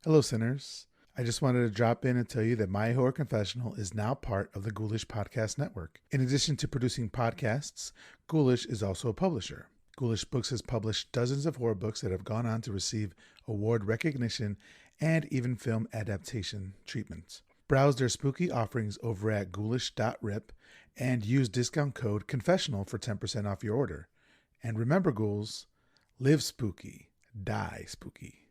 Hello, sinners. I just wanted to drop in and tell you that My Horror Confessional is now part of the Ghoulish Podcast Network. In addition to producing podcasts, Ghoulish is also a publisher. Ghoulish Books has published dozens of horror books that have gone on to receive award recognition and even film adaptation treatments. Browse their spooky offerings over at ghoulish.rip and use discount code CONFESSIONAL for 10% off your order. And remember, ghouls, live spooky, die spooky.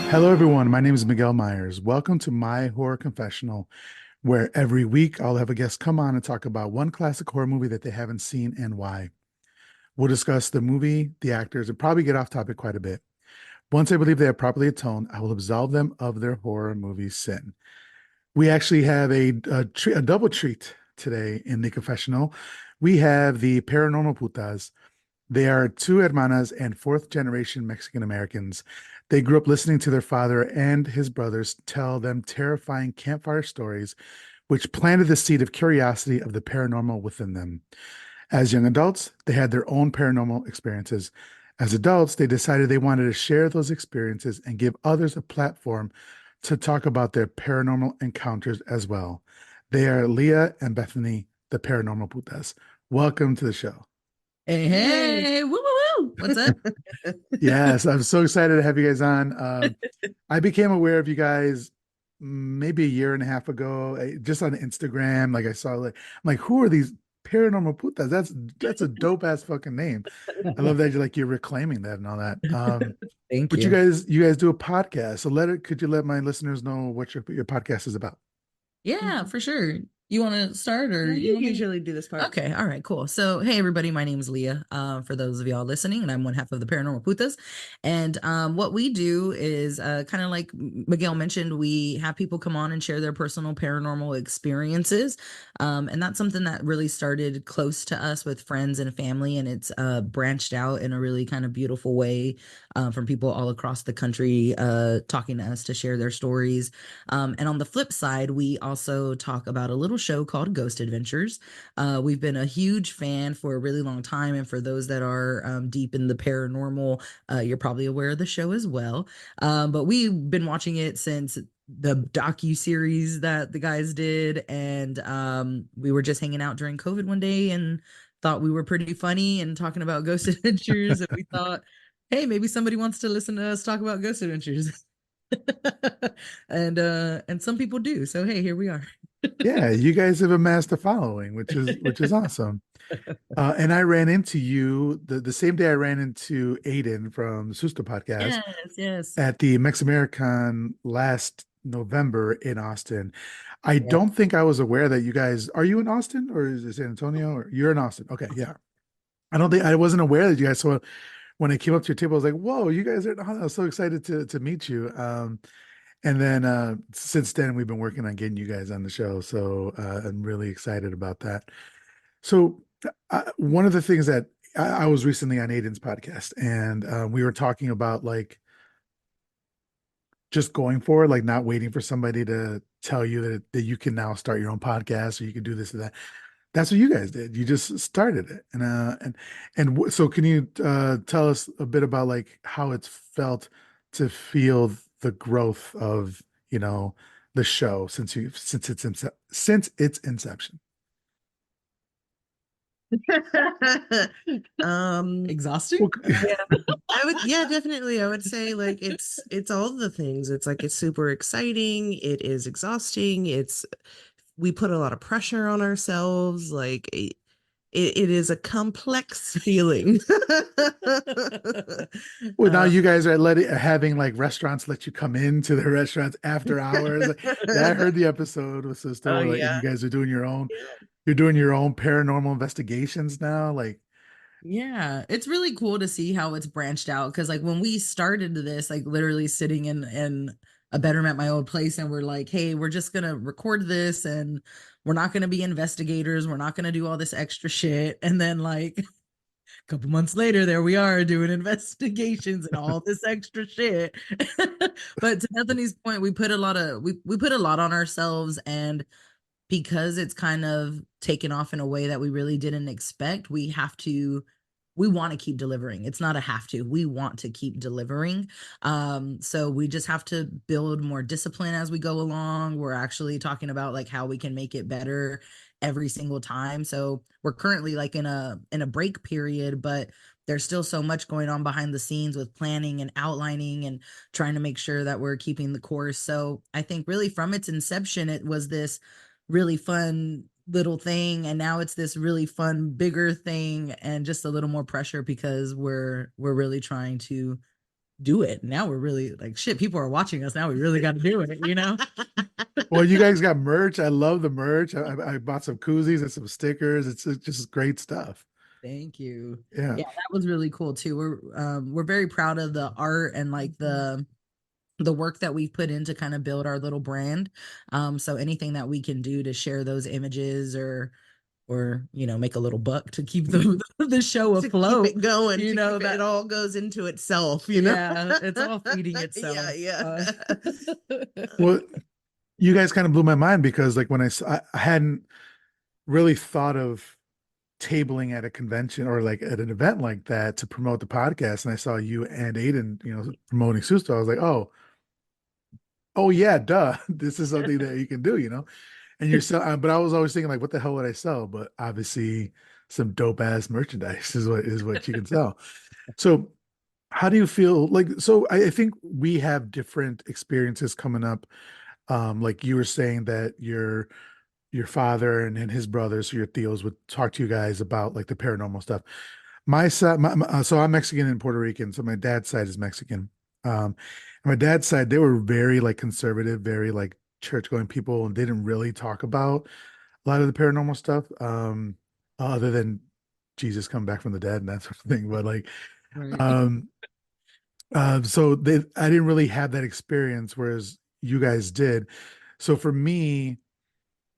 Hello, everyone. My name is Miguel Myers. Welcome to My Horror Confessional, where every week I'll have a guest come on and talk about one classic horror movie that they haven't seen and why. We'll discuss the movie, the actors, and probably get off topic quite a bit. Once I believe they have properly atoned, I will absolve them of their horror movie sin. We actually have a double treat today in the confessional. We have the Paranormal Putas. They are two hermanas and fourth generation Mexican Americans. They grew up listening to their father and his brothers tell them terrifying campfire stories, which planted the seed of curiosity of the paranormal within them. As young adults, they had their own paranormal experiences. As adults, they decided they wanted to share those experiences and give others a platform to talk about their paranormal encounters as well. They are Leah and Bethany, the Paranormal Putas. Welcome to the show. Hey, hey, woo, woo, woo. What's up? Yes, I'm so excited to have you guys on. I became aware of you guys maybe a year and a half ago, just on Instagram. Like I saw, I'm like, who are these Paranormal Putas? That's a dope ass fucking name. I love that you're reclaiming that and all that. Thank But you you. guys do a podcast, so could you let my listeners know what your podcast is about? Yeah, for sure. You want to start or Yeah, you you want me? usually do this part. Okay, all right, cool. So, hey everybody, my name is Leah. For those of y'all listening, and I'm one half of the Paranormal Putas. And what we do is kind of like Miguel mentioned, we have people come on and share their personal paranormal experiences. And that's something that really started close to us with friends and family, and it's branched out in a really kind of beautiful way from people all across the country talking to us to share their stories. And on the flip side, we also talk about a little show called Ghost Adventures. We've been a huge fan for a really long time. And for those that are deep in the paranormal, you're probably aware of the show as well. But we've been watching it since the docu series that the guys did, and we were just hanging out during COVID one day and thought we were pretty funny and talking about ghost adventures, and we thought, hey, maybe somebody wants to listen to us talk about ghost adventures. And some people do. So hey, here we are. Yeah, you guys have amassed a following, which is awesome. And I ran into you the same day I ran into Aiden from the Susto podcast Yes, yes. at the Mexamericon last November in Austin. I Yep. don't think I was aware that you guys are you in Austin or is it San Antonio or you're in Austin? Okay, yeah. I wasn't aware that you guys saw when I came up to your table, I was like, whoa, you guys are I was so excited to meet you. And then since then we've been working on getting you guys on the show. So I'm really excited about that. So one of the things that I was recently on Aiden's podcast, and we were talking about like just going for it, like not waiting for somebody to tell you that you can now start your own podcast or you can do this or that. That's what you guys did. You just started it, so can you tell us a bit about like how it's felt to feel the growth of the show since its inception? Exhausting? Well, Yeah, yeah, definitely. I would say like it's all the things. It's like it's super exciting, it is exhausting, it's we put a lot of pressure on ourselves, like it is a complex feeling. Well, now uh, you guys are having like restaurants let you come into the restaurants after hours. Yeah, I heard the episode with Sister oh where like yeah. you guys are doing you're doing your own paranormal investigations now. Like, Yeah, it's really cool to see how it's branched out because like when we started this, like literally sitting in a bedroom at my old place, and we're like, hey, we're just gonna record this, and we're not gonna be investigators, we're not gonna do all this extra shit. And then like a couple months later, there we are doing investigations and all this extra shit. But to Bethany's point, we put a lot on ourselves, and because it's kind of taken off in a way that we really didn't expect, we want to keep delivering. It's not a have to. We want to keep delivering. So we just have to build more discipline as we go along. We're actually talking about like how we can make it better every single time. So we're currently like in a break period, but there's still so much going on behind the scenes with planning and outlining and trying to make sure that we're keeping the course. So I think really from its inception, it was this really fun little thing, and now it's this really fun bigger thing, and just a little more pressure because we're really trying to do it. Now we're really like, shit, people are watching us now, we really got to do it, you know. Well, you guys got merch. I love the merch. I bought some koozies and some stickers. It's just great stuff. Thank you. Yeah. Yeah, that was really cool too. We're very proud of the art and like the work that we've put in to kind of build our little brand. So anything that we can do to share those images, or you know, make a little buck to keep the show To afloat, keep it going, you to know, keep that it all goes into itself, you know. yeah, it's all feeding itself. Yeah, Well, you guys kind of blew my mind because like when I hadn't really thought of tabling at a convention or like at an event like that to promote the podcast, and I saw you and Aiden, promoting Susto. I was like, oh yeah, duh. This is something that you can do, And you're but I was always thinking like, what the hell would I sell? But obviously, some dope ass merchandise is what you can sell. So, how do you feel like? So, I think we have different experiences coming up. Like you were saying that your father and his brothers, so your tios, would talk to you guys about like the paranormal stuff. My side, so I'm Mexican and Puerto Rican, so my dad's side is Mexican. Um, and my dad's side, they were very like conservative, very like church going people, and they didn't really talk about a lot of the paranormal stuff, other than Jesus coming back from the dead and that sort of thing. But like, Right. um, so I didn't really have that experience, whereas you guys did. So for me,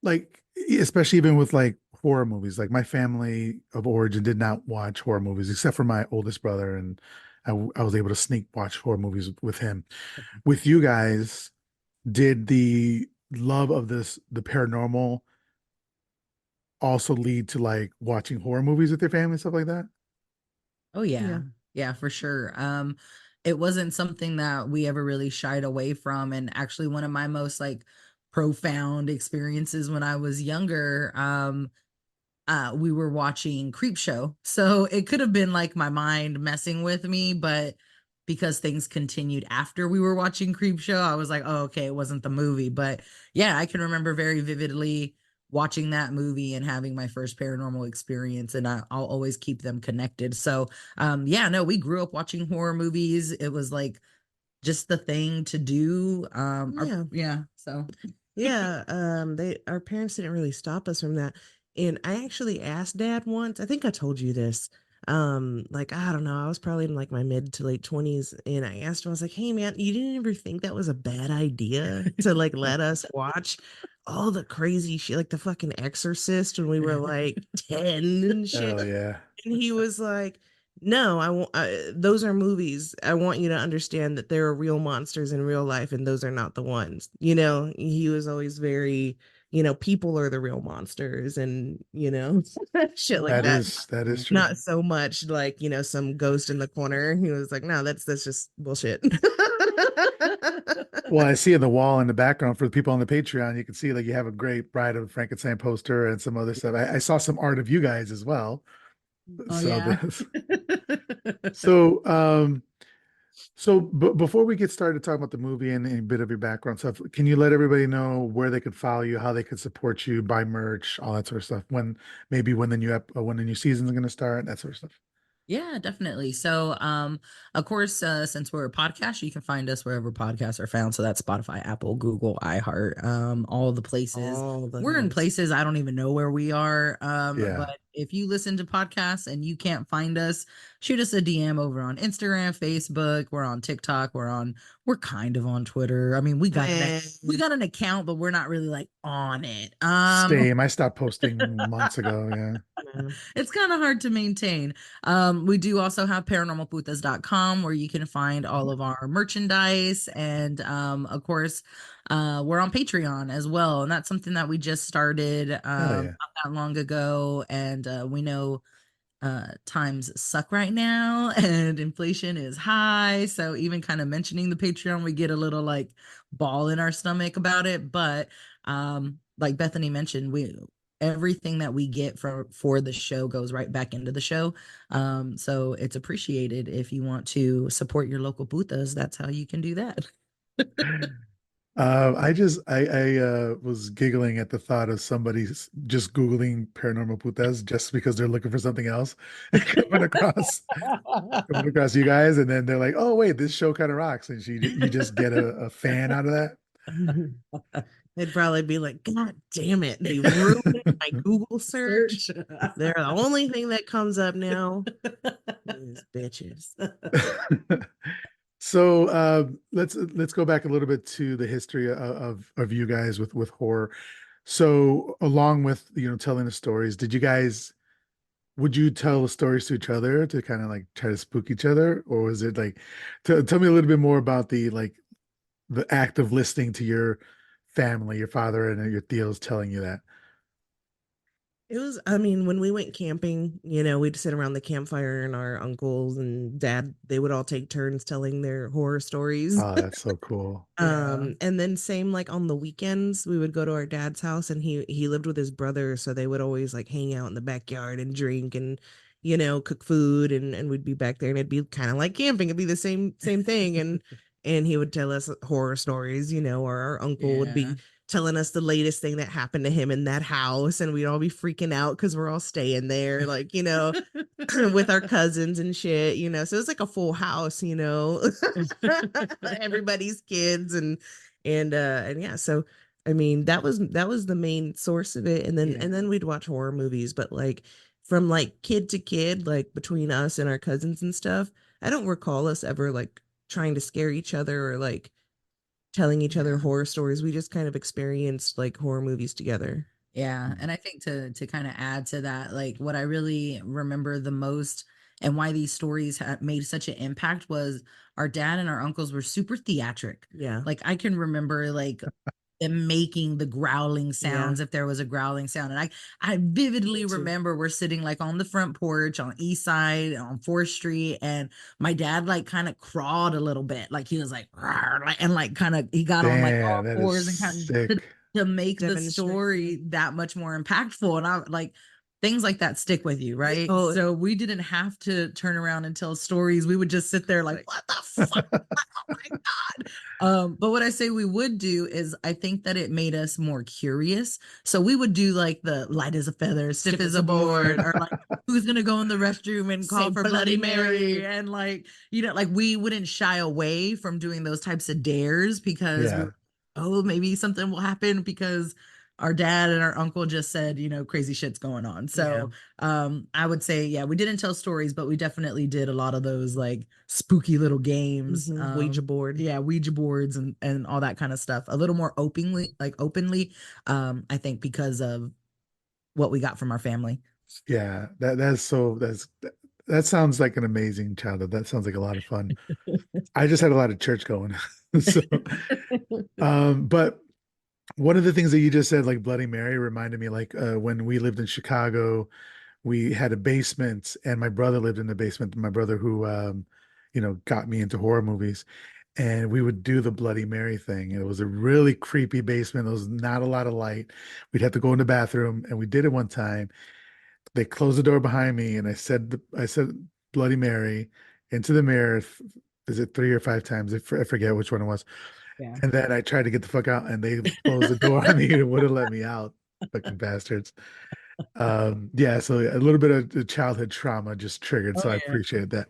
like especially even with like horror movies, like my family of origin did not watch horror movies except for my oldest brother, and I was able to sneak watch horror movies with him. With you guys, did the love of the paranormal also lead to like watching horror movies with your family and stuff like that? Oh yeah. yeah. Yeah, for sure. It wasn't something that we ever really shied away from. And actually one of my most like profound experiences when I was younger, we were watching Creep Show. So it could have been like my mind messing with me, but because things continued after we were watching Creep Show, I was like, oh, okay, it wasn't the movie. But yeah, I can remember very vividly watching that movie and having my first paranormal experience, and I'll always keep them connected. So yeah, no, we grew up watching horror movies. It was like just the thing to do. Yeah. Yeah, so Yeah, they our parents didn't really stop us from that. And I actually asked dad once, I think I told you this. Like I don't know, I was probably in like my mid to late 20s, and I asked him, I was like, "Hey man, you didn't ever think that was a bad idea to like let us watch all the crazy shit like the fucking Exorcist when we were like 10 and shit?" Oh yeah. And he was like, "No, those are movies. I want you to understand that there are real monsters in real life, and those are not the ones." He was always very, people are the real monsters, and shit like Oh, that. That is true. Not so much like, some ghost in the corner. He was like, "No, that's just bullshit." Well, I see in the wall in the background for the people on the Patreon, you can see like you have a great Bride of Frankenstein poster and some other stuff. I saw some art of you guys as well. oh So yeah. this, so before we get started talking about the movie and a bit of your background stuff, can you let everybody know where they could follow you, how they could support you, buy merch, all that sort of stuff? When the new season's going to start, that sort of stuff. Yeah, definitely. So, of course, since we're a podcast, you can find us wherever podcasts are found. So that's Spotify, Apple, Google, iHeart, all the places. All the We're in things. places I don't even know where we are. Yeah. But if you listen to podcasts and you can't find us, shoot us a DM over on Instagram, Facebook. We're on TikTok. We're kind of on Twitter. I mean, we got an account, but we're not really like on it. Same. I stopped posting months ago. Yeah. It's kind of hard to maintain. We do also have paranormalputas.com where you can find all of our merchandise. And of course, we're on Patreon as well. And that's something that we just started Hell yeah. not that long ago. And we know times suck right now and inflation is high. So even kind of mentioning the Patreon, we get a little like ball in our stomach about it. But like Bethany mentioned, we everything that we get for the show goes right back into the show. So it's appreciated. If you want to support your local putas, that's how you can do that. I was giggling at the thought of somebody just Googling Paranormal Putas just because they're looking for something else and coming across you guys, and then they're like, "Oh wait, this show kind of rocks," and you just get a fan out of that. They'd probably be like, God damn it, they ruined my Google search. They're the only thing that comes up now. These bitches. So let's go back a little bit to the history of you guys with horror. So along with telling the stories, would you tell the stories to each other to kind of like try to spook each other, or was it like tell me a little bit more about the act of listening to your family, your father and your tios telling you that? It was, I mean, when we went camping, we'd sit around the campfire and our uncles and dad, they would all take turns telling their horror stories. Oh, that's so cool. And then same like on the weekends, we would go to our dad's house and he lived with his brother, so they would always like hang out in the backyard and drink and cook food and we'd be back there and it'd be kind of like camping. It'd be the same thing and he would tell us horror stories, or our uncle would be telling us the latest thing that happened to him in that house and we'd all be freaking out because we're all staying there like with our cousins and shit, so it was like a full house, everybody's kids and yeah, so I mean that was the main source of it, and then we'd watch horror movies, but like from like kid to kid, like between us and our cousins and stuff, I don't recall us ever like trying to scare each other or like telling each other horror stories. We just kind of experienced like horror movies together. Yeah, and I think to kind of add to that, like what I really remember the most and why these stories had made such an impact was our dad and our uncles were super theatric. Yeah. Like I can remember like them making the growling Yeah. sounds if there was a growling sound. And I vividly remember we're sitting like on the front porch on East Side on 4th Street, and my dad like kind of crawled a little bit, like he was like, "Rawr," like and like kind of he got on like all Damn, that is fours and kind of sick. to make the Demonstrate. story that much more impactful. And I like things like that stick with you, right? Oh. So we didn't have to turn around and tell stories. We would just sit there like, what the fuck? Oh my God. But what I say we would do is I think that it made us more curious. So we would do like the light as a feather, stiff as a board, or like who's gonna go in the restroom and call Say for Bloody Bloody Mary. Mary. And like, like we wouldn't shy away from doing those types of dares because we Yeah. were, oh, maybe something will happen because our dad and our uncle just said, crazy shit's going on. So I would say, yeah, we didn't tell stories, but we definitely did a lot of those like spooky little games. Ouija board. Yeah, Ouija boards and all that kind of stuff. A little more openly, I think because of what we got from our family. Yeah, that sounds like an amazing childhood. That sounds like a lot of fun. I just had a lot of church going. So but one of the things that you just said, like Bloody Mary, reminded me like when we lived in Chicago, we had a basement and my brother lived in the basement. My brother who got me into horror movies. And we would do the Bloody Mary thing. And it was a really creepy basement. There was not a lot of light. We'd have to go in the bathroom, and we did it one time. They closed the door behind me, and I said Bloody Mary into the mirror. Is it 3 or 5 times? I forget which one it was. Yeah. And then I tried to get the fuck out, and they closed the door on me and wouldn't let me out. Fucking bastards. Yeah, so a little bit of the childhood trauma just triggered, Oh, so I yeah. appreciate that.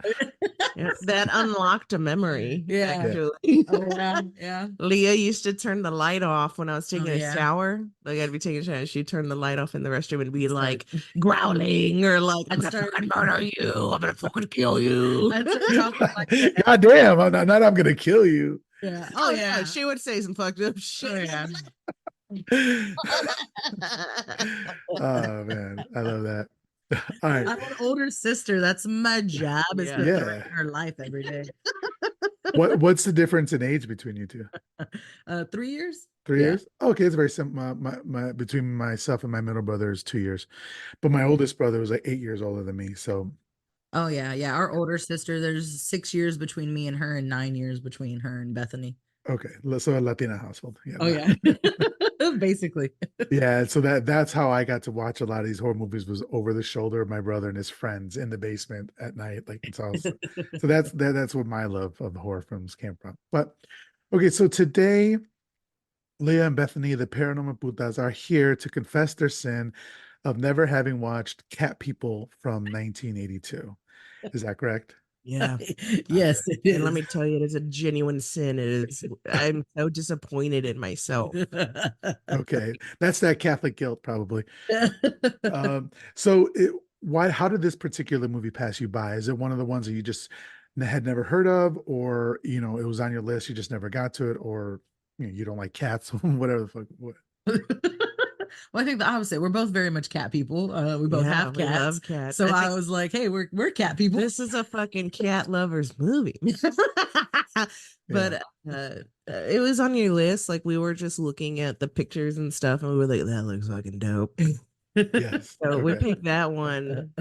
Yeah, that unlocked a memory. Yeah. Actually. Oh, yeah. Yeah. Leah used to turn the light off when I was taking a yeah. shower. Like I'd be taking a shower, she'd turn the light off in the restroom and be Start- like growling or like, I'm gonna start- fucking murder you. I'm gonna fucking kill you. I'd start talking like that. God damn, I'm gonna kill you. Yeah. Oh yeah, she would say some fucked up shit. Oh, yeah. Oh man, I love that. All right. I'm an older sister. That's my job is to Yeah. threaten her life every day. What's the difference in age between you two? 3 years? 3 years? Okay, it's very simple. My between myself and my middle brother is 2 years, but my oldest brother was like 8 years older than me. So Oh yeah, yeah. Our older sister, there's 6 years between me and her, and 9 years between her and Bethany. okay, so a Latina household. Yeah. Oh yeah. Basically. Yeah, so that's how I got to watch a lot of these horror movies was over the shoulder of my brother and his friends in the basement at night. Like it's awesome. So that's what my love of the horror films came from. But okay, so today Leah and Bethany, the Paranormal Putas, are here to confess their sin of never having watched Cat People from 1982. Is that correct? Yeah. Yes, Okay. it And let is. me tell you, it is a genuine sin. It is. I'm so disappointed in myself. Okay. That's that Catholic guilt, probably. So how did this particular movie pass you by? Is it one of the ones that you just had never heard of, or it was on your list, you just never got to it, or you don't like cats, whatever the fuck. What? Well, I think the opposite. We're both very much cat people. We both Yeah, have we cats. love cats. So I I think was like, hey, we're cat people. this is a fucking cat lovers movie. But it was on your list. Like we were just looking at the pictures and stuff, and we were like, "That looks fucking dope." Yes. So we Okay. picked that one,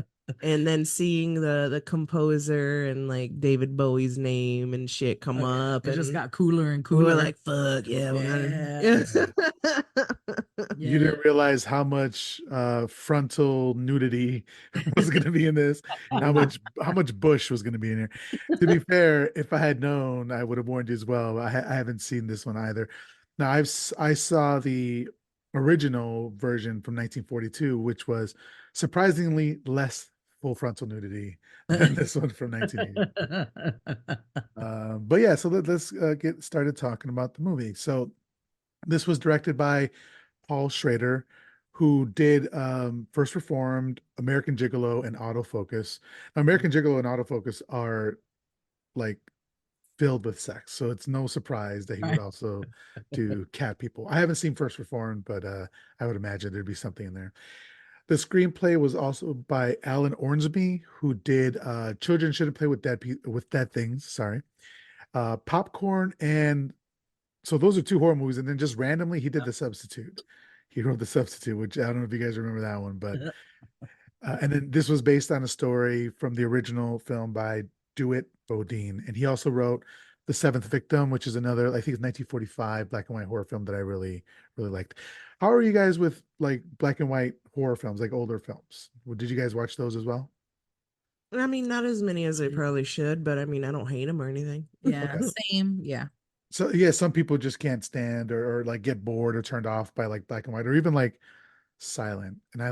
and then seeing the composer and like David Bowie's name and shit come Oh, yeah. up, It just and got cooler and we were cooler. like, "Fuck yeah, we're gonna." Yeah. You didn't realize how much frontal nudity was going to be in this, how much bush was going to be in here. To be fair, if I had known, I would have warned you as well. I haven't seen this one either. Now I saw the original version from 1942, which was surprisingly less full frontal nudity than this one from 1980. But yeah, so let's get started talking about the movie. So this was directed by Paul Schrader, who did First Reformed, American Gigolo, and Autofocus. Now, American Gigolo and Autofocus are like filled with sex, so it's no surprise that he would also do Cat People. I haven't seen First Reformed, but I would imagine there'd be something in there. The screenplay was also by Alan Ormsby, who did Children Shouldn't Play with Dead Things. Sorry, Popcorn, and so those are two horror movies. And then just randomly, he did The Substitute. He wrote The Substitute, which I don't know if you guys remember that one, but and then this was based on a story from the original film by Dewitt Bodine, and he also wrote The Seventh Victim, which is another, I think it's 1945 black and white horror film that I really, really liked. How are you guys with like black and white horror films, like older films? Did you guys watch those as well? I mean, not as many as I probably should, but I mean, I don't hate them or anything. Yeah, Okay. same. Yeah. So yeah, some people just can't stand or like get bored or turned off by like black and white or even like silent. And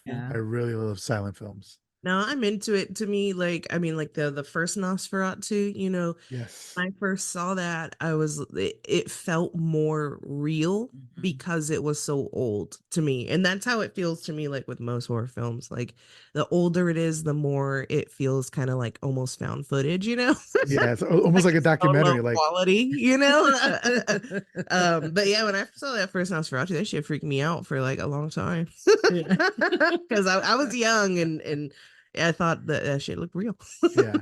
Yeah. I really love silent films. No, I'm into it. To me, like I mean, like the first Nosferatu, Yes. when I first saw that, it felt more real Mhm. because it was so old to me. And that's how it feels to me, like with most horror films. Like the older it is, the more it feels kind of like almost found footage, Yeah, it's almost like a it's so low documentary. Like, quality, but yeah, when I saw that first Nosferatu, that shit freaked me out for like a long time. Yeah. Because I was young and I thought that shit looked real. yeah.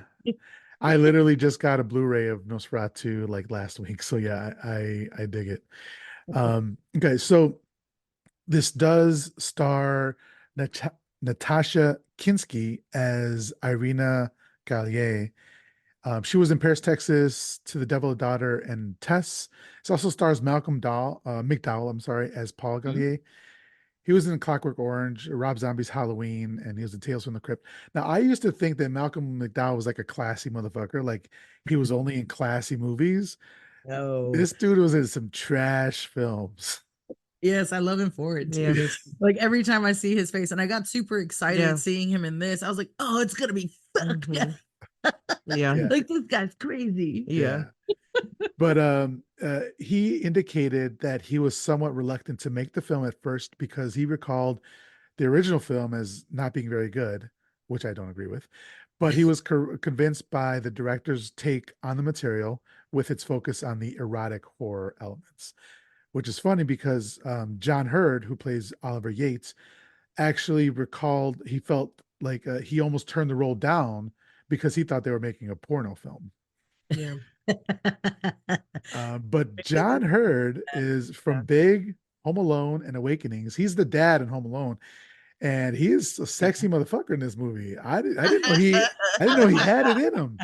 I literally just got a Blu-ray of Nosferatu like last week. So yeah, I dig it. Okay, so this does star Nastassja Kinski as Irena Gallier. She was in Paris, Texas, To the Devil a Daughter, and Tess. It also stars McDowell, I'm sorry, as Paul Mhm. Gallier. He was in Clockwork Orange, Rob Zombie's Halloween, and he was in Tales from the Crypt. Now, I used to think that Malcolm McDowell was like a classy motherfucker, like he was only in classy movies. No. This dude was in some trash films. Yes, I love him for it Yeah. too. Like every time I see his face, and I got super excited Yeah. seeing him in this, I was like, "Oh, it's gonna be fucked." Mhm. Yeah. Yeah. Like this guy's crazy. Yeah. But he indicated that he was somewhat reluctant to make the film at first because he recalled the original film as not being very good, which I don't agree with. But he was convinced by the director's take on the material with its focus on the erotic horror elements, which is funny because John Hurd, who plays Oliver Yates, actually recalled he felt like he almost turned the role down because he thought they were making a porno film. Yeah. But John Hurd is from Big, Home Alone, and Awakenings. He's the dad in Home Alone, and he is a sexy motherfucker in this movie. I didn't know I didn't know he had it in him.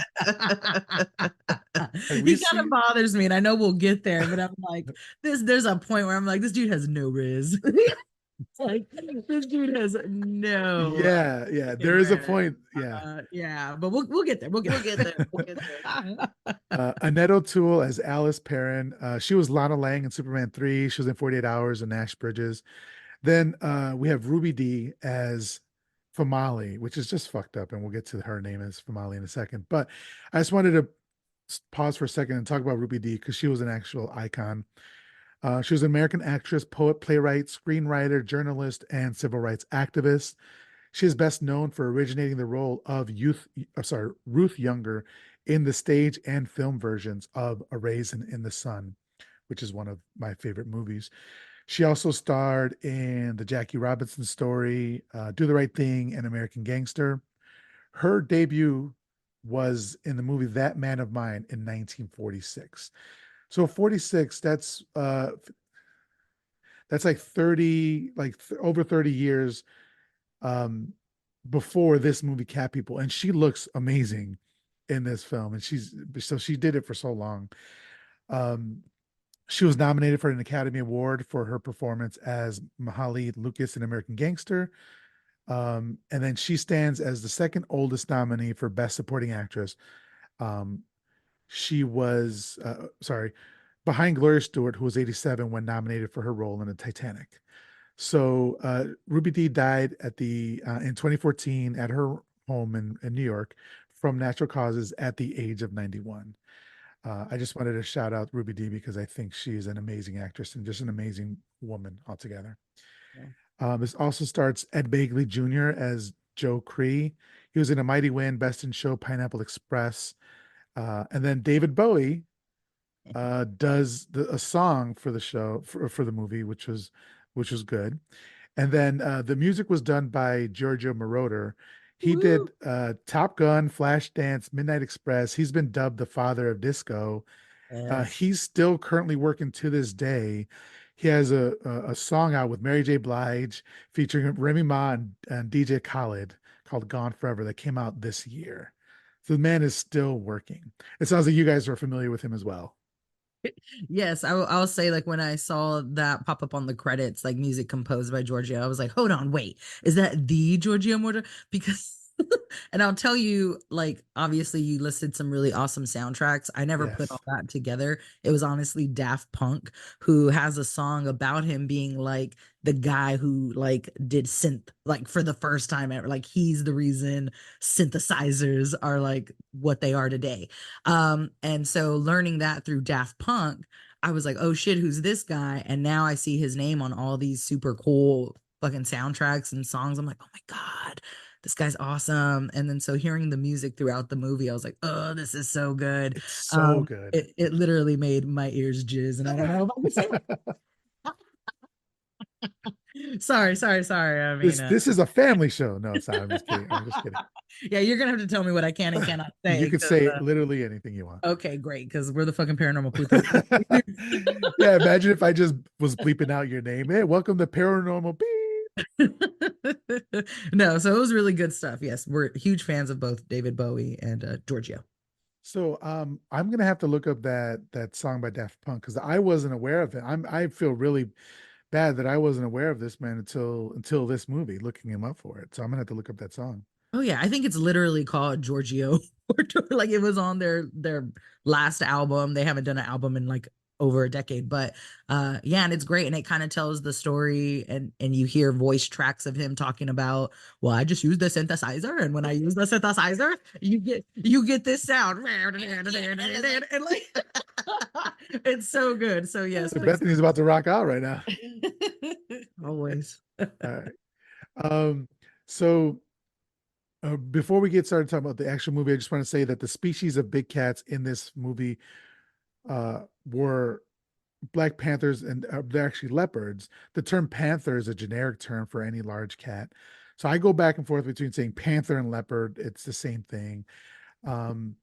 Like we He kind of see, bothers me, and I know we'll get there, but I'm like, there's a point where I'm like, this dude has no riz. It's like this dude has no yeah. There is a riz. point, yeah. Yeah, but we'll get there. We'll get there. We'll get there. Annette O'Toole as Alice Perrin. She was Lana Lang in Superman 3. She was in 48 Hours and Nash Bridges. Then we have Ruby Dee as Famali, which is just fucked up, and we'll get to her name as Famali in a second. But I just wanted to pause for a second and talk about Ruby Dee because she was an actual icon. She was an American actress, poet, playwright, screenwriter, journalist, and civil rights activist. She is best known for originating the role of Ruth Younger in the stage and film versions of A Raisin in the Sun, which is one of my favorite movies. She also starred in the Jackie Robinson story, Do the Right Thing, and American Gangster. Her debut was in the movie That Man of Mine in 1946. So 46, that's like 30, over 30 years um before this movie Cat People, and she looks amazing in this film, and she did it for so long. Um she was nominated for an Academy Award for her performance as Mahali Lucas in American Gangster. And then she stands as the second oldest nominee for Best Supporting Actress. Um, she was, sorry, behind Gloria Stewart, who was 87 when nominated for her role in the Titanic. So Ruby Dee died in 2014 at her home in New York from natural causes at the age of 91. I just wanted to shout out Ruby Dee because I think she's an amazing actress and just an amazing woman altogether. Yeah. This also starts Ed Begley Jr. as Joe Cree. He was in A Mighty Wind, Best in Show, Pineapple Express. And then David Bowie does a song for the show for the movie, which was good. And then the music was done by Giorgio Moroder. He Woo. did Top Gun, Flashdance, Midnight Express. He's been dubbed the father of disco. Yes. He's still currently working to this day. He has a song out with Mary J. Blige featuring Remy Ma and DJ Khaled called Gone Forever that came out this year. So the man is still working. It sounds like you guys are familiar with him as well. Yes, I'll say like when I saw that pop up on the credits, like music composed by Giorgio, I was like, hold on, wait, is that the Giorgio Moroder? Because, and I'll tell you, like obviously you listed some really awesome soundtracks. I never put Yes. all that together. It was honestly Daft Punk who has a song about him being like the guy who like did synth like for the first time ever. Like he's the reason synthesizers are like what they are today. And so learning that through Daft Punk, I was like, oh shit, who's this guy? And now I see his name on all these super cool fucking soundtracks and songs. I'm like, oh my God, this guy's awesome. And then so hearing the music throughout the movie, I was like, oh, this is so good. It's so good. It literally made my ears jizz. And I don't know if I can say sorry. I mean, This is a family show. No, sorry, I'm just kidding. I'm just kidding. yeah, you're gonna have to tell me what I can and cannot You say. could say literally anything you want. Okay, great, because we're the fucking paranormal putas. Yeah, imagine if I just was bleeping out your name. Hey, welcome to Paranormal Beep. No, so it was really good stuff. Yes, we're huge fans of both David Bowie and Giorgio. So I'm gonna have to look up that song by Daft Punk because I wasn't aware of it. I feel really bad that I wasn't aware of this man until this movie, looking him up for it. So I'm gonna have to look up that song. Oh yeah, I think it's literally called Giorgio. Like it was on their last album. They haven't done an album in like over a decade. But yeah, and it's great, and it kind of tells the story, and you hear voice tracks of him talking about, well, I just use the synthesizer, and when I use the synthesizer, you get this sound, and like it's so good. So yes, So please. Bethany's about to rock out right now. Always. All right. Um, so before we get started talking about the actual movie, I just want to say that the species of big cats in this movie were black panthers, and they're actually leopards. The term panther is a generic term for any large cat. So I go back and forth between saying panther and leopard. It's the same thing. Um,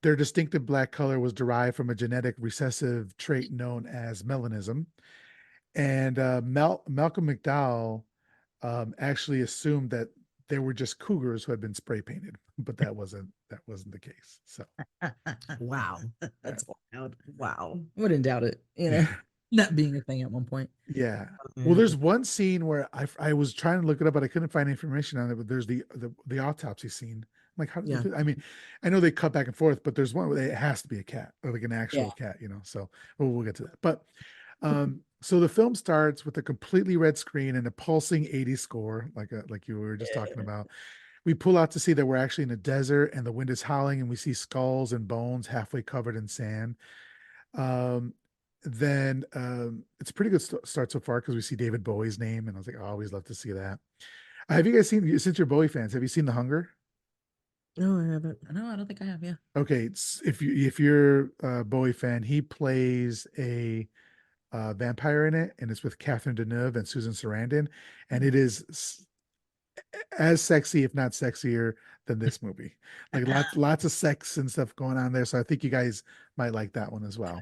their distinctive black color was derived from a genetic recessive trait known as melanism. And Malcolm McDowell actually assumed that they were just cougars who had been spray painted, but that wasn't the case. So Wow. That's wild. Wow. Wouldn't doubt it, that being a thing at one point. yeah. Well, Yeah. there's one scene where I was trying to look it up, but I couldn't find information on it. But there's the autopsy scene. I'm like, how did Yeah. I mean, I know they cut back and forth, but there's one where it has to be a cat or like an Yeah. actual cat, So we'll get to that. But so the film starts with a completely red screen and a pulsing 80s score, like you were just talking about. We pull out to see that we're actually in a desert and the wind is howling, and we see skulls and bones halfway covered in sand. Um, then it's a pretty good start so far because we see David Bowie's name, and I was like, I always love to see that. Have you guys seen, since you're Bowie fans, have you seen The Hunger? No, I haven't. No, I don't think I have. Yeah. Okay, if you're a Bowie fan, he plays a vampire in it, and it's with Catherine Deneuve and Susan Sarandon, and it is as sexy, if not sexier, than this movie. Like lots of sex and stuff going on there. So I think you guys might like that one as well.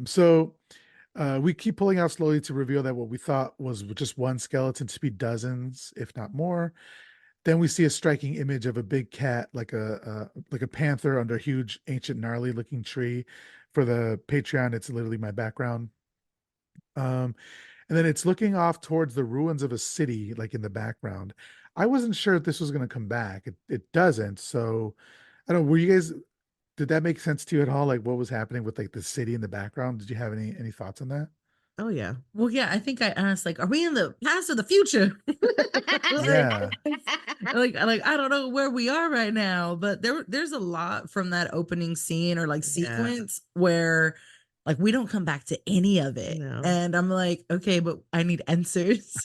So we keep pulling out slowly to reveal that what we thought was just one skeleton to be dozens, if not more. Then we see a striking image of a big cat, like a panther under a huge, ancient, gnarly looking tree. For the Patreon, it's literally my background. Um, and then it's looking off towards the ruins of a city, like in the background. I wasn't sure if this was going to come back. It doesn't. So I don't know. Were you guys? Did that make sense to you at all? Like what was happening with like the city in the background? Did you have any thoughts on that? Oh yeah. Well, yeah, I think I asked, like, are we in the past or the future? Yeah. like I don't know where we are right now, but there's a lot from that opening scene or like Yeah. sequence where like we don't come back to any of it. No. And I'm like, okay, but I need answers.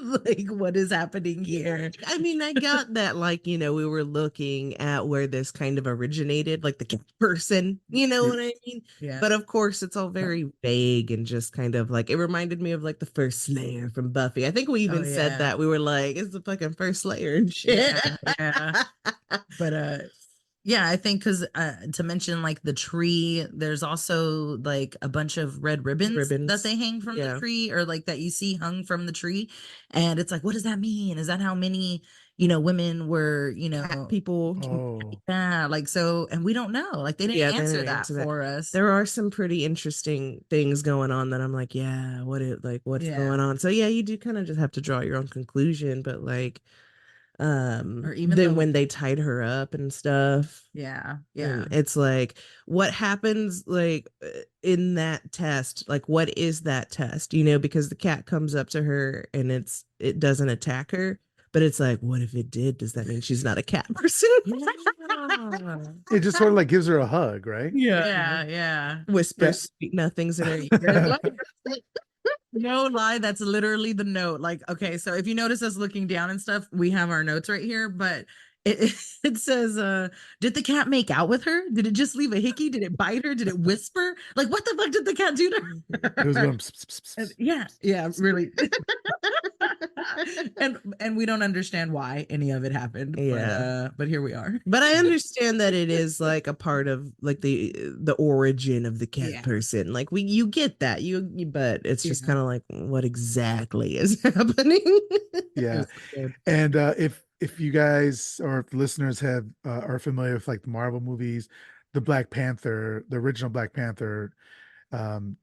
Like what is happening here? I mean, I got that, like, we were looking at where this kind of originated, like the cat person, you know what I mean? Yeah. But of course, it's all very vague and just kind of like, it reminded me of like the first Slayer from Buffy. I think we even said yeah. that. We were like, it's the fucking first Slayer and shit. Yeah. But yeah, I think because to mention like the tree, there's also like a bunch of red ribbons that they hang from the tree, or like that you see hung from the tree. And it's like, what does that mean? Is that how many, women were, Cat people. Oh, yeah, like so, and we don't know. Like they didn't answer that for us. There are some pretty interesting things going on that I'm like, yeah, what's going on? So yeah, you do kind of just have to draw your own conclusion, but like or even then when they tied her up and stuff, yeah, and it's like, what happens like in that test, like what is that test, because the cat comes up to her and it doesn't attack her, but it's like, what if it did? Does that mean she's not a cat person? it just sort of like gives her a hug, right? Yeah. Whispers sweet nothings in her ear. No lie, that's literally the note. Like, okay, so if you notice us looking down and stuff, we have our notes right here, but it says, did the cat make out with her? Did it just leave a hickey? Did it bite her? Did it whisper? Like, what the fuck did the cat do to her? It was going pss, pss, pss, pss. Yeah, really. and we don't understand why any of it happened. Yeah. But here we are. But I understand that it is like a part of like the origin of the cat person. Like you get that. But it's just kind of like, what exactly is happening? Yeah. And if you guys or if listeners are familiar with like the Marvel movies, the Black Panther, the original Black Panther,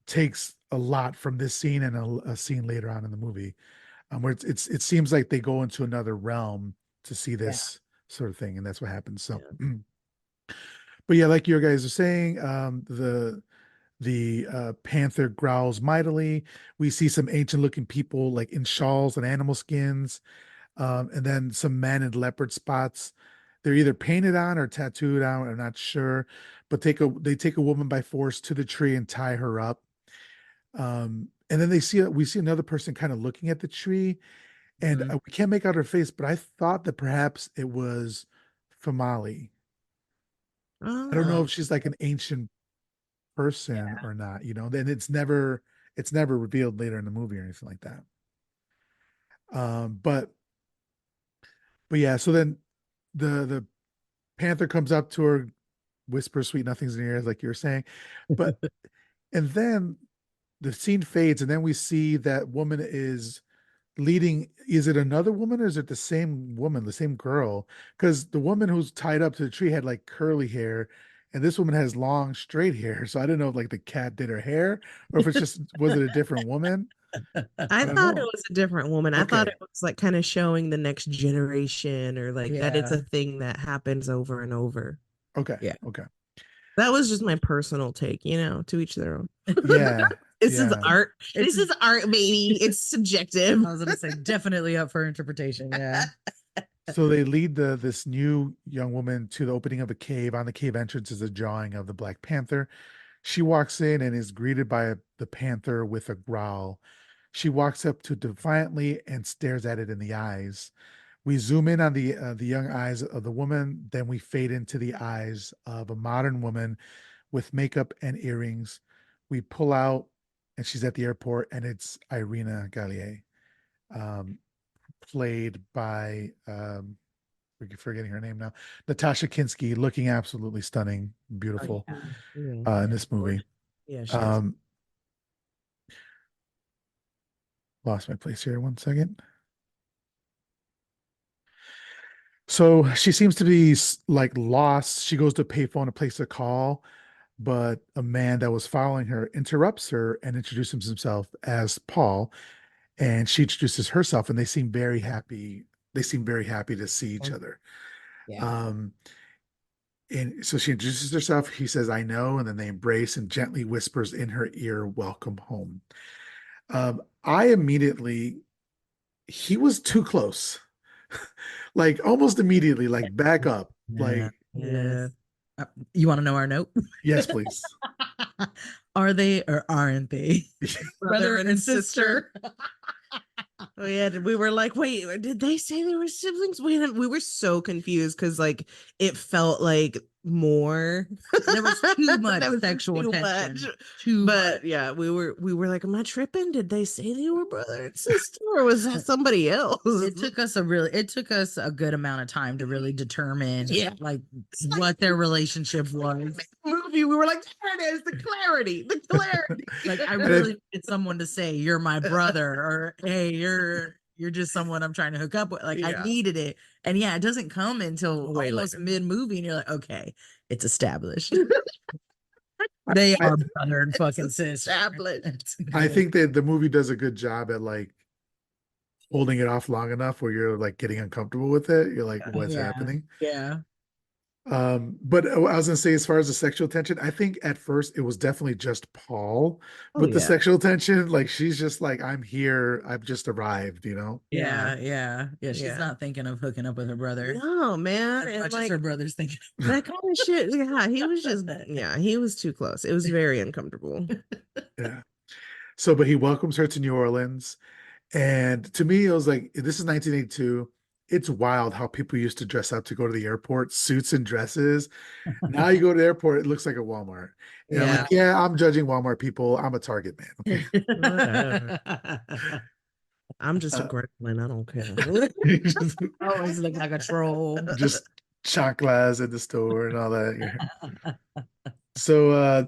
takes a lot from this scene and a scene later on in the movie, where it seems like they go into another realm to see this sort of thing, and that's what happens. So, But yeah, like you guys are saying, the panther growls mightily. We see some ancient looking people like in shawls and animal skins, and then some men in leopard spots. They're either painted on or tattooed on, I'm not sure, but they take a woman by force to the tree and tie her up. And then we see another person kind of looking at the tree, and Mhm. we can't make out her face, but I thought that perhaps it was Famali. I don't know Oh, if she's like an ancient person or not, then it's never revealed later in the movie or anything like that. But yeah, so then the panther comes up to her, whispers sweet nothings in her ear, like you were saying. But and then the scene fades, and then we see that woman is leading. Is it another woman or is it the same woman, the same girl? Because the woman who's tied up to the tree had like curly hair, and this woman has long straight hair. So I don't know if like the cat did her hair, or if it's just, was it a different woman? I I don't thought it know. was a different woman. I thought Okay. it was like kind of showing the next generation or like that it's Yeah. a thing that happens over and over. Okay. Yeah. Okay. That was just my personal take, to each their own. Yeah. This is Yeah. art. It's This is art, baby. It's subjective. I was gonna say definitely up for interpretation. Yeah. So they lead this new young woman to the opening of a cave. On the cave entrance is a drawing of the Black Panther. She walks in and is greeted by the panther with a growl. She walks up to defiantly and stares at it in the eyes. We zoom in on the young eyes of the woman, then we fade into the eyes of a modern woman with makeup and earrings. We pull out, and she's at the airport, and it's Irena Gallier, um, played by we're forgetting her name now, Nastassja Kinski, looking absolutely stunning, Oh beautiful yeah. Yeah. in Yeah. this movie. Gorgeous. Yeah, she is. Um, Lost my place here. One second. So she seems to be like lost. She goes to a payphone to place a call, but a man that was following her interrupts her and introduces himself as Paul. And she introduces herself, and they seem very happy. They seem very happy to see each other. Yeah. Um, and so she introduces herself. He says, "I know," and then they embrace and gently whispers in her ear, "Welcome home." I immediately, he was too close. Like almost immediately, like back up. Yeah. Like, Yeah. You want to know our note? yes, please. Are they or aren't they? Brother and sister. Oh yeah, we were like, wait, did they say they were siblings? We were so confused because like it felt like more. There was too much There was sexual too tension. much. Too But much. yeah, we were like, am I tripping? Did they say they were brother and sister, or was that somebody else? It took us a good amount of time to really determine Yeah. like It's like what their relationship was. movie. We were like, there it is, the clarity, the clarity. Like I And it, really needed someone to say you're my brother or hey, you're just someone I'm trying to hook up with. Like I Yeah. needed it. And yeah, it doesn't come until Way almost later. mid movie and you're like, okay, it's established. They I, are brother and It's fucking sister. established. It's I good. think that the movie does a good job at like holding it off long enough where you're like getting uncomfortable with it. You're like, what's Yeah. happening? Yeah. But I was gonna say, as far as the sexual tension, I think at first it was definitely just Paul Oh with the yeah. sexual tension. Like she's just like, I'm here, I've just arrived. Yeah, yeah. She's Yeah. not thinking of hooking up with her brother No, man. as And much as like her brother's thinking. that kind of shit. Yeah, he was just yeah, he was too close. It was very uncomfortable. Yeah. So, but he welcomes her to New Orleans. And to me, it was like, this is 1982. It's wild how people used to dress up to go to the airport, suits and dresses. Now you go to the airport, it looks like a Walmart. And I'm like, Yeah. yeah, I'm judging Walmart people. I'm a Target man. Okay. Whatever. I'm just a Uh, gremlin. I don't care. Always look like a troll. just shot glass at the store and all that. So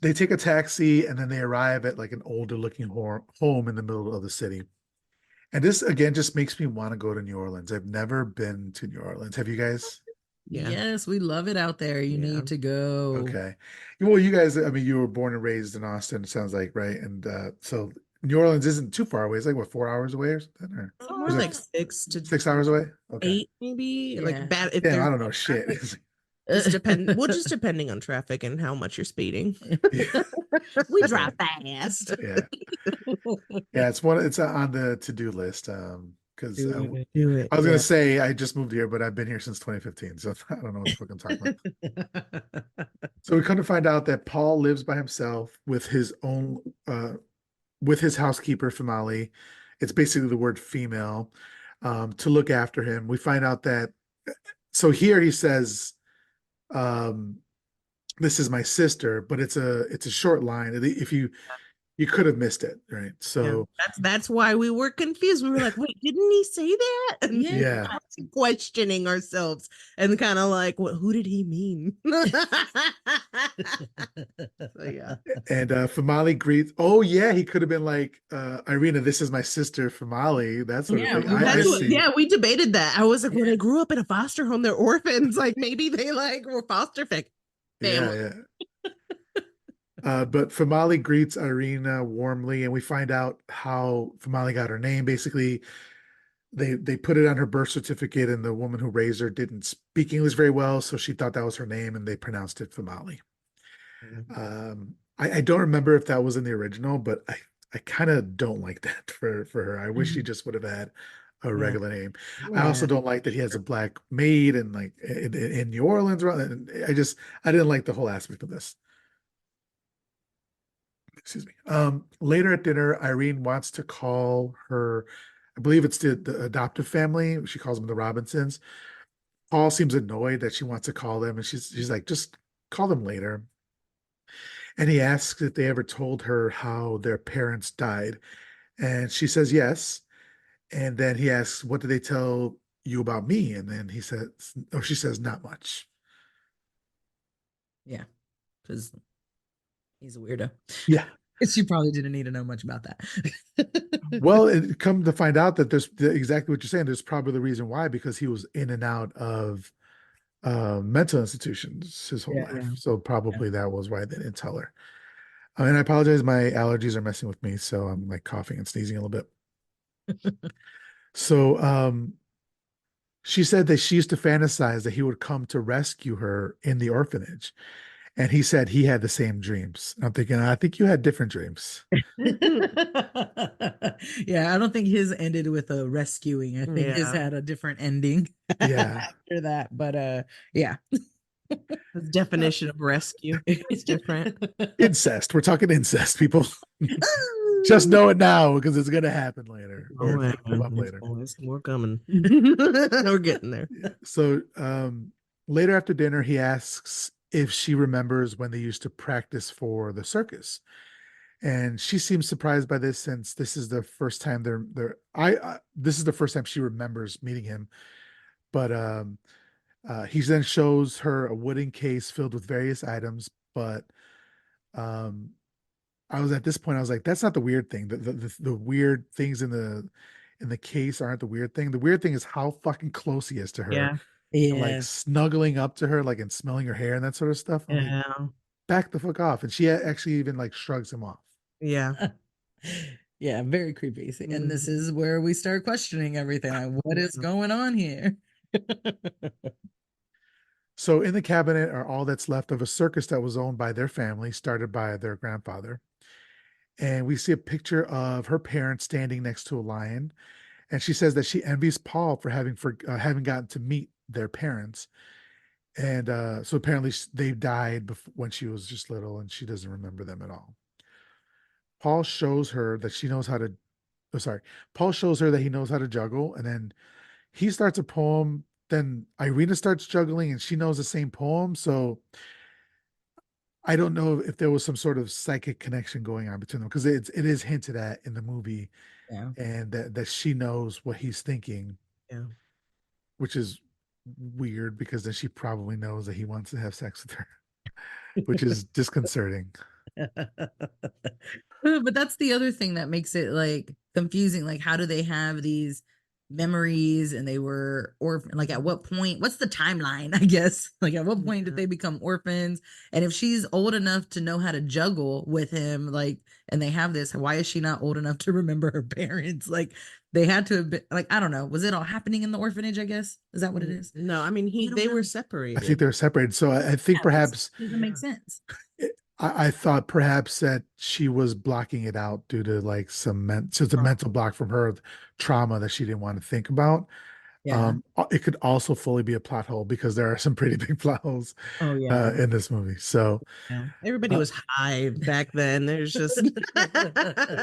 they take a taxi and then they arrive at like an older looking home in the middle of the city. And this again just makes me want to go to New Orleans. I've never been to New Orleans. Have you guys? Yeah. Yes, we love it out there. You Yeah. need to go. Okay. Well, you guys, I mean, you were born and raised in Austin, it sounds like, right? And so New Orleans isn't too far away. It's like what, 4 hours away or something? Or More is Uh, it like 6 to 6 hours away? Okay. 8, maybe. Yeah. Like bad if Damn, there's I don't know shit. traffic. just depending on traffic and how much you're speeding. Yeah. We Yeah. drive fast. Yeah. Yeah, it's on the to-do list. Because Do it. I was gonna Yeah. say I just moved here, but I've been here since 2015, so I don't know what the fuck I'm talking about. So we come to find out that Paul lives by himself with his housekeeper Famali. It's basically the word female, to look after him. We find out that so here he says, um, "This is my sister," but it's a short line. If you could have missed it, right? Yeah, So that's why we were confused. We were like, "Wait, didn't he say that?" And Yeah. yeah, questioning ourselves and kind of like, "What? Who did he mean?" So yeah, and Famali greets. Oh yeah, he could have been like, Irena, this is my sister Famali, that sort of Yeah, thing. we I that's wanted what. see. Yeah, we debated that. I was like, "Well, they grew up in a foster home. They're orphans. Like maybe they like were foster Yeah, family." yeah. But Famali greets Irina warmly, and we find out how Famali got her name. Basically, they put it on her birth certificate, and the woman who raised her didn't speak English very well, so she thought that was her name, and they pronounced it Famali. I don't remember if that was in the original, but I kind of don't like that for her. I wish she just would have had a Yeah. regular name. I also Yeah. don't like that he has a black maid and like in New Orleans. And I didn't like the whole aspect of this. Excuse me. Later at dinner, Irene wants to call her, I believe it's the adoptive family. She calls them the Robinsons. Paul seems annoyed that she wants to call them, and she's like, just call them later. And he asks if they ever told her how their parents died. And she says yes. And then he asks, what did they tell you about me? And then he says, or she says, not much. Yeah, because he's a weirdo. Yeah. She probably didn't need to know much about that. Well, it come to find out that there's exactly what you're saying. There's probably the reason why, because he was in and out of mental institutions his whole Yeah. life. Yeah. So probably that was why they didn't tell her. And I apologize, my allergies are messing with me, so I'm like coughing and sneezing a little bit. So she said that she used to fantasize that he would come to rescue her in the orphanage. And he said he had the same dreams. I'm thinking, I think you had different dreams. Yeah, I don't think his ended with a rescuing. I think his Yeah. had a different ending Yeah. after that. But yeah. The definition of rescue is different. Incest. We're talking incest, people. Just know it now because it's going to happen later, or Oh, it's yeah. going to come up later. There's more coming. We're getting there. Yeah. So later after dinner, he asks if she remembers when they used to practice for the circus. And she seems surprised by this since this is the first time this is the first time she remembers meeting him. But he then shows her a wooden case filled with various items. But um, I was at this point, I was like, that's not the weird thing. The weird things in the case aren't the weird thing. The weird thing is how fucking close he is to her Yeah. and like Yeah. snuggling up to her, like and smelling her hair and that sort of stuff. I'm like, Yeah. back the fuck off. And she actually even like shrugs him off. Yeah. Yeah, very creepy. And this Mhm. is where we start questioning everything. Like, what is Yeah. going on here? So in the cabinet are all that's left of a circus that was owned by their family, started by their grandfather. And we see a picture of her parents standing next to a lion. And she says that she envies Paul for having gotten to meet their parents. And so apparently they died when she was just little, and she doesn't remember them at all. Paul shows her that she knows how to. Oh, sorry. Paul shows her that he knows how to juggle, and then he starts a poem. Then Irina starts juggling, and she knows the same poem. So I don't know if there was some sort of psychic connection going on between them, because it is hinted at in the movie, Yeah. and that she knows what he's thinking, Yeah. which is weird because then she probably knows that he wants to have sex with her, which is disconcerting. But that's the other thing that makes it like confusing. Like, how do they have these memories and they were orphan. Like, at what point, what's the timeline, I guess? Like, at what point did they become orphans? And if she's old enough to know how to juggle with him, like, and they have this, why is she not old enough to remember her parents? Like, they had to have been, like, I don't know. Was it all happening in the orphanage, I guess? Is that what it is? No, I mean they were separated. I think they're separated. So I think perhaps Doesn't make sense. I thought perhaps that she was blocking it out due to like so it's a mental block from her trauma that she didn't want to think about. Yeah. It could also fully be a plot hole because there are some pretty big plot holes Oh yeah. in this movie. So Yeah. Everybody was high back then. There's just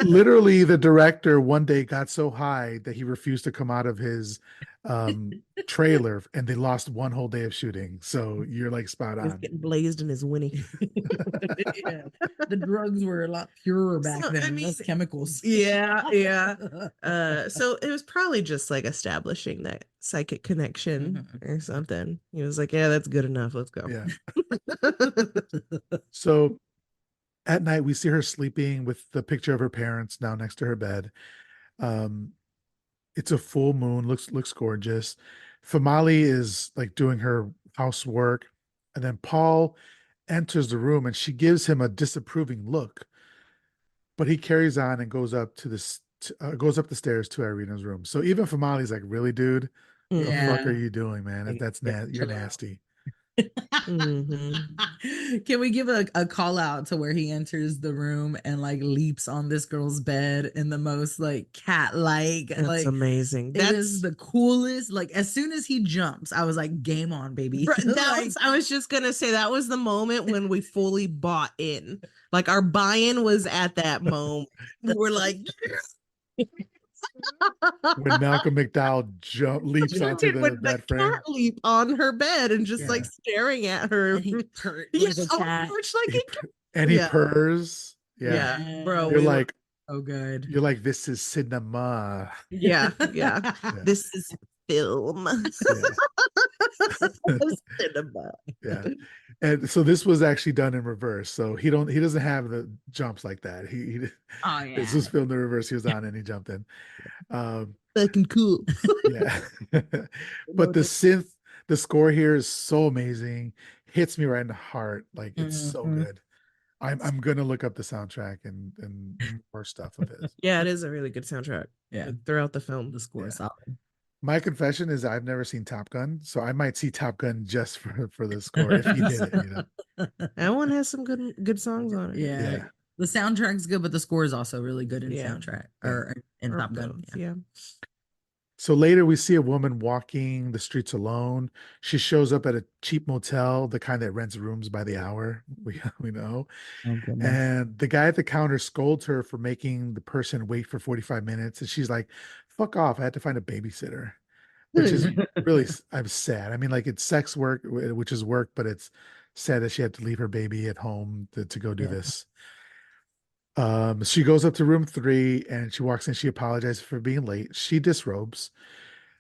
literally the director one day got so high that he refused to come out of his trailer and they lost one whole day of shooting. So you're like spot was on. getting blazed in his winnie. Yeah. The drugs were a lot purer back So, then. I mean, Less chemicals. yeah. So it was probably just like establishing that psychic connection or something. He was like, yeah, that's good enough. Let's go. Yeah. So at night we see her sleeping with the picture of her parents now next to her bed. Um, it's a full moon, looks gorgeous. Famali is like doing her housework, and then Paul enters the room and she gives him a disapproving look, but he carries on and goes up the stairs to Irena's room. So even Famali's like, really, dude, the fuck are Yeah. you doing, man? That's you're nasty. Can we give a call out to where he enters the room and like leaps on this girl's bed in the most like cat like? That's like amazing. It is the coolest. Like, as soon as he jumps, I was like, game on, baby. I was just gonna say that was the moment when we fully bought in. Like our buy-in was at that moment. We were like, When Malcolm McDowell leaps onto the when the bed frame. cat leap on her bed and just like Yeah. staring at her. And he purred Yeah, like a cat. much like He, a and he Yeah. purrs. Yeah. Yeah, bro. You're We were like, Oh, good. you're like, this is cinema. yeah. Yeah. This is film. Yeah. Cinema. Yeah. And so this was actually done in reverse. So he doesn't have the jumps like that. Oh yeah. This was filmed in reverse. He was on and he jumped in. Fucking cool. Yeah. But the score here is so amazing. Hits me right in the heart. Like it's so good. I'm gonna look up the soundtrack and more stuff of his. Yeah, it is a really good soundtrack. Yeah. Like, throughout the film. The score is solid. My confession is I've never seen Top Gun, so I might see Top Gun just for the score if he did it, That one has some good songs on it. Yeah. Yeah. The soundtrack's good, but the score is also really good in Yeah. soundtrack or in Or Top Gun. both, yeah. So later we see a woman walking the streets alone. She shows up at a cheap motel, the kind that rents rooms by the hour. We know. Oh, goodness. And the guy at the counter scolds her for making the person wait for 45 minutes. And she's like, fuck off. I had to find a babysitter, which is really, I'm sad. I mean, like it's sex work, which is work, but it's sad that she had to leave her baby at home to go do this. She goes up to room 3 and she walks in. She apologizes for being late. She disrobes.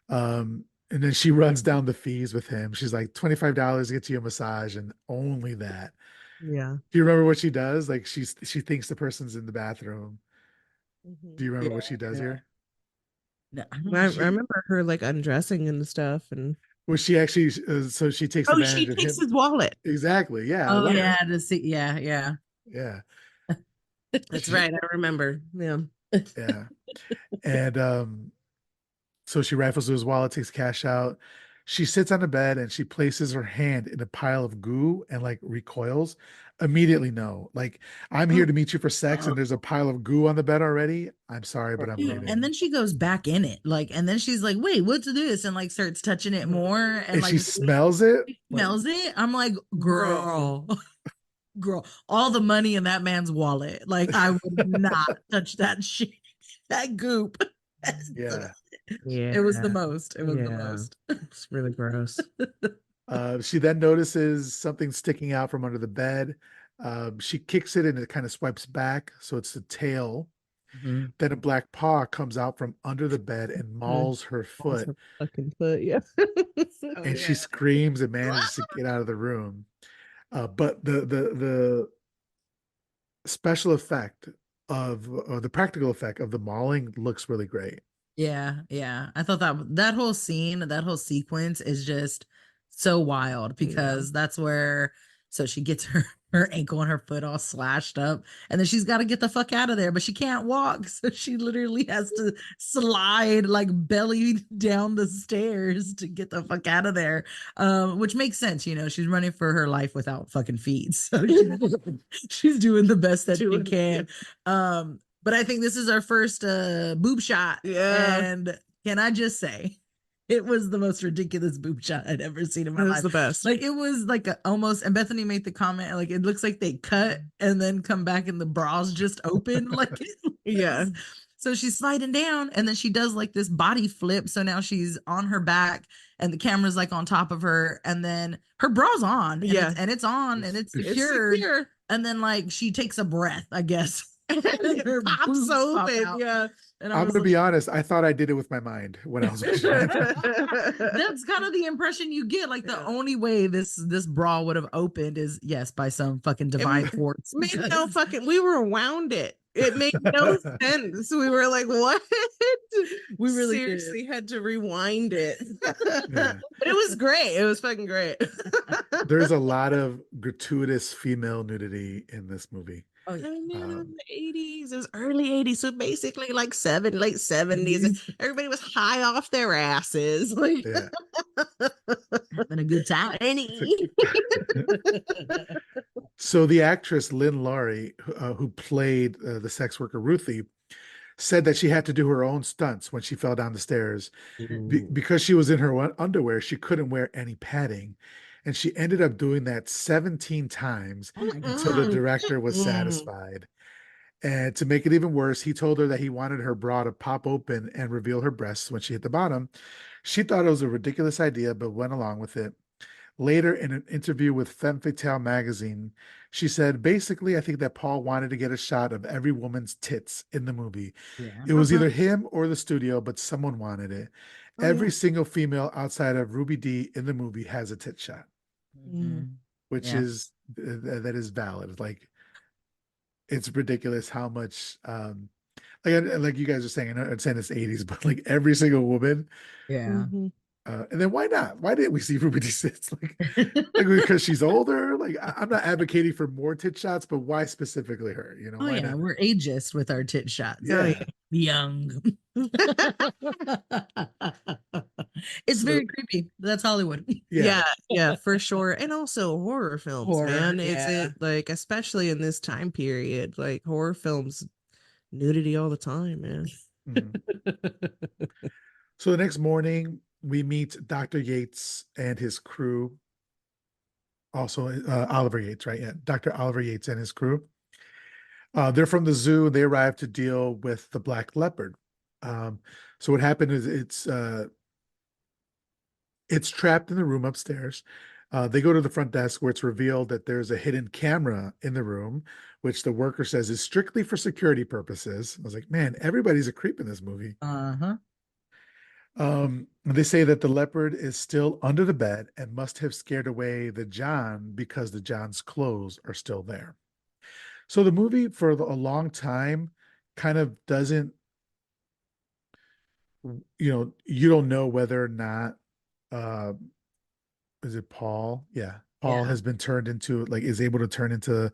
And then she runs down the fees with him. She's like, $25 gets you a massage and only that. Yeah. Do you remember what she does? Like she thinks the person's in the bathroom. Do you remember what she does here? No, I remember her like undressing and stuff, and Well, she actually, so she takes she advantage of takes him. his wallet. Exactly. Yeah. Oh yeah, to see. Yeah. Yeah. That's right. I remember. Yeah. Yeah. And so she rifles through his wallet, takes cash out. She sits on the bed and she places her hand in a pile of goo and like recoils. Immediately, no. Like, I'm here to meet you for sex and there's a pile of goo on the bed already. I'm sorry, but I'm leaving. And then she goes back in it, like, and then she's like, "Wait, what's this?" And like starts touching it more, and like she smells it. smells it. I'm like, girl, girl, all the money in that man's wallet. Like, I would not touch that shit, that goop. Yeah. Yeah. It was the most. It was the Yeah. most. It's really gross. She then notices something sticking out from under the bed. She kicks it and it kind of swipes back. So it's the tail. Then a black paw comes out from under the bed and mauls her foot. Her fucking foot. Yeah. And she screams and manages to get out of the room. But the special effect of or the practical effect of the mauling looks really great. Yeah. I thought that whole scene, that whole sequence is just so wild Yeah. because that's where so she gets her ankle and her foot all slashed up, and then she's got to get the fuck out of there, but she can't walk, so she literally has to slide like belly down the stairs to get the fuck out of there. Which makes sense, she's running for her life without fucking feet, so she's doing the best that she can. But I think this is our first boob shot. Yeah. And can I just say, it was the most ridiculous boob shot I'd ever seen in my It was life. the best. Like it was like almost, and Bethany made the comment, like it looks like they cut and then come back and the bras just open. Like Yeah. So she's sliding down and then she does like this body flip. So now she's on her back and the camera's like on top of her, and then her bra's on. Yeah. And it's on and it's It's secured. secure. And then like she takes a breath, I guess. It pops open. Yeah. And I'm was gonna like, be honest. I thought I did it with my mind when I was watching it. that's kind of the impression you get. Like the only way this bra would have opened is by some fucking divine force. Made no fucking. We rewound it. It made no sense. We were like, what? We really seriously had to rewind it. Yeah. But it was great. It was fucking great. There's a lot of gratuitous female nudity in this movie. Oh, yeah. I mean, in the 80s, it was early 80s, so basically like late 70s. Everybody was high off their asses. Like, Yeah. Having a good time. So the actress Lynn Laurie, who played the sex worker Ruthie, said that she had to do her own stunts when she fell down the stairs. Because she was in her underwear, she couldn't wear any padding. And she ended up doing that 17 times until the director was satisfied. And to make it even worse, he told her that he wanted her bra to pop open and reveal her breasts when she hit the bottom. She thought it was a ridiculous idea, but went along with it. Later, in an interview with Femme Fatale magazine, she said, basically, I think that Paul wanted to get a shot of every woman's tits in the movie. Yeah. It was either him or the studio, but someone wanted it. Oh, Every yeah. single female outside of Ruby Dee in the movie has a tit shot, which is that is valid. Like, it's ridiculous how much, like you guys are saying, I'm saying it's 80s, but like every single woman. Yeah. And then why not? Why didn't we see Ruby Dee tits? Like because she's older. Like I'm not advocating for more tit shots, but why specifically her? Oh why yeah, not? we're ageist with our tit shots. Yeah. Young. It's very creepy. That's Hollywood. Yeah, for sure. And also horror films, man. It's yeah. it like, especially in this time period, like horror films, nudity all the time, man. So the next morning, we meet Dr. Yates and his crew. Also, Oliver Yates, right? Yeah, Dr. Oliver Yates and his crew. They're from the zoo. They arrive to deal with the black leopard. So what happened is it's trapped in the room upstairs. They go to the front desk where it's revealed that there's a hidden camera in the room, which the worker says is strictly for security purposes. I was like, man, everybody's a creep in this movie. They say that the leopard is still under the bed and must have scared away the John because the John's clothes are still there. So the movie for a long time kind of doesn't, you don't know whether or not, is it Paul? Yeah. Paul has been turned into, like, is able to turn into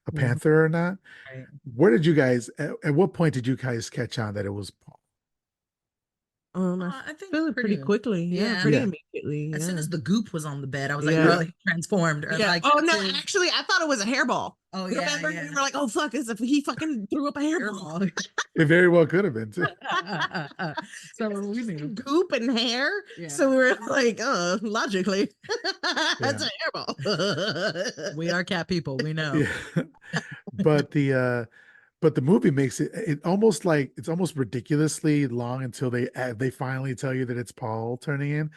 a panther or not. Right. Where did you guys, at what point did you guys catch on that it was Paul? I think pretty quickly. Yeah. Pretty Yeah. immediately. As soon as the goop was on the bed, I was Yeah. like, girl, he transformed. Or like, oh no, actually, I thought it was a hairball. Oh yeah, Remember, yeah. we were like, oh fuck, he fucking threw up a hairball. It very well could have been too. So we knew. Goop and hair. Yeah. So we were like, logically, that's a hairball. We are cat people. We know. Yeah. But the movie makes it almost like it's almost ridiculously long until they finally tell you that it's Paul turning in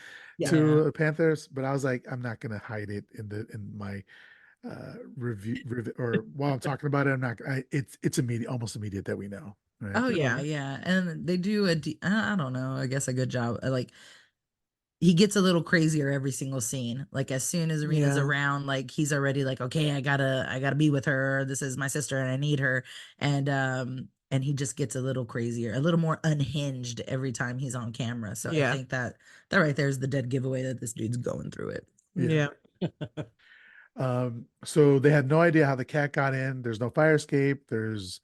to Panthers. But I was like, I'm not gonna hide it in my review or while I'm talking about it. It's immediate, almost immediate that we know. Right? Oh yeah, and they do I don't know, I guess a good job. Like he gets a little crazier every single scene. Like as soon as Irena's around, like he's already like, okay, I gotta be with her. This is my sister and I need her. And and he just gets a little crazier, a little more unhinged every time he's on camera. So I Yeah. think that right there is the dead giveaway that this dude's going through it. Yeah. So they had no idea how the cat got in. There's no fire escape. There's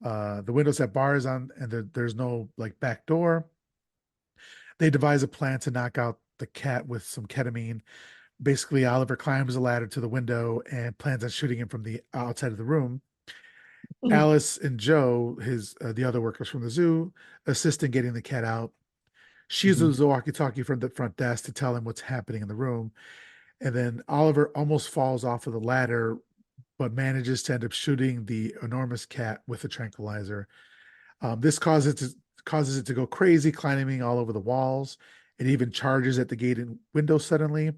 the windows have bars on, and there's no like back door. They devise a plan to knock out the cat with some ketamine. Basically, Oliver climbs a ladder to the window and plans on shooting him from the outside of the room. Alice and Joe, his the other workers from the zoo, assist in getting the cat out. She uses a walkie-talkie from the front desk to tell him what's happening in the room. And then Oliver almost falls off of the ladder, but manages to end up shooting the enormous cat with a tranquilizer. This causes it to go crazy, climbing all over the walls. It even charges at the gate and window suddenly.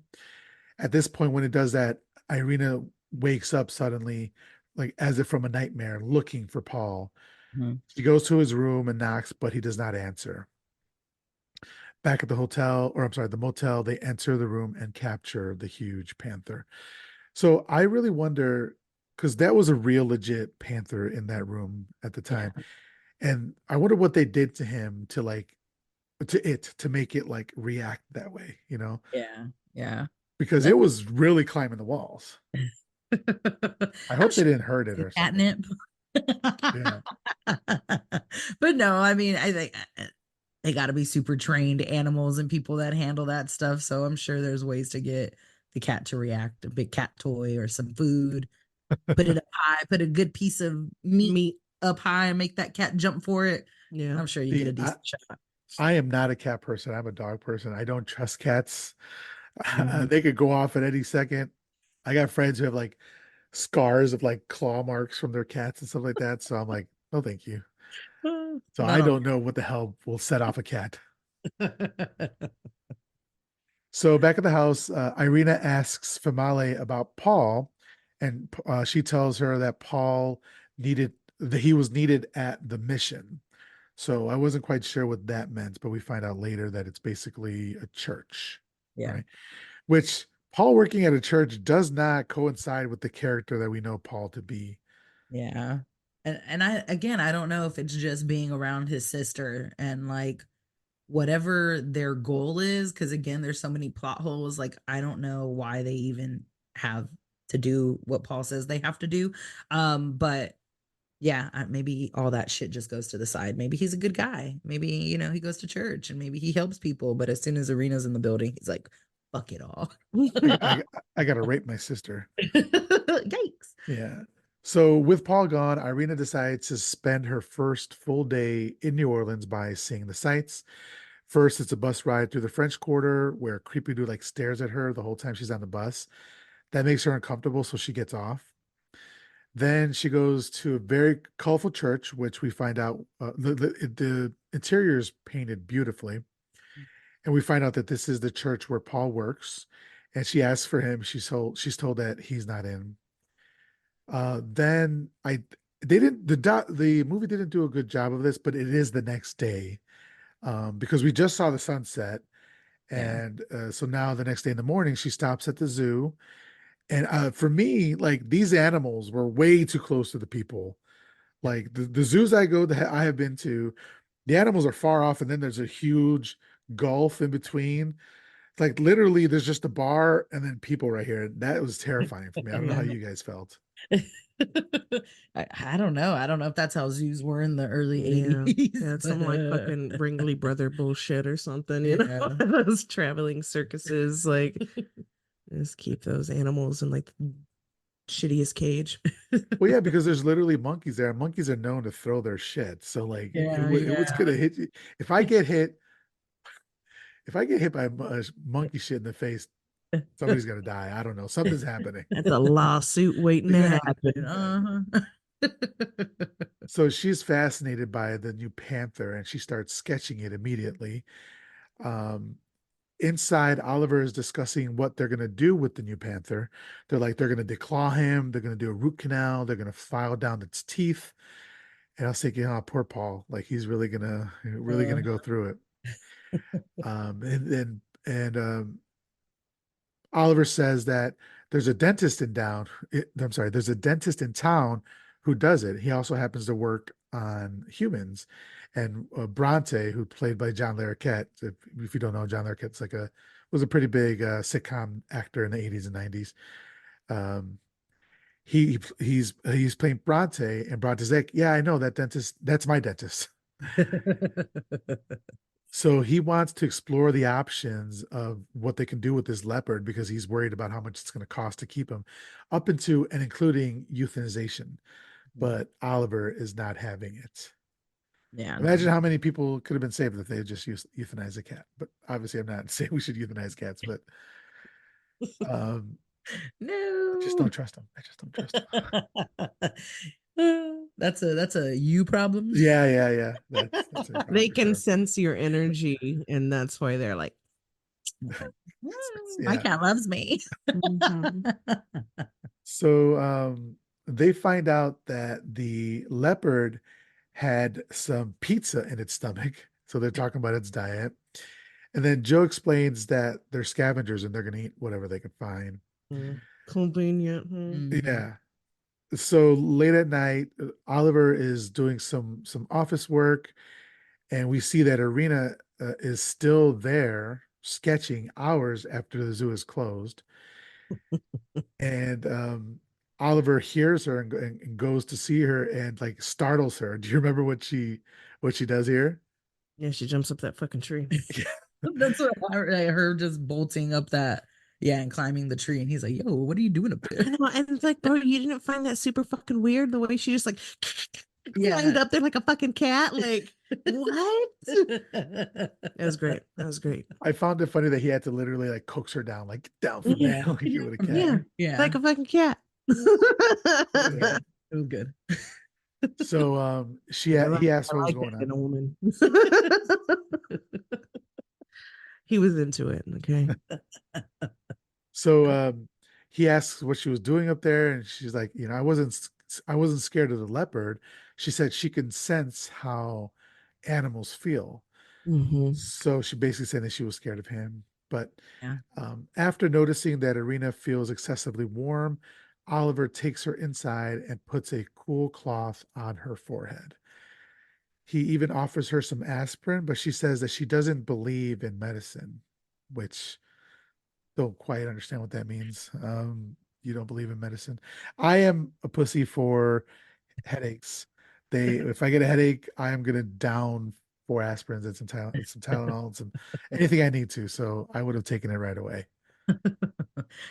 At this point, when it does that, Irena wakes up suddenly, like as if from a nightmare, looking for Paul. Mhm. She goes to his room and knocks, but he does not answer. Back at the hotel, or I'm sorry, the motel, they enter the room and capture the huge panther. So I really wonder, because that was a real legit panther in that room at the Yeah. time. And I wonder what they did to him to make it like react that way, Yeah. Yeah. because Let it was really climbing the walls. I I'm hope they sure didn't hurt it some or something. catnip. Yeah. But no, I mean, I think they got to be super trained animals and people that handle that stuff. So I'm sure there's ways to get the cat to react, a big cat toy or some food, put it up high, put a good piece of meat Meat. up high and make that cat jump for it. Yeah. I'm sure you get See, a decent shot. I am not a cat person. I'm a dog person. I don't trust cats. Mhm. They could go off at any second. I got friends who have like scars of like claw marks from their cats and stuff like that. So I'm like, no, thank you. So I Not on. don't know what the hell will set off a cat. So back at the house, Irena asks Famale about Paul, and she tells her that Paul needed that he was needed at the mission. So I wasn't quite sure what that meant, but we find out later that it's basically a church, Yeah. right? Which Paul working at a church does not coincide with the character that we know Paul to be. Yeah. And I don't know if it's just being around his sister and like whatever their goal is, because again, there's so many plot holes. Like, I don't know why they even have to do what Paul says they have to do. But yeah, maybe all that shit just goes to the side. Maybe he's a good guy. Maybe, he goes to church and maybe he helps people. But as soon as Arena's in the building, he's like, fuck it all. I, I, I got to rape my sister. Yikes. Yeah. So with Paul gone, Irena decides to spend her first full day in New Orleans by seeing the sights. First, it's a bus ride through the French Quarter where a creepy dude like stares at her the whole time she's on the bus. That makes her uncomfortable, so she gets off. Then she goes to a very colorful church, which we find out the interior is painted beautifully. And we find out that this is the church where Paul works. And she asks for him. She's told that he's not in. Then I they didn't the movie didn't do a good job of this, but it is the next day because we just saw the sunset, Yeah. and so now the next day in the morning she stops at the zoo, and for me, like these animals were way too close to the people. Like the zoos that I have been to, the animals are far off, and then there's a huge gulf in between. Like literally, there's just a bar and then people right here. That was terrifying for me. I don't know how Yeah. you guys felt. I don't know. I don't know if that's how zoos were in the early Yeah. 80s. Yeah, it's some like fucking Bringley brother bullshit or something, Yeah. those traveling circuses, like just keep those animals in like the shittiest cage. Well, yeah, because there's literally monkeys there. And monkeys are known to throw their shit. So like Yeah, it was gonna hit you. If I get hit, if I get hit by a monkey shit in the face, somebody's gonna die. I don't know. Something's happening. That's a lawsuit waiting to yeah. happen. Uh-huh. So she's fascinated by the new panther and she starts sketching it immediately. Um, Inside, Oliver is discussing what they're gonna do with the new panther. They're gonna declaw him, they're gonna do a root canal, they're gonna file down its teeth. And I was thinking, oh, poor Paul, like he's really gonna Uh, go through it. And Oliver says that there's a dentist in town. I'm sorry, there's a dentist in town who does it. He also happens to work on humans. And Bronte, who played by John Larroquette, if you don't know, John Larroquette's was a pretty big sitcom actor in the 80s and 90s. Um, he's playing Bronte, and Bronte's like, yeah, I know that dentist. That's my dentist. So he wants to explore the options of what they can do with this leopard because he's worried about how much it's going to cost to keep him, up into and including euthanization. But Oliver is not having it. Yeah, no. Imagine how many people could have been saved if they had just euthanized a cat. But obviously, I'm not saying we should euthanize cats, but um, I just No. don't trust them. I just don't trust That's a you problem. Yeah, yeah, yeah. That's a problem They for can sure. sense your energy, and that's why they're like, Okay. My Yeah. cat loves me. mhm. So they find out that the leopard had some pizza in its stomach. So they're talking about its diet. And then Joe explains that they're scavengers and they're going to eat whatever they can find. Convenient. Hmm. Mhm. Yeah. So late at night, Oliver is doing some office work, and we see that Irena is still there sketching hours after the zoo is closed. And Oliver hears her and goes to see her and like startles her. Do you remember what she does here? Yeah, she jumps up that fucking tree. That's what I heard, just bolting up that, yeah, and climbing the tree. And he's like, yo, what are you doing up there? I know, and it's like, bro, you didn't find that super fucking weird the way she just like climbed Yeah. up there like a fucking cat? Like, what? That was great. That was great. I found it funny that he had to literally like coax her down, like get down from there, Yeah, Yeah. like Get you it would a from cat. yeah, there. Yeah. like a fucking cat. Yeah. It was good. So he asked I what was like going that in on. a woman. He was into it. Okay. So he asks what she was doing up there, and she's like, I wasn't scared of the leopard. She said she can sense how animals feel. Hmm. So she basically said that she was scared of him. But Yeah. after noticing that Irena feels excessively warm, Oliver takes her inside and puts a cool cloth on her forehead. He even offers her some aspirin, but she says that she doesn't believe in medicine, which don't quite understand what that means. You don't believe in medicine. I am a pussy for headaches. If I get a headache, I am gonna down 4 aspirins and some Tylenol, and some anything I need to. So I would have taken it right away.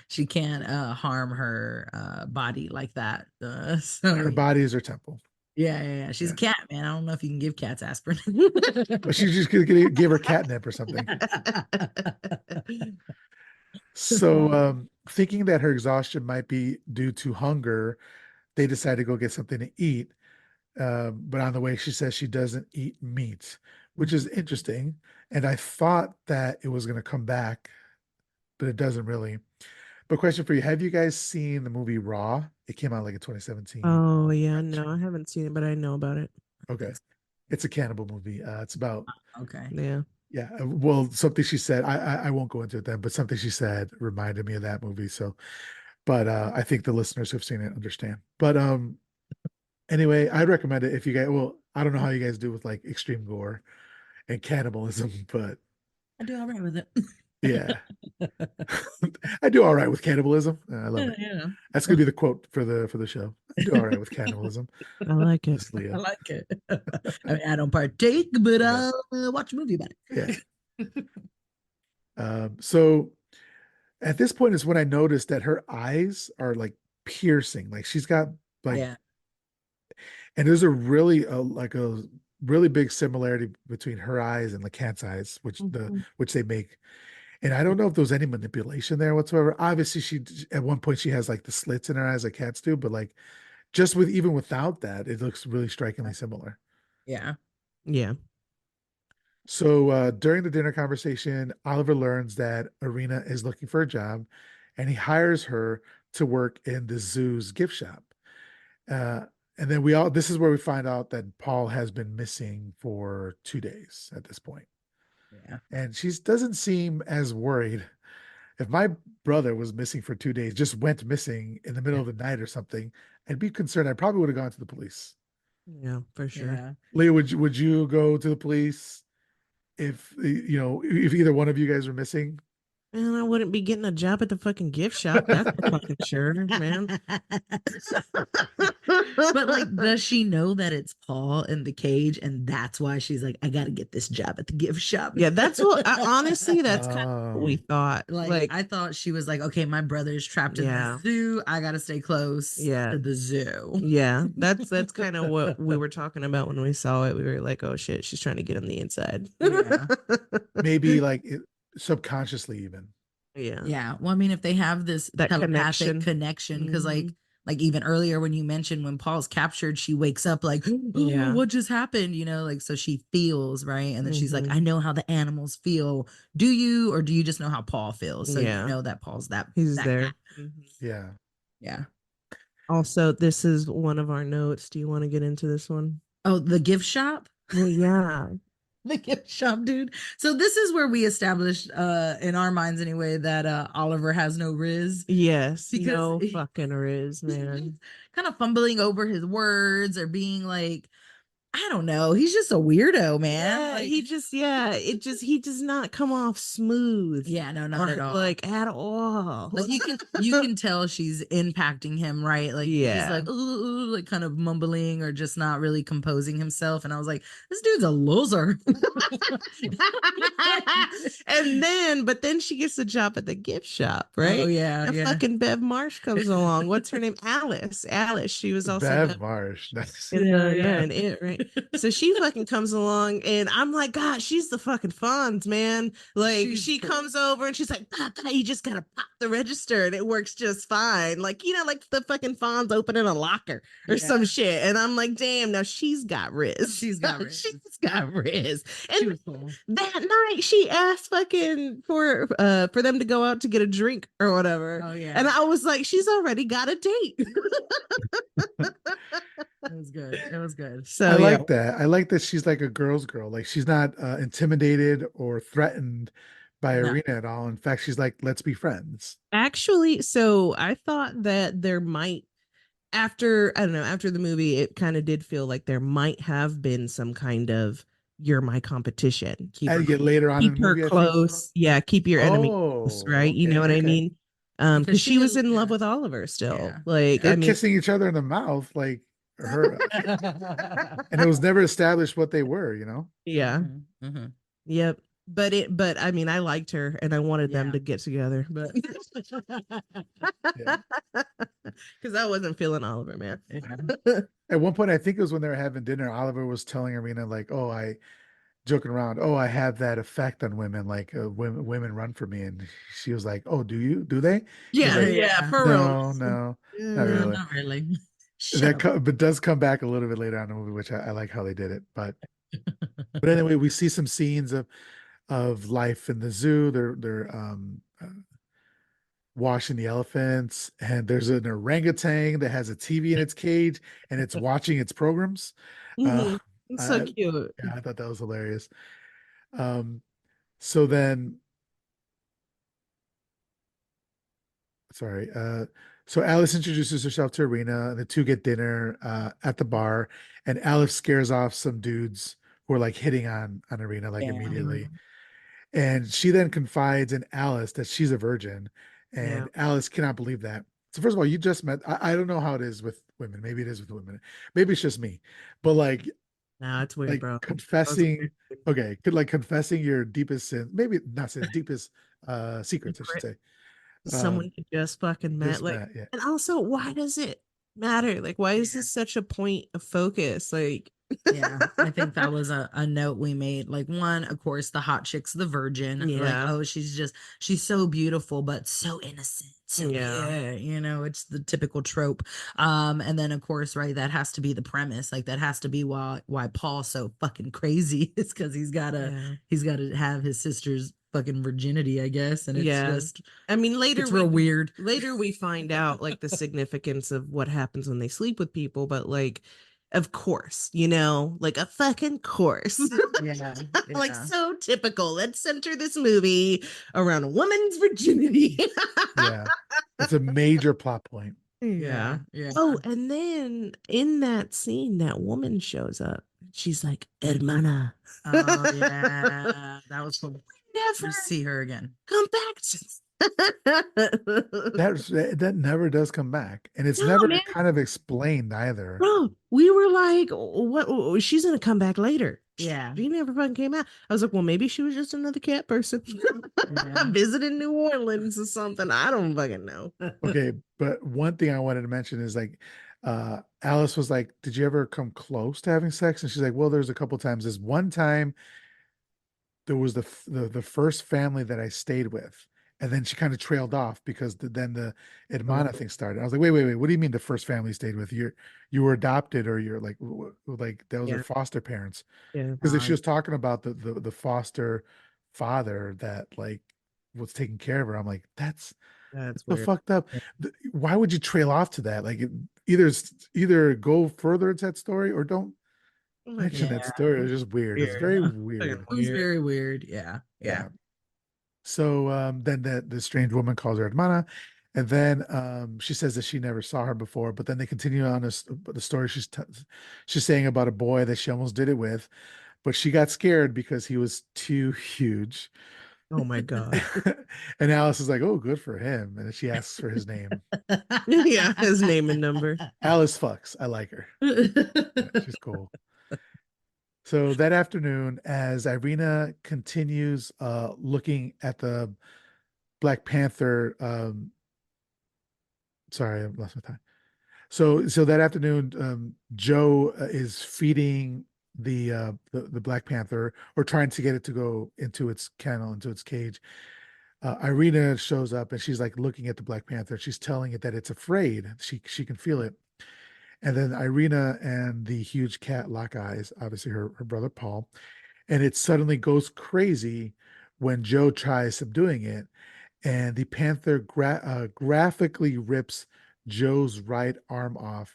She can't harm her body like that. Her So body is her temple. yeah, yeah, yeah. She's a Yeah, cat, man. I don't know if you can give cats aspirin. but she's just gonna give her catnip or something. So, thinking that her exhaustion might be due to hunger, they decide to go get something to eat. But on the way, she says she doesn't eat meat, which is interesting. And I thought that it was going to come back, but it doesn't really. But question for you: have you guys seen the movie Raw? It came out like in 2017. Oh yeah, no, I haven't seen it, but I know about it. Okay, it's a cannibal movie. It's about Okay. Yeah. yeah. Well, something she said. I won't go into it then, but something she said reminded me of that movie. So, but I think the listeners who've seen it understand. But anyway, I'd recommend it if you guys. Well, I don't know how you guys do with like extreme gore and cannibalism, but I do all right with it. yeah, I do all right with cannibalism. I love Yeah, it. yeah. That's gonna be the quote for the show. I do all right with cannibalism. I like it. This is I Leah. like it. I mean, I don't partake, but Yeah, I'll watch a movie about yeah. it. So at this point is when I noticed that her eyes are like piercing. Like she's got like, Yeah. and there's a really like a really big similarity between her eyes and the cat's eyes, Mhm. which they make. And I don't know if there was any manipulation there whatsoever. Obviously, she at one point she has like the slits in her eyes like cats do, but like just with even without that, it looks really strikingly similar. Yeah. Yeah. So during the dinner conversation, Oliver learns that Irena is looking for a job, and he hires her to work in the zoo's gift shop. Uh, and then this is where we find out that Paul has been missing for 2 days at this point. Yeah. And she doesn't seem as worried. If my brother was missing for 2 days, just went missing in the middle of the night or something, I'd be concerned. I probably would have gone to the police. Yeah, for sure. Yeah. Leah, would you go to the police if if either one of you guys were missing? And I wouldn't be getting a job at the fucking gift shop. That's for fucking sure, man. But like, does she know that it's Paul in the cage, and that's why she's like, I gotta get this job at the gift shop? Yeah, that's what honestly, that's kind of what we thought. Like, I thought she was like, okay, my brother's trapped in Yeah. the zoo. I gotta stay close Yeah. to the zoo. Yeah, that's kind of what we were talking about when we saw it. We were like, oh shit, she's trying to get on the inside. Yeah. Maybe like subconsciously even. Yeah. Yeah. Well, I mean, if they have this That telepathic connection, because like even earlier when you mentioned when Paul's captured, she wakes up like, oh, Yeah. what just happened? You know, like, so she feels, right? And then she's like, Mhm. I know how the animals feel. Do you, or do you just know how Paul feels? So Yeah. you know that Paul's He's that there. guy. Yeah. Yeah. Also, this is one of our notes. Do you want to get into this one? Oh, the gift shop? Well, yeah. The gift shop, dude. So this is where we established in our minds anyway that Oliver has no riz. Yes. Because No fucking riz, man. kind of fumbling over his words or being like, I don't know. He's just a weirdo, man. Yeah, Like, he does not come off smooth. yeah, no, not at all. Like at all. Like you can tell she's impacting him, right? Like he's Yeah. like, ooh, like kind of mumbling or just not really composing himself. And I was like, this dude's a loser. But then she gets a job at the gift shop, right? Oh yeah, And yeah. fucking Bev Marsh comes along. What's her name? Alice. She was also Bev Marsh. That's in it, right? So she fucking comes along, and I'm like, God, she's the fucking Fonz, man. Like she comes over and she's like, you just gotta pop the register, and it works just fine. Like like the fucking Fonz opening a locker or some shit. And I'm like, damn, now she's got riz. She's got riz. She's got riz. She And was cool. that night she asked fucking for them to go out to get a drink or whatever. Oh yeah. And I was like, she's already got a date. It was good. It was good. So I like that. I like that she's like a girl's girl. Like she's not intimidated or threatened by No. Irena at all. In fact, she's like, let's be friends. Actually, so I thought that there might, after the movie, it kind of did feel like there might have been some kind of you're my competition. Keep her, Later on in keep the her movie, close. Yeah, keep your enemy close, right? You know what I mean? Because she was in love with Oliver still. Yeah. Like, they're kissing each other in the mouth, like her. And it was never established what they were, Yeah. Mm-hmm. Mm-hmm. Yep. But I mean, I liked her and I wanted them to get together, but because I wasn't feeling Oliver, man. At one point, I think it was when they were having dinner, Oliver was telling Irena, like, oh, joking around, oh, I have that effect on women, like women run for me. And she was like, oh, do they? Yeah, like, yeah, for no, real. No, not really. Not really. But does come back a little bit later on in the movie, which I like how they did it. But anyway, we see some scenes of life in the zoo. They're washing the elephants, and there's an orangutan that has a TV in its cage and it's watching its programs. It's so cute. Yeah, I thought that was hilarious. So then, sorry. So Alice introduces herself to Irena, and the two get dinner at the bar, and Alice scares off some dudes who are like hitting on Irena like immediately. And she then confides in Alice that she's a virgin, and Alice cannot believe that. So first of all, you just met. I don't know how it is with women. Maybe it is with women. Maybe it's just me. But like, no, it's weird, like bro. confessing. Okay, confessing your deepest sin. Maybe not sin. Deepest secrets, I should say. Someone you just fucking met. And also, why does it matter? Like, why is this such a point of focus? Like, yeah, I think that was a note we made. Like, one, of course, the hot chick's the virgin. Like, oh, she's so beautiful, but so innocent. So it's the typical trope. And then of course, right, that has to be the premise. Like, that has to be why Paul's so fucking crazy. It's because he's gotta have his sister's fucking virginity, I guess. And it's just, I mean, later it's real weird. Later we find out like the significance of what happens when they sleep with people, but like, of course, like a fucking course. Like, so typical. Let's center this movie around a woman's virginity. Yeah, it's a major plot point. Yeah. Yeah. Oh, and then in that scene, that woman shows up. She's like, Hermana. Oh yeah, that was cool Never to see her again. come back. That never does come back, and it's No, never man. kind of explained either. Bro, we were like, what? She's gonna come back later. Yeah. She never fucking came out. I was like, well, maybe she was just another cat person Yeah. visiting New Orleans or something. I don't fucking know. Okay, but one thing I wanted to mention is like, Alice was like, "Did you ever come close to having sex?" And she's like, "Well, there's a couple times. This one time, there was the first family that I stayed with." And then she kind of trailed off because then the Hermana Oh, thing started. I was like, wait. What do you mean the first family you stayed with? You were adopted, or you're like like those are yeah, foster parents. yeah. Because if she was talking about the foster father that like was taking care of her, I'm like, that's That's so weird. fucked up. Why would you trail off to that? Like either go further into that story or don't Oh my mention God. that Yeah. story. It's just weird. It's Weird. very Fucking weird. It was weird. very weird. Yeah. Yeah. Yeah. So then the strange woman calls her hermana, and then she says that she never saw her before. But then they continue on the story she's saying about a boy that she almost did it with, but she got scared because he was too huge. Oh my God. And Alice is like, "Oh, good for him." And then she asks for his name. Yeah, his name and number. Alice fucks. I like her. Yeah, she's cool. So that afternoon, as Irena continues looking at the Black Panther, sorry, I lost my time. So that afternoon, Joe is feeding the Black Panther, or trying to get it to go into its kennel, into its cage. Irena shows up and she's like looking at the Black Panther. She's telling it that it's afraid. She can feel it. And then Irena and the huge cat lock eyes, obviously her brother Paul, and it suddenly goes crazy when Joe tries subduing it, and the panther graphically rips Joe's right arm off,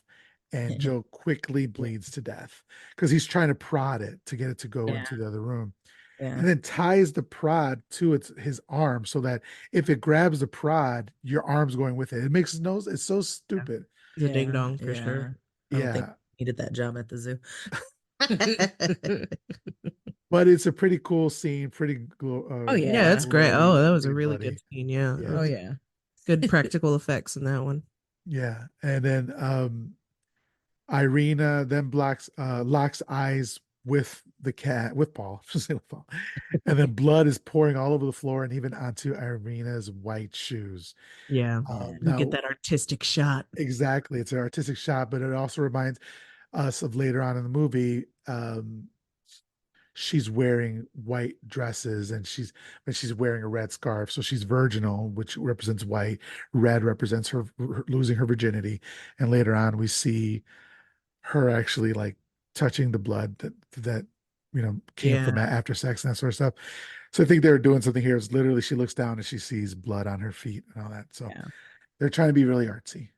and Joe quickly bleeds to death because he's trying to prod it to get it to go Yeah. into the other room, Yeah. and then ties the prod to his arm so that if it grabs the prod, your arm's going with it. It makes no, it's so Yeah. stupid. He's a ding Yeah. dong for Yeah. sure. I don't think Yeah, he needed that job at the zoo. but it's a pretty cool scene, Oh Yeah, that's yeah. great. Oh, that was a pretty really good bloody. scene. Yeah, that Oh Yeah. was yeah. good practical effects in that one. Yeah. And then Irena then locks eyes with the cat, with Paul, just say with Paul. And then blood is pouring all over the floor and even onto Irena's white shoes. Yeah, Yeah. we get Now, that artistic shot. exactly, it's an artistic shot, but it also reminds us of later on in the movie. She's wearing white dresses, and she's wearing a red scarf, so she's virginal, which represents white. Red represents her losing her virginity, and later on we see her actually like touching the blood that came from Yeah, after sex and that sort of stuff. So I think they're doing something here. It's literally she looks down and she sees blood on her feet and all that. So Yeah. they're trying to be really artsy.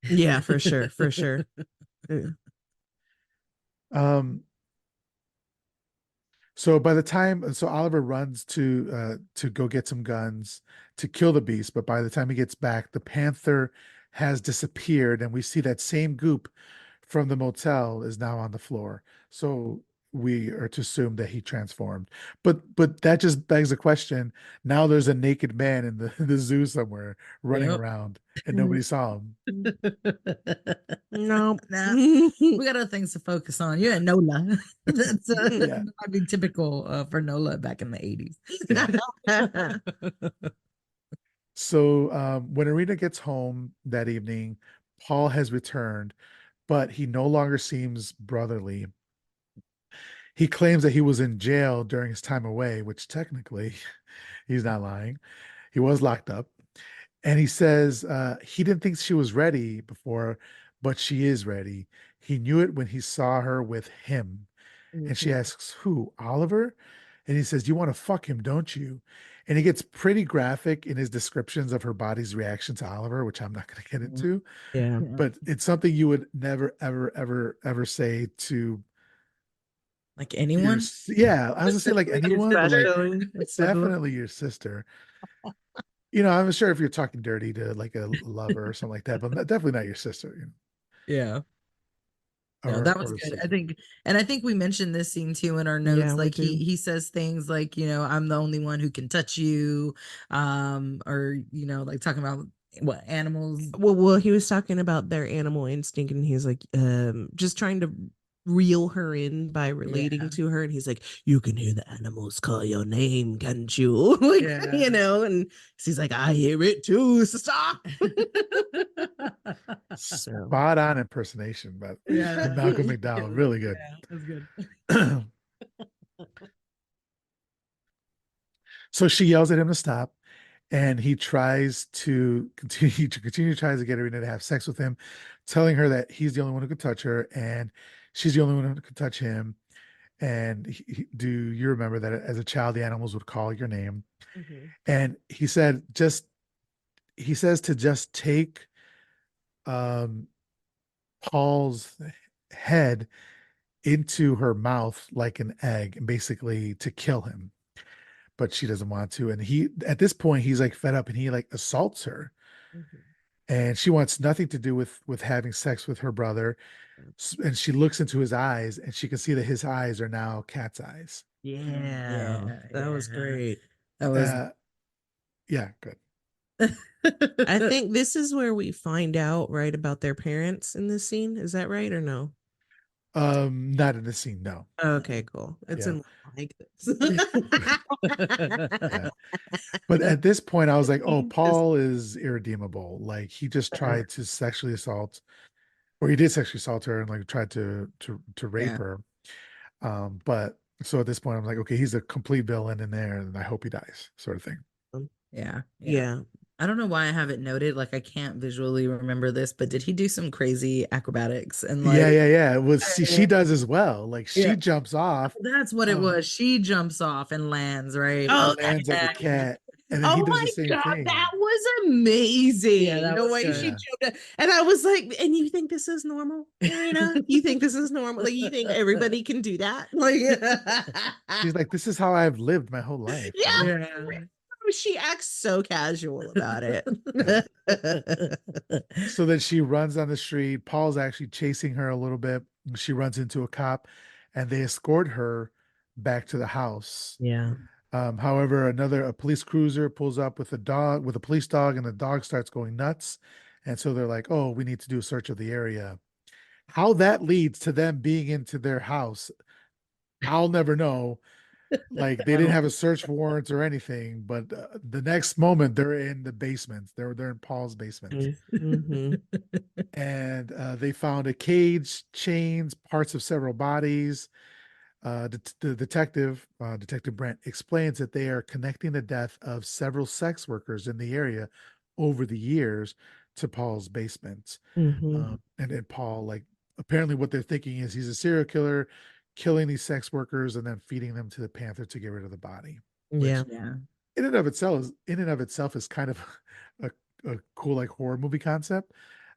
yeah, for sure, for sure. Um, So by the time, so Oliver runs to go get some guns to kill the beast, but by the time he gets back, the panther has disappeared, and we see that same goop from the motel is now on the floor. So we are to assume that he transformed. But that just begs the question. Now there's a naked man in the the zoo somewhere running Yep. around, and nobody saw him. No. Nah, we got other things to focus on. You're at NOLA. That's Yeah, I mean typical for NOLA back in the 80s. yeah. So when Arena gets home that evening, Paul has returned, but he no longer seems brotherly. He claims that he was in jail during his time away, which technically he's not lying. He was locked up. And he says he didn't think she was ready before, but she is ready. He knew it when he saw her with him. And she Mhm. asks, "Who, Oliver?" And he says, "You want to fuck him, don't you?" And he gets pretty graphic in his descriptions of her body's reaction to Oliver, which I'm not going to get Yeah. into, Yeah. Yeah. but it's something you would never, ever, ever, ever say to Like your, anyone? yeah, I was gonna say like anyone, but like Especially, especially. definitely your sister. I'm sure if you're talking dirty to like a lover or something like that, but definitely not your sister, Yeah. No, or that was or good. I sister. think, and I think we mentioned this scene too in our Yeah, notes. we Like do. he says things like, I'm the only one who can touch you, or like talking about what animals. Well, he was talking about their animal instinct, and he's like, just trying to reel her in by relating Yeah, to her, and he's like, "You can hear the animals call your name, can't you?" Like, yeah. and she's like, "I hear it too. Stop." So, Spot on impersonation, but from Yeah, Malcolm McDowell, really good. yeah, that's good. So she yells at him to stop, and he tries to continue tries to get Irina to have sex with him, telling her that he's the only one who could touch her, and she's the only one who could touch him. And do you remember that as a child, the animals would call your name? mhm. And he says to just take um, Paul's head into her mouth like an egg, and basically to kill him. But she doesn't want to. And at this point, he's like fed up, and he like assaults her. Mhm. And she wants nothing to do with having sex with her brother. And she looks into his eyes, and she can see that his eyes are now cat's eyes. Yeah, Yeah, that was yeah. great. That was. Uh, yeah, good. I think this is where we find out right about their parents in this scene. Is that right or no? Not in the scene, no. Okay, cool. It's Yeah, in like this. yeah. But at this point, I was like, oh, Just Paul is irredeemable. Like he just tried to sexually assault, or he did sexually assault her and like tried to rape Yeah, her. But so at this point, I'm like, okay, he's a complete villain in there, and I hope he dies, sort of thing. yeah, yeah. yeah. I don't know why I have it noted. Like I can't visually remember this, but did he do some crazy acrobatics and Yeah, like? yeah, yeah. Well, she does as well. Like Yeah, she jumps off, that's what it um, was. She jumps off and lands right. Oh, and lands like a Yeah, cat, and then he oh does the my same God, thing. that was yeah, amazing. that The was way she good. Yeah. jumped and I was like, and you think this is normal, Irina? You think this is normal? Like you think everybody can do that? Like She's like, this is how I've lived my whole life. yeah. Yeah. She acts so casual about it. Yeah. So then she runs on the street. Paul's actually chasing her a little bit. She runs into a cop, and they escort her back to the house. Yeah. However, a police cruiser pulls up with a police dog, and the dog starts going nuts. And so they're like, "Oh, we need to do a search of the area." How that leads to them being into their house, I'll never know. Like they didn't No. have a search warrant or anything, but the next moment they're in the basement. They're in Paul's basement, Mm-hmm. and they found a cage, chains, parts of several bodies. The Detective Brent, explains that they are connecting the death of several sex workers in the area over the years to Paul's basement. Mm-hmm. And then Paul, like, apparently what they're thinking is he's a serial killer, killing these sex workers and then feeding them to the panther to get rid of the body, Yeah. which Yeah. in and of itself is kind of a, a cool like horror movie concept,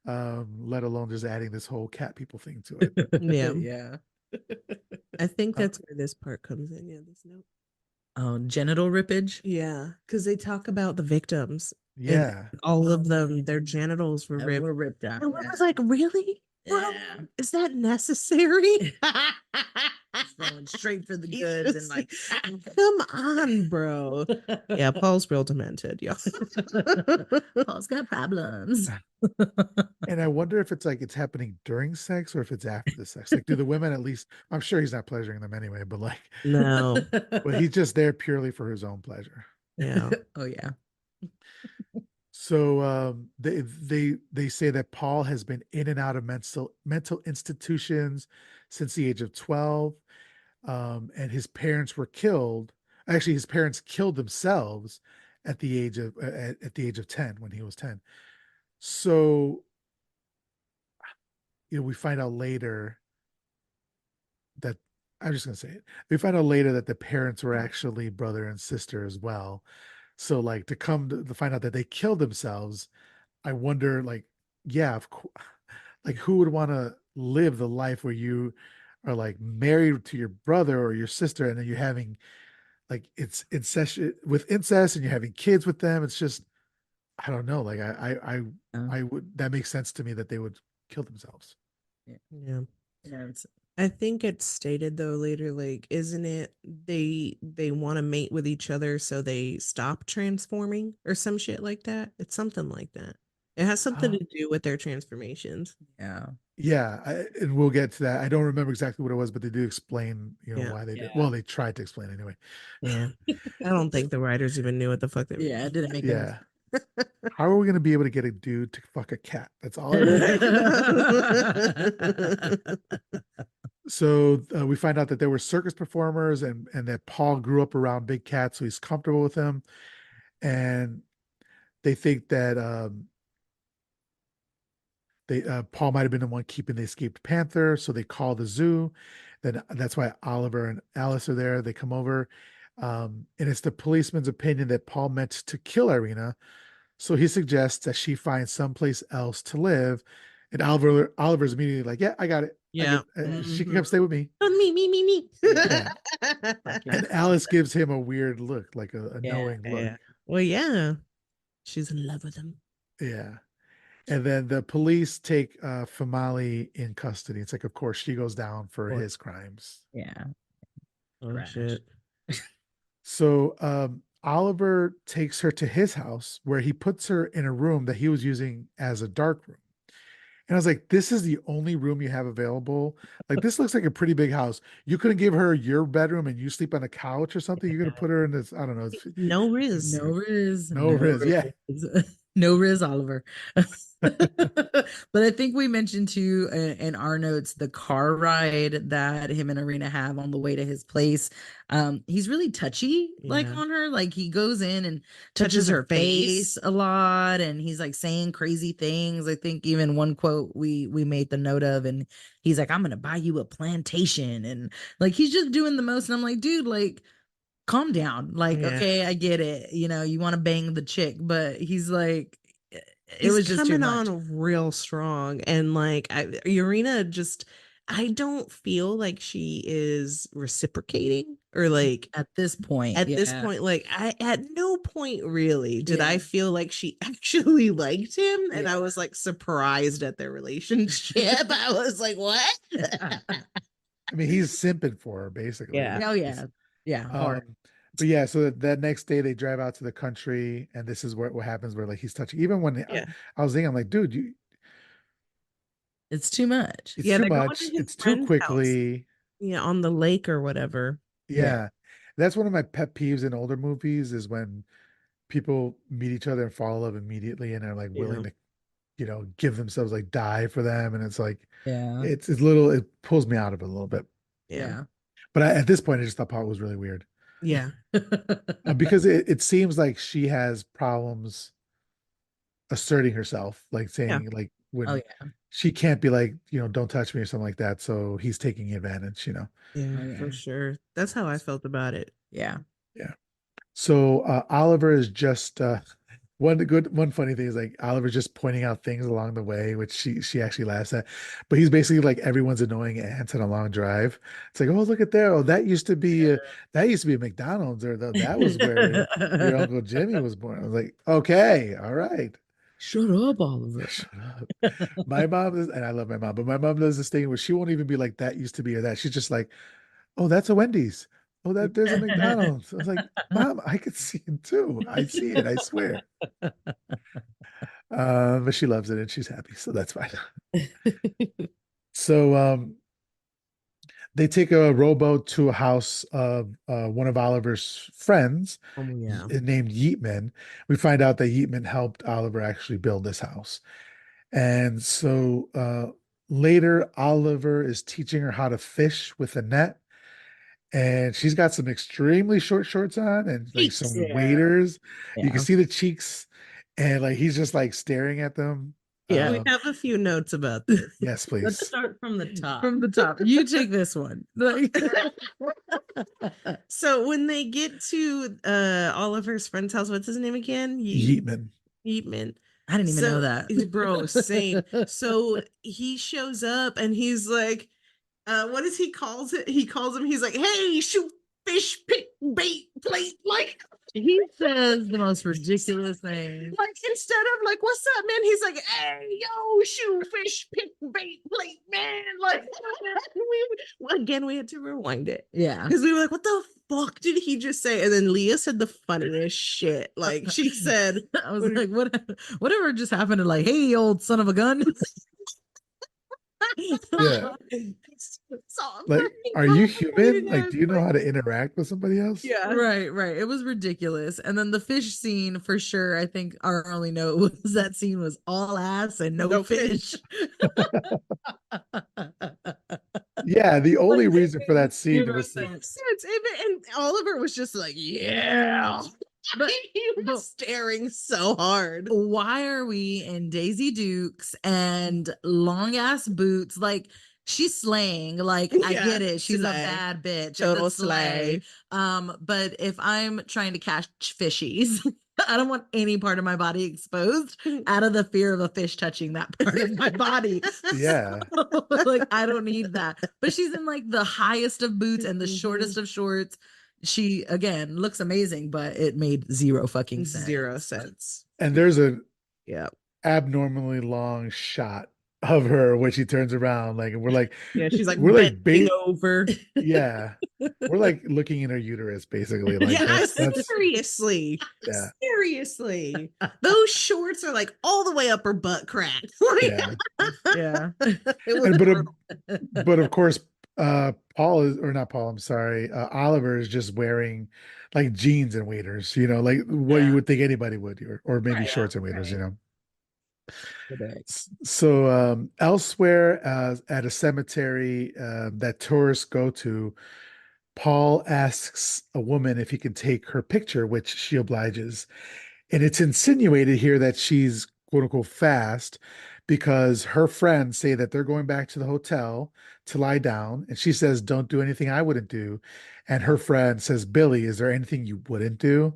let alone just adding this whole cat people thing to it. Yeah. Yeah. I think Uh, that's where this part comes in. Yeah, this note. Oh, genital rippage. Yeah, because they talk about the victims and yeah. all of them, their genitals were ripped. We're ripped out. And I was like, really? Bro, Yeah. is that necessary? Just going straight for the He's goods and just like, come on, bro. Yeah, Paul's real demented, y'all. Paul's got problems. And I wonder if it's like it's happening during sex or if it's after the sex. Like, do the women at least? I'm sure he's not pleasuring them anyway, but like, No. but he's just there purely for his own pleasure. Yeah. Oh yeah. So they say that Paul has been in and out of mental institutions since the age of 12, and his parents were killed. Actually, his parents killed themselves at the age of 10 when he was 10. So we find out later that I'm just gonna say it. We find out later that the parents were actually brother and sister as well. So like to find out that they killed themselves, I wonder like, yeah, of course, like who would want to live the life where you are like married to your brother or your sister and then you're having like it's incest with incest and you're having kids with them. It's just I don't know. Like Oh, I would, that makes sense to me that they would kill themselves. Yeah. yeah, it's, I think it's stated though later, like, isn't it they want to mate with each other so they stop transforming or some shit like that? It's something like that. It has something Uh, to do with their transformations. yeah, yeah, and we'll get to that. I don't remember exactly what it was, but they do explain, Yeah. why they did. yeah, Well, they tried to explain anyway. Yeah. I don't think the writers even knew what the fuck they were yeah. It didn't make any Yeah. How are we going to be able to get a dude to fuck a cat? That's all I want to know. doing. So we find out that there were circus performers, and that Paul grew up around big cats, so he's comfortable with them. And they think that they Paul might have been the one keeping the escaped panther, so they call the zoo. Then that's why Oliver and Alice are there. They come over, and it's the policeman's opinion that Paul meant to kill Irena, so he suggests that she find someplace else to live. And Oliver's immediately like, "Yeah, I got it. I Yeah. get. She can Mhm. come stay with me." Me. Yeah. Yeah, Fuck and yeah. Alice gives him a weird look, like a Yeah. knowing look. Yeah. Well, yeah. She's in love with him. Yeah. And then the police take Famali in custody. It's like, of course, she goes down for Or- his crimes. Yeah. Oh Trash. shit. So Oliver takes her to his house where he puts her in a room that he was using as a dark room. And I was like, this is the only room you have available. Like, this looks like a pretty big house. You couldn't give her your bedroom and you sleep on a couch or something. You're going to put her in this, I don't know. No Riz. No Riz. No No Riz. Yeah. Riz. No Riz Oliver. But I think we mentioned too in our notes the car ride that him and Arena have on the way to his place. He's really touchy, like Yeah. on her. Like he goes in and Touches touches her her face a lot, and he's like saying crazy things. I think even one quote we made the note of, and he's like, "I'm gonna buy you a plantation," and like he's just doing the most. And I'm like, dude, like calm down. Like, Yeah. okay, I get it. You know, you want to bang the chick, but he's like, it He's was just too coming much on real strong. And like Irina just I don't feel like she is reciprocating or like at this point. at this Yeah. point, like I at no point really did I Yeah. feel like she actually liked him. And I Yeah. was like surprised at their relationship. I was like, what? I mean, he's simping for her, basically. Yeah. Oh, yeah. Yeah. Hard. Um, but yeah, so that next day they drive out to the country, and this is what happens where like he's touching. Even when Yeah. I was thinking, I'm like, dude, It's too much. it's Yeah, too they're going to much. his It's too friend's house. quickly. Yeah, on the lake or whatever. Yeah. Yeah, that's one of my pet peeves in older movies is when people meet each other and fall in love immediately, and are like Yeah. willing to, give themselves, like, die for them, and it's like Yeah. it's little. It pulls me out of it a little bit. Yeah. Yeah. But at this point, I just thought Paul was really weird, Yeah. because it seems like she has problems asserting herself, like Yeah. saying, like, Oh, when yeah. she can't be like, don't touch me or something like that. So he's taking advantage. Yeah, Oh, for yeah. sure. That's how I felt about it. Yeah. Yeah. So Oliver is just one funny thing is, like, Oliver's just pointing out things along the way, which she actually laughs at. But he's basically like everyone's annoying aunt on a long drive. It's like, oh, look at there. Oh, that used to be a McDonald's, or that was where your Uncle Jimmy was born. I was like, okay, all right. Shut up, Oliver. Shut up. My mom is, and I love my mom, but my mom does this thing where she won't even be like, that used to be, or that. She's just like, oh, that's a Wendy's. Oh, there's a McDonald's. I was like, Mom, I could see it too. I see it, I swear. But she loves it and she's happy, so that's fine. So they take a rowboat to a house of one of Oliver's friends, Oh yeah. named Yeatman. We find out that Yeatman helped Oliver actually build this house. And so later, Oliver is teaching her how to fish with a net. And she's got some extremely short shorts on and like Cheeks. some Yeah. waders. You can Yeah. see the cheeks, and like he's just like staring at them. Yeah. We have a few notes about this. Yes, Let's please. start from the top. From the top. You take this one. Like, So when they get to Oliver's friend's house, what's his name again? Yeatman. Yeatman. I didn't even know So, that. bro, same. So he shows up and he's like, what does he calls it? He calls him, he's like, hey, shoot, fish, pick, bait, plate, like He says the most ridiculous things. Like instead of like, "What's up, man?" He's like, "Hey, yo, shoe, fish, pick, bait, plate, man." Like we had to rewind it. Yeah. Because we were like, "What the fuck did he just say?" And then Leah said the funniest shit. Like she said, I was like, whatever just happened to like, hey, old son of a gun. Yeah. So Like, fucking are you complicated human? Like, ass, do you know like, how to interact with somebody else? yeah. Right. It was ridiculous. And then the fish scene for sure. I think our only note was that scene was all ass and no, No fish. Yeah, the only Like, it reason for made that scene zero was sense. And Oliver was just like, yeah. But, He was staring so hard. why are we in Daisy Dukes and long ass boots? Like, she's slaying. Like, I Yeah, get it. She's a slay. bad bitch. Total The slay. But if I'm trying to catch fishies, I don't want any part of my body exposed out of the fear of a fish touching that part of my body. yeah. Like, I don't need that. But she's in like the highest of boots and the shortest of shorts. She again looks amazing, but it made zero fucking sense. Zero sense. And there's a Yeah. abnormally long shot of her when she turns around. Like, and we're like, Yeah, she's like we're like, bending over. yeah, we're like looking in her uterus, basically. Like, Yeah, that's seriously. yeah, Seriously. Those shorts are like all the way up her butt crack. Like, yeah. Yeah. it was And brutal. but of course, Paul is, or not Paul, I'm sorry, Oliver is just wearing like jeans and waders, you know, like what you Yeah. would think anybody would, or maybe Right, shorts and waders, right. you know. Okay. So elsewhere, at a cemetery that tourists go to, Paul asks a woman if he can take her picture, which she obliges. And it's insinuated here that she's quote unquote fast because her friends say that they're going back to the hotel to lie down. And she says, "Don't do anything I wouldn't do." And her friend says, "Billy, is there anything you wouldn't do?"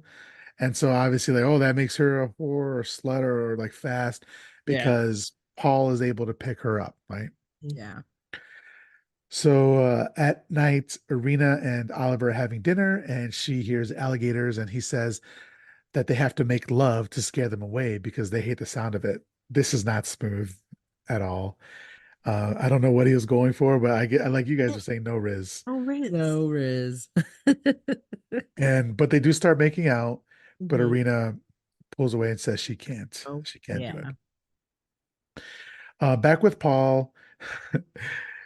And so obviously, like, oh, that makes her a whore or slut or like fast Yeah. because Paul is able to pick her up, right? Yeah. So at night, Irena and Oliver are having dinner, and she hears alligators, and he says that they have to make love to scare them away because they hate the sound of it. This is not smooth at all. I don't know what he was going for, but I get like you guys are saying, no Riz. Oh, Riz. No Riz. And but they do start making out, but Mhm. Irena pulls away and says she can't. Oh, She can't do Yeah. it. Back with Paul.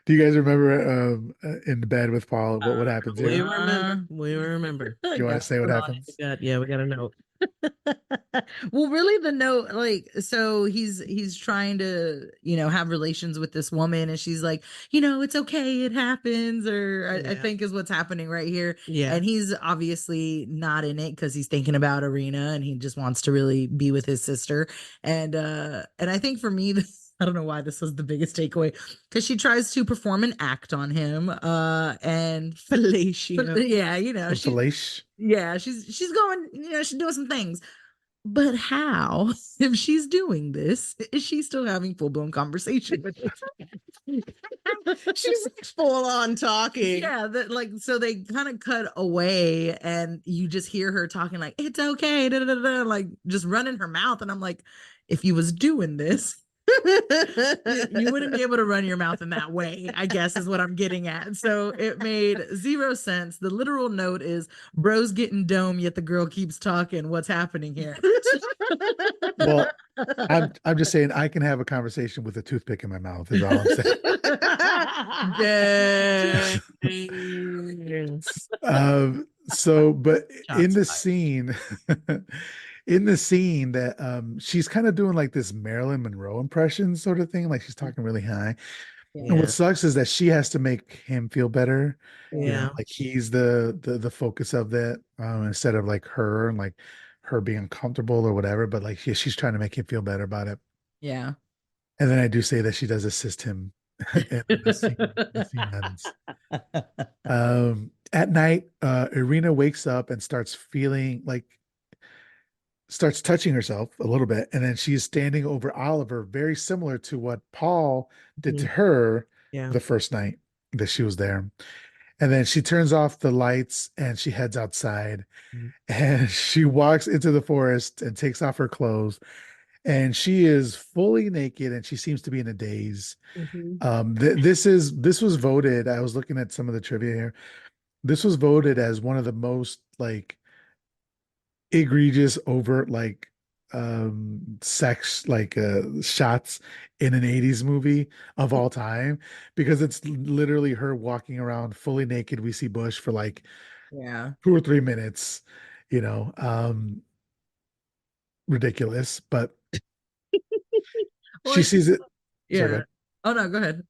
Do you guys remember in the bed with Paul what happens We here? remember. We remember. Do you want to Got say what put on happens? Yeah, we got a note. Well, really the note, like, so he's trying to, have relations with this woman, and she's like, it's okay, it happens, or I Yeah. think is what's happening right here. Yeah. And he's obviously not in it because he's thinking about Irena and he just wants to really be with his sister. And I think for me, I don't know why this was the biggest takeaway, because she tries to perform an act on him, and Fellatio. yeah, Some fellation. yeah, she's going, she's doing some things. But how, if she's doing this, is she still having full-blown conversation with him? She's like full on talking. Yeah, that like so they kind of cut away and you just hear her talking like it's okay, da, da, da, da, like just running her mouth. And I'm like, if you was doing this, you wouldn't be able to run your mouth in that way, I guess is what I'm getting at. So it made zero sense. The literal note is bro's getting dome, yet the girl keeps talking. What's happening here? Well, I'm just saying I can have a conversation with a toothpick in my mouth, is all I'm saying. Dang. So, but in Shots the fired. scene, in the scene that she's kind of doing like this Marilyn Monroe impression sort of thing, like she's talking really high. And what Yeah. sucks is that she has to make him feel better, Yeah. like he's the focus of that, instead of like her and like her being uncomfortable or whatever. But like she's trying to make him feel better about it. Yeah. And then I do say that she does assist him, and then the scene ends. At night, Irina wakes up and starts touching herself a little bit, and then she's standing over Oliver, very similar to what Paul did to Mhm. her Yeah. the first night that she was there. And then she turns off the lights and she heads outside Mhm. and she walks into the forest and takes off her clothes. And she is fully naked and she seems to be in a daze. Mhm. This was voted. I was looking at some of the trivia here. This was voted as one of the most like egregious, overt sex shots in an 80s movie of all time because it's literally her walking around fully naked. We see Bush for like Yeah. 2 or 3 minutes, you know, ridiculous. But Well, she sees it. Sorry, go yeah. ahead. Oh no, go ahead.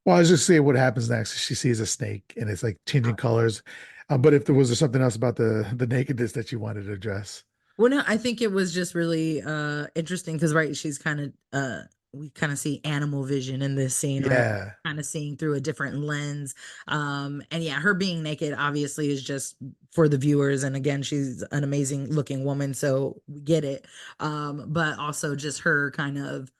Well, I was just saying what happens next. She sees a snake and it's like changing colors. But if there was something else about the nakedness that you wanted to address. Well, no, I think it was just really interesting because right, she's kind of we kind of see animal vision in this scene, right? Yeah. Kind of seeing through a different lens. And yeah, her being naked obviously is just for the viewers. And again, she's an amazing looking woman, so we get it. But also just her kind of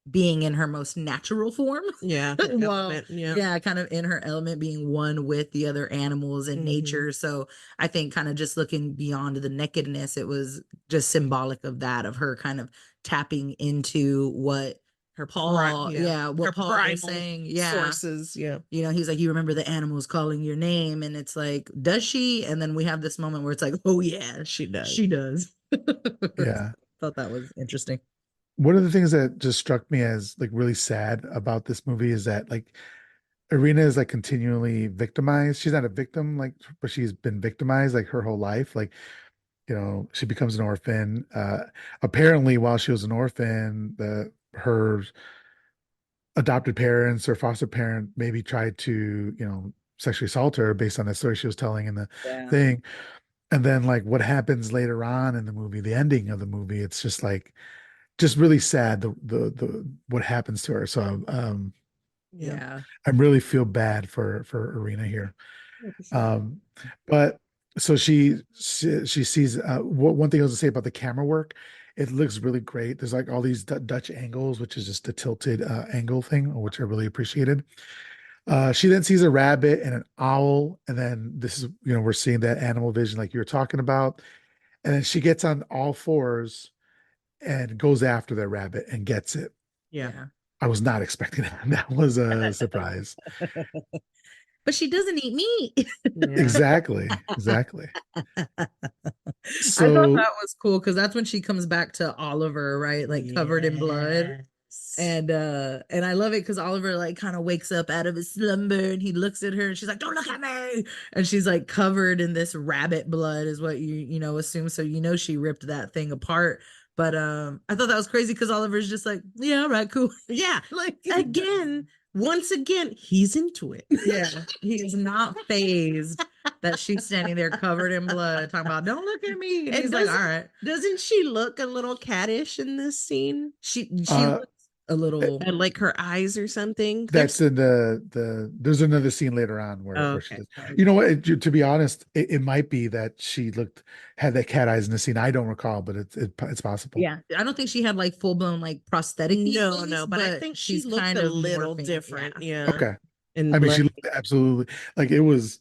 being in her most natural form. Yeah. Well, Element, yeah. yeah, kind of in her element, being one with the other animals and Mhm. nature. So I think kind of just looking beyond the nakedness, it was just symbolic of that, of her kind of tapping into what her Paul, yeah, what Her Paul was primal saying. Yeah. sources, yeah. You know, he's like, you remember the animals calling your name. And it's like, does she? And then we have this moment where it's like, oh, yeah, She does. she does. Yeah. Thought that was interesting. One of the things that just struck me as like really sad about this movie is that like Irena is like continually victimized. She's not a victim, like, but she's been victimized like her whole life. Like, she becomes an orphan. Apparently, while she was an orphan, her adopted parents or foster parent maybe tried to, sexually assault her based on the story she was telling in the Yeah. thing. And then like what happens later on in the movie, the ending of the movie, it's just like just really sad the what happens to her. So Yeah. Yeah. I really feel bad for Irena here. Yeah, for sure. Um, but so she sees one thing I was to say about the camera work. It looks really great. There's like all these Dutch angles, which is just the tilted angle thing, which I really appreciated. She then sees a rabbit and an owl, and then this is we're seeing that animal vision like you were talking about, and then she gets on all fours and goes after that rabbit and gets it. Yeah. I was not expecting that. That was a surprise. But she doesn't eat meat. Yeah. Exactly. Exactly. I thought So that was cool because that's when she comes back to Oliver, right? Like covered in blood. Yes. And I love it because Oliver like kind of wakes up out of his slumber and he looks at her and she's like, "Don't look at me." And she's like covered in this rabbit blood, is what you assume. So she ripped that thing apart. But I thought that was crazy because Oliver's just like, "Yeah, all right, cool." Yeah. Like Once again, he's into it. yeah, he is not phased that she's standing there covered in blood, talking about "Don't look at me." And And he's like, "All right." doesn't she look a little caddish in this scene? She uh looks a little. And like her eyes or something? that's in there's another scene later on Oh, where she okay. does. You know what? To be honest, it might be that she had that cat eyes in the scene. I don't recall, but it's possible. Yeah, I don't think she had like full blown like prosthetic. No, but I think she she's looked kind a of little morphing. different. Yeah. Yeah. Okay. And I mean, she blood. looked absolutely like it was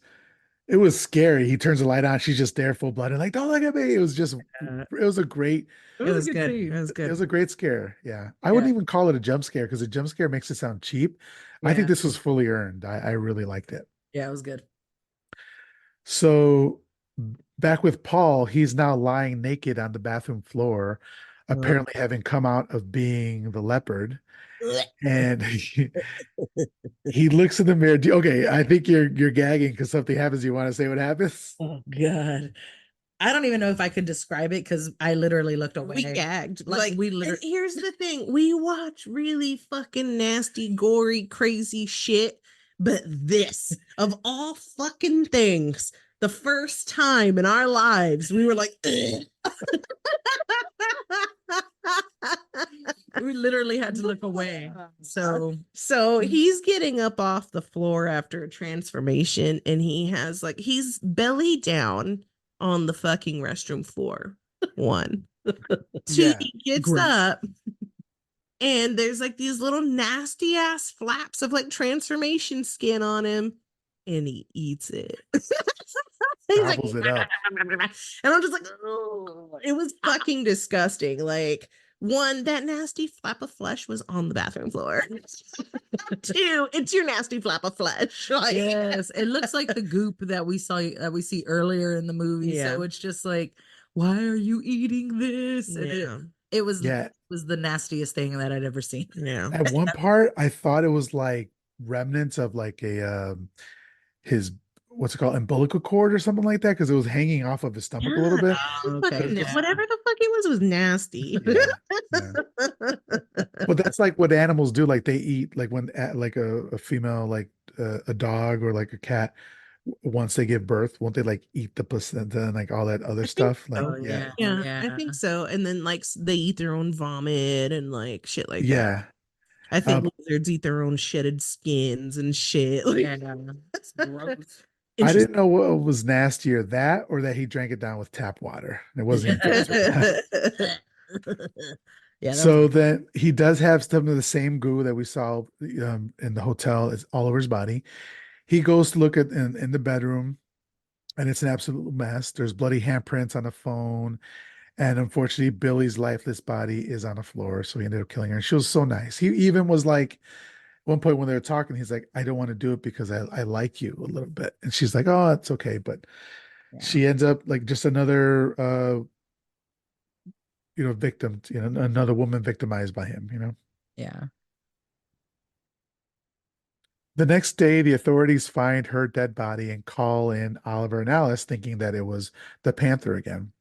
scary. He turns the light on, she's just there full blood and like, don't look at me. It was a great It was a good good. scene. It was it was good. a great scare. Yeah. I Yeah. wouldn't even call it a jump scare because a jump scare makes it sound cheap. I think Yeah. this was fully earned. I really liked it. Yeah, it was good. So back with Paul, he's now lying naked on the bathroom floor, Uh, apparently having come out of being the leopard. And he looks in the mirror. Okay, I think you're gagging because something happens. You want to say what happens? Oh God. I don't even know if I could describe it because I literally looked away. we gagged. Like we and literally here's the thing: we watch really fucking nasty, gory, crazy shit. But this, of all fucking things, the first time in our lives, we were like, "Ugh." we literally had to look away. So he's getting up off the floor after a transformation, and he's belly down on the fucking restroom floor. One. Two, Yeah. he gets Gross. up and there's like these little nasty ass flaps of like transformation skin on him. and he eats it. He's like, Gobbles it up. and I'm just like, oh, it was fucking disgusting. Like, one, that nasty flap of flesh was on the bathroom floor. Two, it's your nasty flap of flesh. Like, Yes, it looks like the goop that we see earlier in the movie. Yeah. So it's just like, why are you eating this? And Yeah. it was Yeah. the nastiest thing that I'd ever seen. Yeah. At one part, I thought it was like remnants of like his what's it called, umbilical cord or something like that, because it was hanging off of his stomach a little bit. Fucking, whatever the fuck it was nasty. Yeah, yeah. But that's like what animals do. Like they eat, like when like a female, like a dog or like a cat, once they give birth, won't they like eat the placenta and like all that other I think stuff? Like, so. yeah, Yeah, I think so. And then like they eat their own vomit and like shit like that. yeah. I think Um, lizards eat their own shedded skins and shit. Like, Yeah, it's gross. I interesting. didn't know what was nastier, that or that he drank it down with tap water. It wasn't even filtered. Yeah, that was So then he does have some of the same goo that we saw in the hotel. It's all over his body. He goes to look at in the bedroom, and it's an absolute mess. There's bloody handprints on the phone, and unfortunately, Billy's lifeless body is on the floor. So he ended up killing her. She was so nice. He even was like, at one point when they were talking, he's like, "I don't want to do it because I like you a little bit," and she's like, "Oh, it's okay," but yeah. she ends up like just another victim, another woman victimized by him, Yeah. The next day, the authorities find her dead body and call in Oliver and Alice, thinking that it was the Panther again.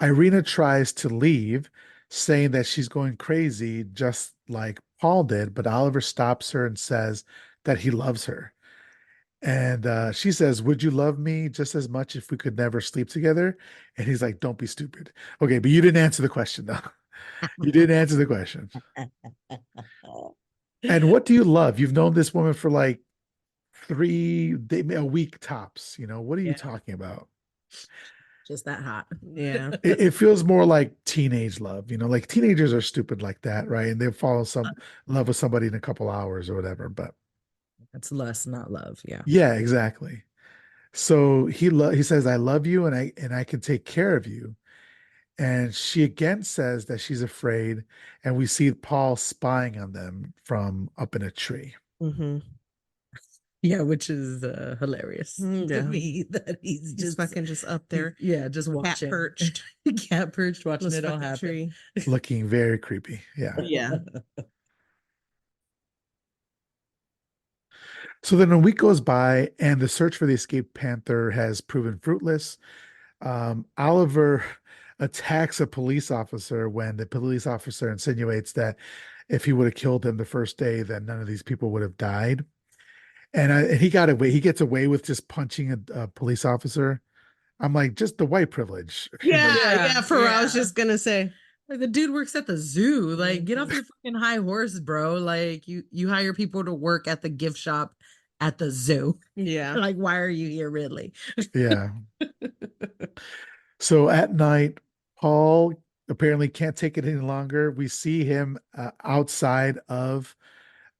Irena tries to leave, saying that she's going crazy, just like Paul did, but Oliver stops her and says that he loves her. And she says, "Would you love me just as much if we could never sleep together?" And he's like, "Don't be stupid." Okay, but you didn't answer the question, though. You didn't answer the question. And what do you love? You've known this woman for like a week tops. What are you Yeah. talking about? Just that hot. Yeah. It feels more like teenage love. Like teenagers are stupid like that, right? And they fall some love with somebody in a couple hours or whatever. But That's lust, not love. Yeah. yeah, exactly. So he says, "I love you, and I can take care of you." And she again says that she's afraid, and we see Paul spying on them from up in a tree. Mm-hmm. Yeah, which is hilarious to Yeah. me that he's Just just fucking just up there. yeah, just Cat watching. perched. Cat perched watching This it all fucking happen. tree. Looking very creepy. Yeah. Yeah. So then a week goes by, and the search for the escaped panther has proven fruitless. Oliver attacks a police officer when the police officer insinuates that if he would have killed him the first day, then none of these people would have died. And he got away. He gets away with just punching a police officer. I'm like, just the white privilege. Yeah. For what I was Yeah. just gonna say. Like the dude works at the zoo. Like, get off your fucking high horse, bro. Like you hire people to work at the gift shop at the zoo. Yeah. Like, why are you here, Ridley? Yeah. So at night, Paul apparently can't take it any longer. We see him outside of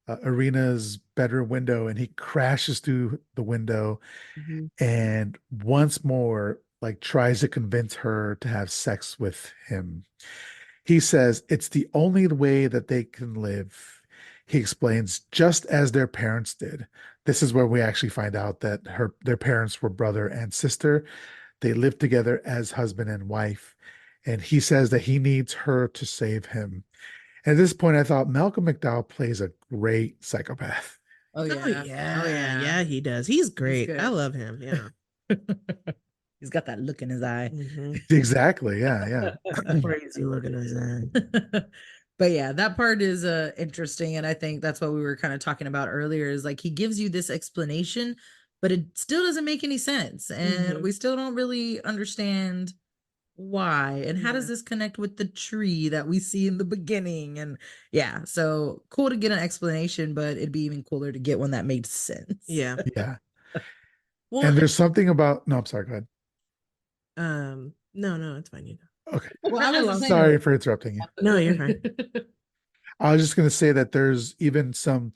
Arena's bedroom window, and he crashes through the window Mhm. and once more like tries to convince her to have sex with him. He says it's the only way that they can live. He explains, just as their parents did. This is where we actually find out that their parents were brother and sister. They lived together as husband and wife. And he says that he needs her to save him. At this point, I thought Malcolm McDowell plays a great psychopath. Oh Oh yeah. Oh yeah. Yeah, he does. He's great. good. I love him. Yeah. He's got that look in his eye. Mhm. Exactly. Yeah. Yeah. Crazy looking as that. But yeah, that part is interesting, and I think that's what we were kind of talking about earlier, is like he gives you this explanation, but it still doesn't make any sense, and Mhm. we still don't really understand why and how does Yeah. this connect with the tree that we see in the beginning. And yeah, so cool to get an explanation, but it'd be even cooler to get one that made sense. Yeah. Yeah. Well, And there's something about, no, I'm sorry, go ahead. no, it's fine. You know. Okay. Well, I wasn't saying Sorry it. for interrupting you. No, you're fine. I was just going to say that there's even some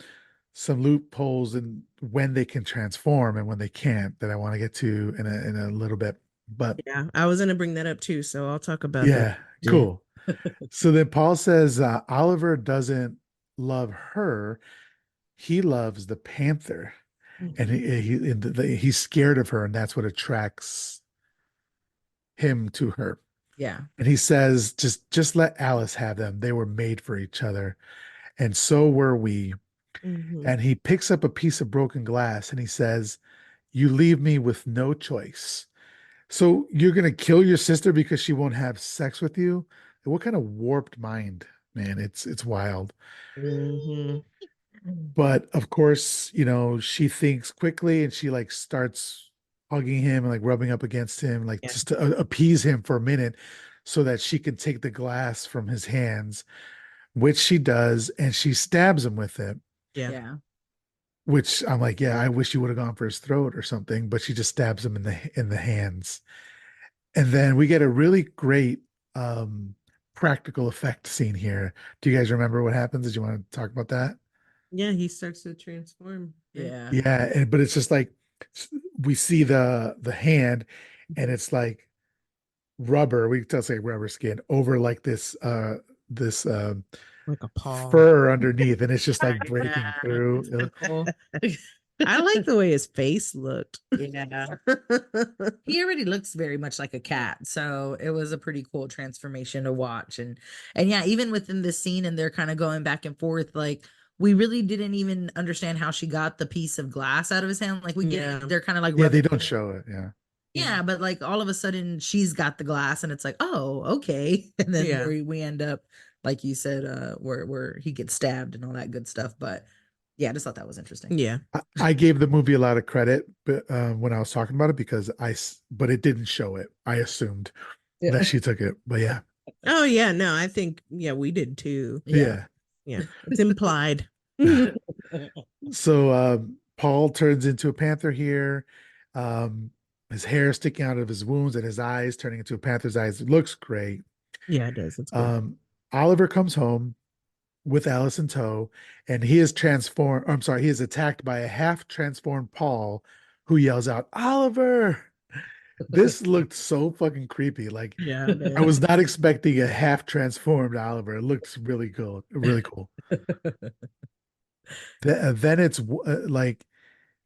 some loopholes in when they can transform and when they can't that I want to get to in a little bit. But Yeah, I was gonna bring that up too, so I'll talk about that yeah, too. cool. So then Paul says Oliver doesn't love her. He loves the panther, and Mhm. he's scared of her, and that's what attracts him to her. Yeah. And he says, just let Alice have them. They were made for each other, and so were we. Mhm. And he picks up a piece of broken glass and he says, "You leave me with no choice." So you're gonna kill your sister because she won't have sex with you? What kind of warped mind, man? It's wild. Mhm. But of course, she thinks quickly and she like starts hugging him and like rubbing up against him, like Yeah. just to appease him for a minute so that she can take the glass from his hands, which she does, and she stabs him with it, Yeah. Yeah. which I'm like, yeah, I wish you would have gone for his throat or something, but she just stabs him in the hands. And then we get a really great um practical effect scene here. Do you guys remember what happens? Did you want to talk about that? Yeah, he starts to transform, right? Yeah. Yeah, but it's just like we see the hand, and it's like rubber. We can say rubber skin over like this Like a paw. fur underneath, and it's just like breaking Yeah. It's so through. cool. I like the way his face looked. Yeah. He already looks very much like a cat, so it was a pretty cool transformation to watch. And yeah, even within this scene and they're kind of going back and forth, like we really didn't even understand how she got the piece of glass out of his hand. Like we get Yeah. it, they're kind of like Yeah, they rubbing. don't show it. Yeah. Yeah, but like all of a sudden she's got the glass and it's like, oh, okay. And then Yeah. we end up, like you said, where he gets stabbed and all that good stuff. But yeah, I just thought that was interesting. Yeah. I gave the movie a lot of credit, but when I was talking about it because but it didn't show it. I assumed that Yeah. she took it, but yeah, Oh yeah, no, I think yeah, we did too. Yeah. yeah. Yeah. It's implied. Yeah. So Paul turns into a panther here. Um, his hair sticking out of his wounds and his eyes turning into a panther's eyes. It looks great. Yeah, it does. It's good. Um, Oliver comes home with Alice in tow, and he is transformed. I'm sorry, he is attacked by a half transformed Paul who yells out, "Oliver!" This looked so fucking creepy. Like Yeah, it I was is. not expecting a half transformed Oliver. It looks really cool, really cool. Then it's like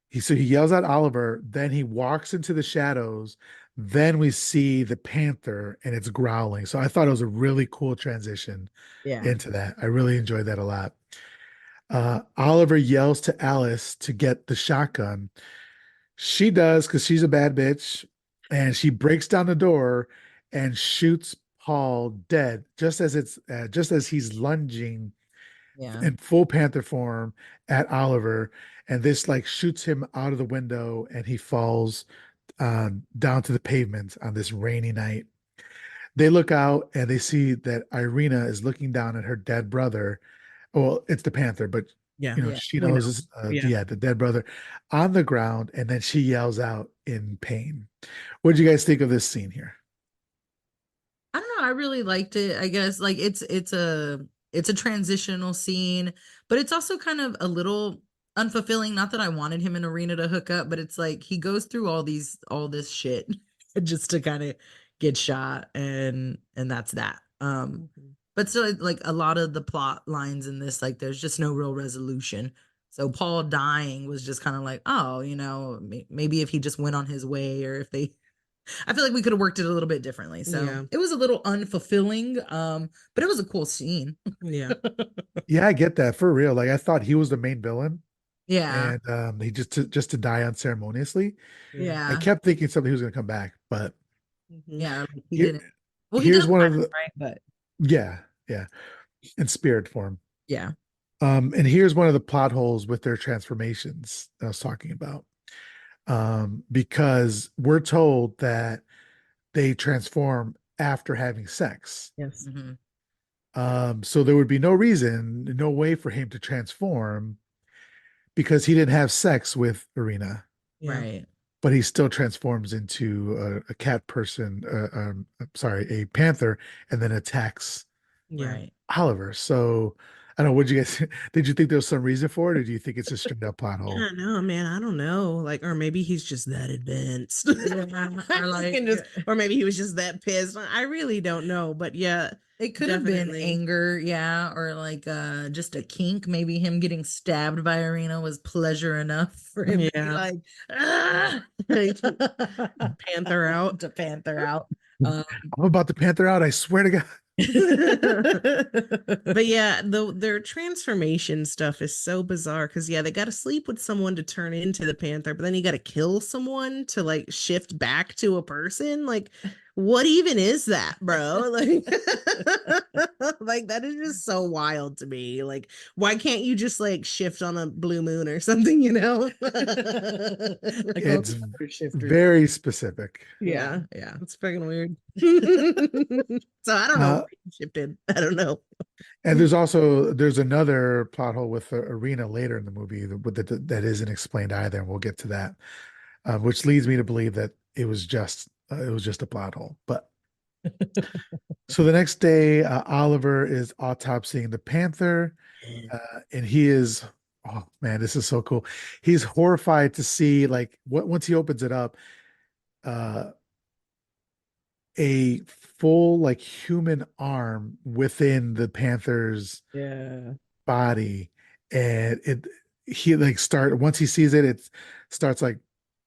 he yells at Oliver, then he walks into the shadows, then we see the panther and it's growling. So I thought it was a really cool transition Yeah. into that. I really enjoyed that a lot. Oliver yells to Alice to get the shotgun. She does because she's a bad bitch, and she breaks down the door and shoots Paul dead just as he's lunging Yeah. in full panther form at Oliver, and this like shoots him out of the window, and he falls down to the pavement on this rainy night. They look out and they see that Irena is looking down at her dead brother. Well, it's the panther, but Yeah. Yeah. she We knows know. this, Yeah. yeah, the dead brother on the ground, and then she yells out in pain. What did you guys think of this scene here? I don't know. I really liked it. I guess like it's a transitional scene, but it's also kind of a little unfulfilling. Not that I wanted him and Arena to hook up, but it's like he goes through all this shit just to kind of get shot and that's that. Mhm. But still like a lot of the plot lines in this, like there's just no real resolution. So Paul dying was just kind of like, oh, maybe if he just went on his way or if they I feel like we could have worked it a little bit differently. So Yeah. it was a little unfulfilling, but it was a cool scene. Yeah. Yeah, I get that for real. Like I thought he was the main villain, Yeah, and he just to die unceremoniously. Yeah. I yeah, kept thinking somebody was going to come back, but Mhm. yeah. Like, he here didn't. Well, he did here's one alive, of the right? But yeah, yeah, in spirit form. yeah, And here's one of the plot holes with their transformations that I was talking about. Because we're told that they transform after having sex. Yes. hmm So there would be no reason, no way for him to transform because he didn't have sex with Irina, Yeah. right, but he still transforms into a cat person, I'm sorry, a panther, and then attacks Yeah. right. Oliver. So I don't know. What you guys did you think there was some reason for it, or do you think it's a straight up plot hole? Yeah, no, man, I don't know. Like, or maybe he's just that advanced. Or like Or maybe he was just that pissed. I really don't know. But yeah, it could have been definitely. anger, yeah, or like just a kink. Maybe him getting stabbed by Irena was pleasure enough for him to be Yeah. like, ah! Panther out. to panther out. I'm about to panther out. I swear to God. But yeah, their transformation stuff is so bizarre because yeah, they got to sleep with someone to turn into the panther, but then you got to kill someone to like shift back to a person. Like, what even is that, bro? Like, like that is just so wild to me. Like, why can't you just like shift on a blue moon or something? You know? Like It's shifters. very specific. Yeah, yeah. it's fucking weird. So I don't know Uh, why he shifted. I don't know. and there's another plot hole with Arena later in the movie that isn't explained either, and we'll get to that, which leads me to believe that it was just a plot hole. But so the next day, Oliver is autopsying the panther, and he is, oh man, this is so cool. He's horrified to see like once he opens it up, uh, a full like human arm within the panther's Yeah. body, and it he like start once he sees it, it starts like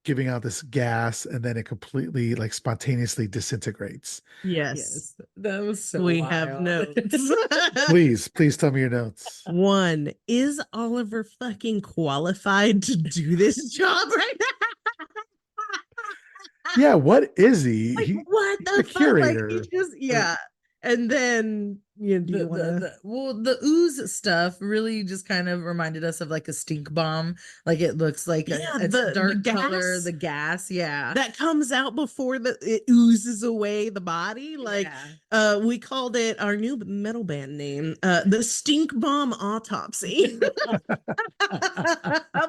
giving out this gas, and then it completely like spontaneously disintegrates. Yes. That was so We have wild. notes. Please tell me your notes. One, is Oliver fucking qualified to do this job right now? Yeah, what is he? Like, what He's a the fuck? Like, he curator. just, yeah. And then, you know, do you want to? The ooze stuff really just kind of reminded us of like a stink bomb. Like it looks like Yeah, it's the dark gas color, the gas, yeah. that comes out before it oozes away the body. Like, Yeah. we called it our new metal band name, the Stink Bomb Autopsy.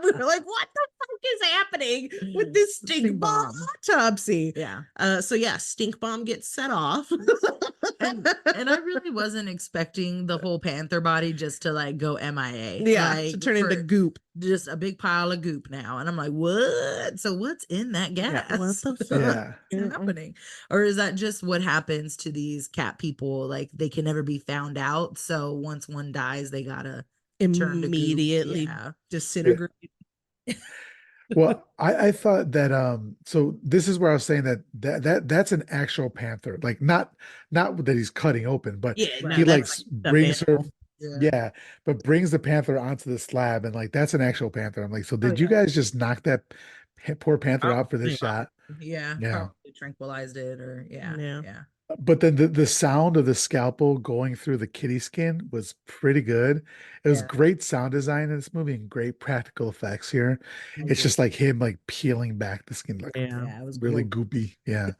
We were like, what the fuck is happening with this stink bomb autopsy? Yeah. So yeah, stink bomb gets set off. And I really wasn't expecting the whole panther body just to like go MIA. Yeah, like, to turn into goop. Just a big pile of goop now. And I'm like, what? So what's in that gas? Yeah, what the fuck? Yeah. What's happening? Or is that just what happens to these cat people? Like they can never be found out. So once one dies, they gotta turn to goop. Immediately Yeah. disintegrate. Well, I thought that so this is where I was saying that's an actual panther. Like not that he's cutting open, but Yeah, no, he like that's like brings her animal. yeah, but brings the panther onto the slab, and like that's an actual panther. I'm like, so did you yeah. guys just knock that poor panther out for this Probably. shot? Yeah. Yeah. Probably tranquilized it or yeah. Yeah. Yeah. But then the sound of the scalpel going through the kitty skin was pretty good. It was Yeah. great sound design in this movie and great practical effects here. It's just like him like peeling back the skin, like Yeah. It was really cool. goopy. Yeah.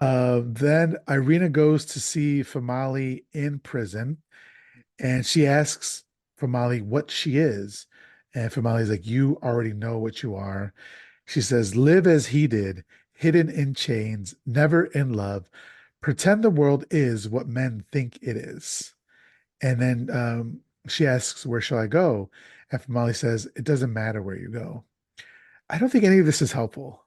Then Irina goes to see Famali in prison, and she asks Famali what she is. And Famali's like, "You already know what you are." She says, "Live as he did, hidden in chains, never in love. Pretend the world is what men think it is." And then she asks, "Where shall I go?" And Famali says, "It doesn't matter where you go." I don't think any of this is helpful.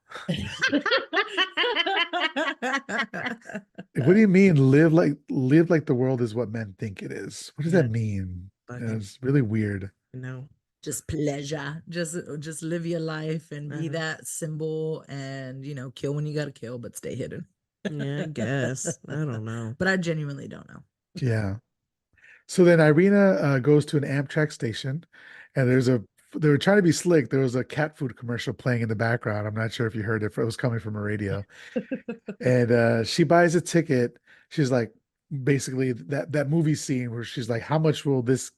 What do you mean live like the world is what men think it is? What does Yeah. that mean? Fucking It's really weird. no. Just pleasure. Just live your life and be Uh-huh. that symbol and kill when you gotta kill, but stay hidden. Yeah, I guess. I don't know. But I genuinely don't know. Yeah. So then Irina goes to an Amtrak station, and they were trying to be slick. There was a cat food commercial playing in the background. I'm not sure if you heard it. It was coming from a radio. And she buys a ticket. She's like, basically that movie scene where she's like, "How much will this?"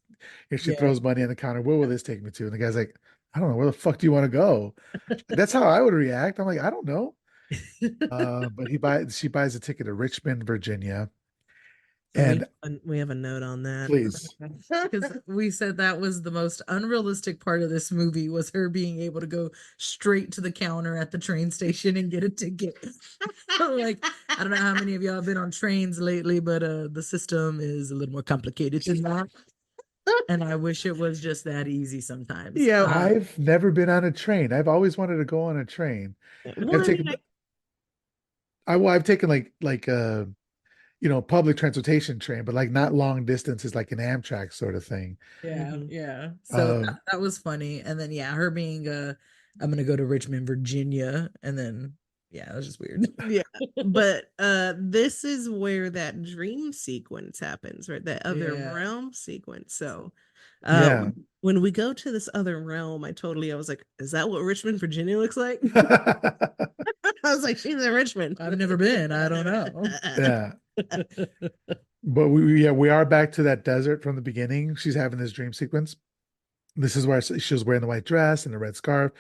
If she Yeah. throws money on the counter, where will this take me to? And the guy's like, "I don't know. Where the fuck do you want to go?" That's how I would react. I'm like, I don't know. But she buys a ticket to Richmond, Virginia, So and we have a note on that. please. Because we said that was the most unrealistic part of this movie was her being able to go straight to the counter at the train station and get a ticket. Like, I don't know how many of y'all have been on trains lately, but the system is a little more complicated than that. And I wish it was just that easy sometimes. Yeah. I've never been on a train. I've always wanted to go on a train. Well, I've I mean, taken I've taken public transportation train, but like not long distances like an Amtrak sort of thing. Yeah, mhm. yeah. So Uh that was funny. And then yeah, her being I'm gonna go to Richmond, Virginia, and then yeah, it was just weird. Yeah. But this is where that dream sequence happens, right? That other Yeah. realm sequence. So yeah. when we go to this other realm, I was like, is that what Richmond, Virginia looks like? I was like, she's in Richmond. I've never been. I don't know. Yeah. But we are back to that desert from the beginning. She's having this dream sequence. This is where she was wearing the white dress and the red scarf.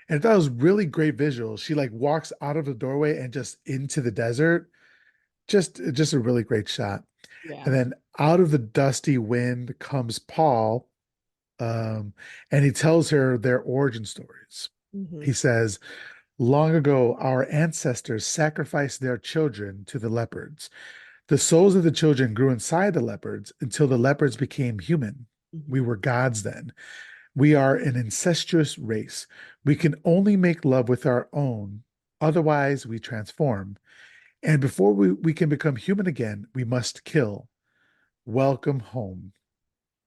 And I thought it was really great visual. She like walks out of the doorway and just into the desert. Just a really great shot. Yeah. And then out of the dusty wind comes Paul, and he tells her their origin stories. Mhm. He says, long ago, our ancestors sacrificed their children to the leopards. The souls of the children grew inside the leopards until the leopards became human. We Mhm. were gods then. We are an incestuous race. We can only make love with our own, otherwise, we transform. And before we can become human again, we must kill. Welcome home.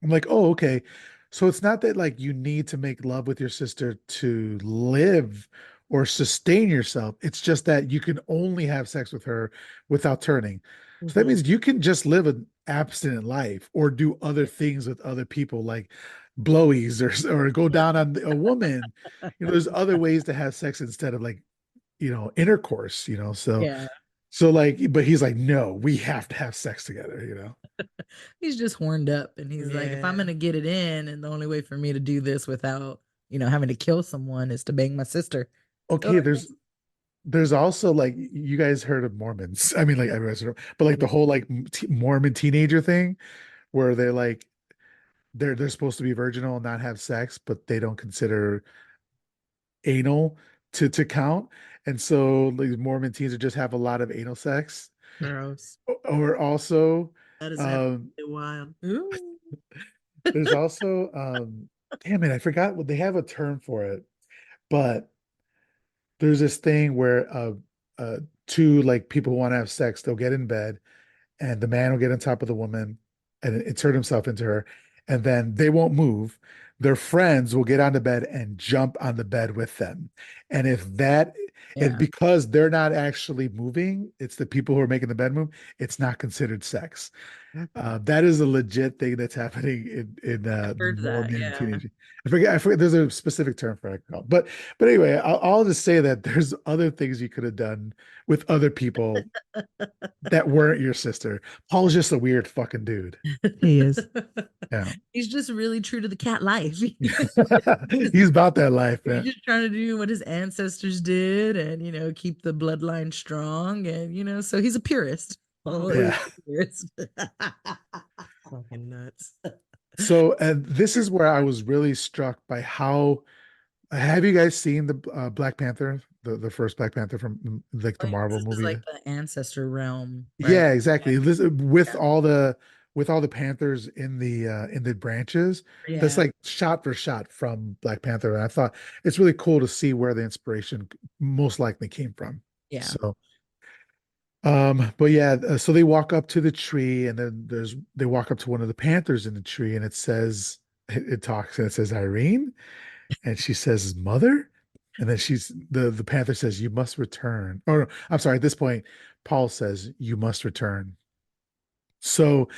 I'm like, oh, okay. So it's not that like you need to make love with your sister to live or sustain yourself. It's just that you can only have sex with her without turning. So that Mhm. means you can just live an abstinent life or do other things with other people like blowies or go down on a woman. There's other ways to have sex instead of like, intercourse. Yeah. So like, but he's like, no, we have to have sex together. He's just horned up and he's like, if I'm Yeah. gonna get it in, and the only way for me to do this without, having to kill someone is to bang my sister. Go Okay, ahead. there's also like you guys heard of Mormons. I mean, like everyone's heard of, but like the whole like Mormon teenager thing where they're like they're supposed to be virginal and not have sex, but they don't consider anal to count. And so like Mormon teens would just have a lot of anal sex. Gross. Or also That is absolutely um wild. Ooh. there's also damn it, I forgot what they have a term for it, but there's this thing where uh two like people who want to have sex, they'll get in bed and the man will get on top of the woman and insert himself into her, and then they won't move. Their friends will get onto bed and jump on the bed with them. And if that, and Yeah. because they're not actually moving, it's the people who are making the bed move, it's not considered sex. That is a legit thing that's happening in the Heard that. Mormon Yeah. teenage. I forget. There's a specific term for it called, but anyway, I'll just say that there's other things you could have done with other people that weren't your sister. Paul's just a weird fucking dude. He is. Yeah. He's just really true to the cat life. He's about that life, He's man. just trying to do what his ancestors did and, keep the bloodline strong. And, so he's a purist. Always Yeah. a purist. Fucking nuts. So, and this is where I was really struck by how have you guys seen the Black Panther, the first Black Panther from like the Like, Marvel this is movie? like the ancestor realm, right? Yeah, exactly. With Yeah. all the Panthers in the branches, that's Yeah. like shot for shot from Black Panther. And I thought it's really cool to see where the inspiration most likely came from. Yeah. So, but yeah, so they walk up to the tree, and then they walk up to one of the Panthers in the tree, and it says it talks and it says Irene, and she says mother, and then the Panther says you must return. Oh no, I'm sorry. At this point, Paul says you must return. So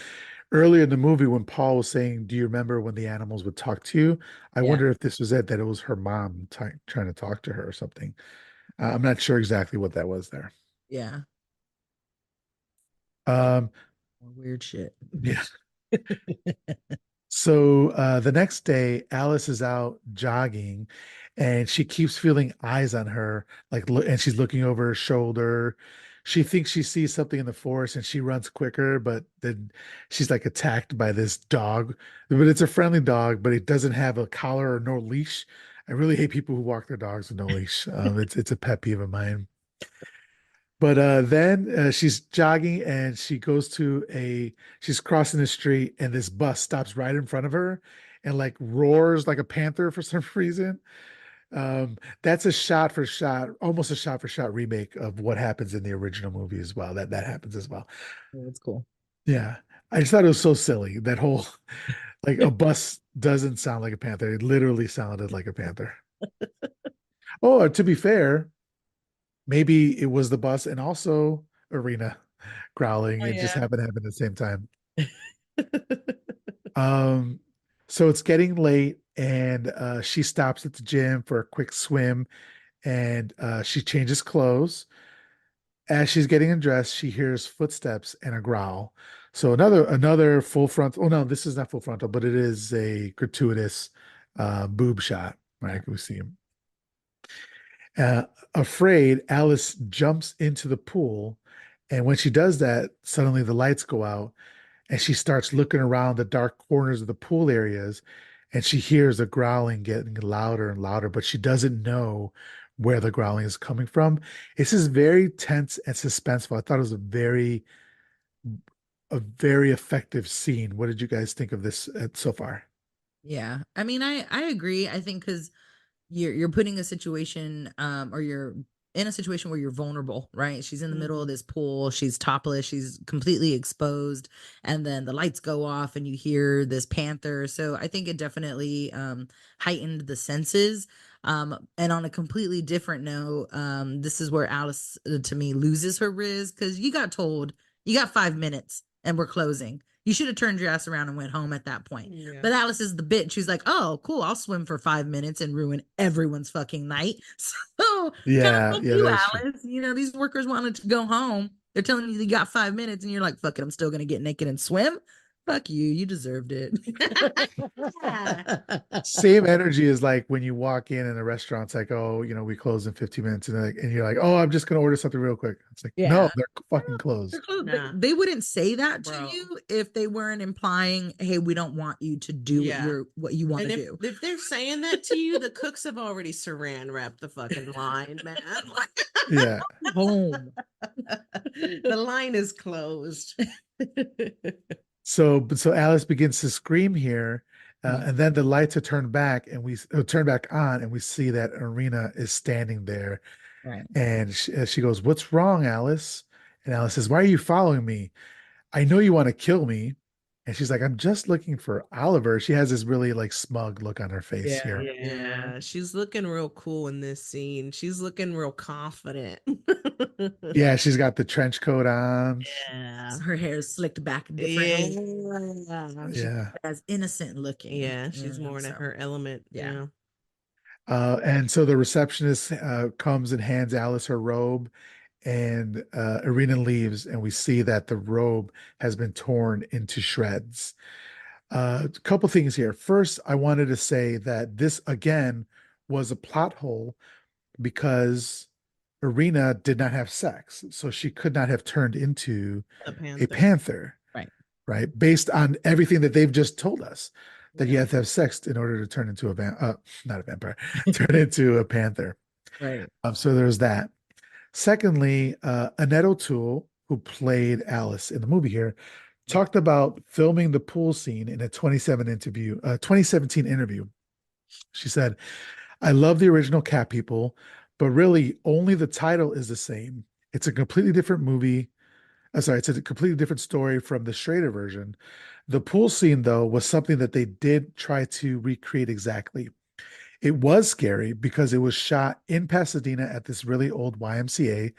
earlier in the movie, when Paul was saying, "Do you remember when the animals would talk to you?" I Yeah. wonder if this was it, that it was her mom trying to talk to her or something. I'm not sure exactly what that was there. Yeah. Um, Weird shit. yeah. So the next day, Alice is out jogging, and she keeps feeling eyes on her, like, and she's looking over her shoulder. She thinks she sees something in the forest, and she runs quicker, but then she's like attacked by this dog. But it's a friendly dog, but it doesn't have a collar or no leash. I really hate people who walk their dogs with no leash. It's a pet peeve of mine. But then she's jogging and she's crossing the street and this bus stops right in front of her and like roars like a panther for some reason. That's a shot for shot, almost a shot for shot remake of what happens in the original movie as well. That happens as well. Oh, that's cool. Yeah. I just thought it was so silly. That whole like a bus doesn't sound like a panther. It literally sounded like a panther. Oh, to be fair, maybe it was the bus and also Irena growling. Oh It just yeah. happened to happen at the same time. Um, so it's getting late and she stops at the gym for a quick swim and she changes clothes. As she's getting undressed, she hears footsteps and a growl. So another full frontal. Oh no, this is not full frontal, but it is a gratuitous boob shot, Yeah. right? We see him. Uh, Afraid, Alice jumps into the pool, and when she does that, suddenly the lights go out, and she starts looking around the dark corners of the pool areas, and she hears the growling getting louder and louder, but she doesn't know where the growling is coming from. This is very tense and suspenseful. I thought it was a very effective scene. What did you guys think of this so far? Yeah. I mean, I agree. I think because you're putting a situation or you're in a situation where you're vulnerable, right? She's in the middle of this pool, she's topless, she's completely exposed, and then the lights go off and you hear this panther. So I think it definitely heightened the senses. And on a completely different note, this is where Alice to me loses her riz because you got told you got 5 minutes and we're closing. You should have turned your ass around and went home at that point. Yeah. But Alice is the bitch. She's like, oh, cool. I'll swim for 5 minutes and ruin everyone's fucking night. So kind of Yeah, fuck yeah, you, that's true. Alice. You know, these workers wanted to go home. They're telling you got 5 minutes and you're like, fuck it. I'm still going to get naked and swim. Fuck you. You deserved it. Same energy as like when you walk in a restaurant, it's like, oh, we close in 15 minutes, and you're like, oh, I'm just gonna order something real quick. It's like, no, Yeah. they're fucking closed. Nah. They wouldn't say that to Bro. you if they weren't implying, hey, we don't want you to do Yeah. what you want And to if, do. if they're saying that to you, the cooks have already saran wrapped the fucking line, man. Like, Yeah. Home. the line is closed. So Alice begins to scream here, Mhm. and then the lights are turned back, and we turn back on, and we see that Irena is standing there, Right. and she goes, "What's wrong, Alice?" And Alice says, "Why are you following me? I know you want to kill me." And she's like, "I'm just looking for Oliver." She has this really like smug look on her face Yeah. here. Yeah, she's looking real cool in this scene. She's looking real confident. Yeah, she's got the trench coat on. Yeah. Her hair is slicked back differently. Yeah. She's Yeah. as innocent looking. Yeah, she's more in So, her element. yeah. Yeah. And so the receptionist comes and hands Alice her robe, and Irina leaves, and we see that the robe has been torn into shreds. A couple things here. First, I wanted to say that this again was a plot hole because Irina did not have sex, so she could not have turned into The a Panther. panther, Right. right? Based on everything that they've just told us, that you Yeah. have to have sex in order to turn into not a vampire, turn into a panther. Right. So there's that. Secondly, Annette O'Toole, who played Alice in the movie here, talked about filming the pool scene in a 2017 interview. She said, I love the original Cat People, but really only the title is the same. It's a completely different movie. Sorry, it's a completely different story from the Schrader version. The pool scene, though, was something that they did try to recreate exactly. It was scary because it was shot in Pasadena at this really old YMCA.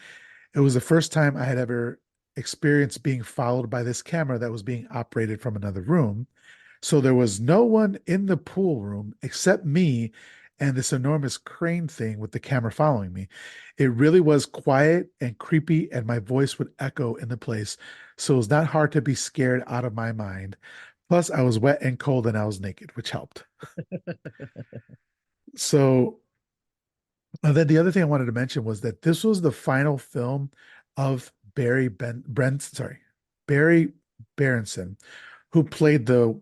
It was the first time I had ever experienced being followed by this camera that was being operated from another room. So there was no one in the pool room except me and this enormous crane thing with the camera following me. It really was quiet and creepy, and my voice would echo in the place. So it was not hard to be scared out of my mind. Plus, I was wet and cold and I was naked, which helped. So then the other thing I wanted to mention was that this was the final film of Barry Berenson, who played the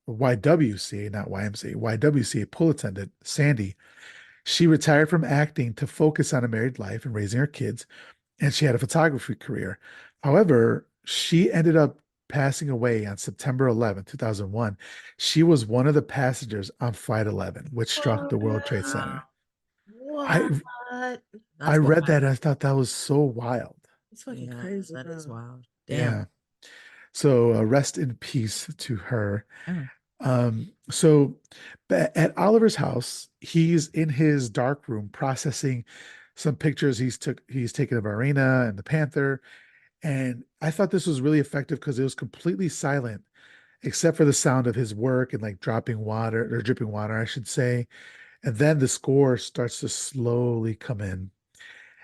YWCA, not YMCA, YWCA pool attendant, Sandy. She retired from acting to focus on a married life and raising her kids. and she had a photography career. However, she ended up passing away on September 11th, 2001. She was one of the passengers on Flight 11, which struck Oh the World Trade no. Center. I What? I That's read that wild. and I thought that was so wild. It's fucking Yeah, crazy, that is bro. wild. Damn. Yeah. So rest in peace to her. Yeah. So at Oliver's house, he's in his dark room processing some pictures he's taken of Irena and the panther. And I thought this was really effective because it was completely silent, except for the sound of his work and like dropping water or dripping water, I should say. And then the score starts to slowly come in.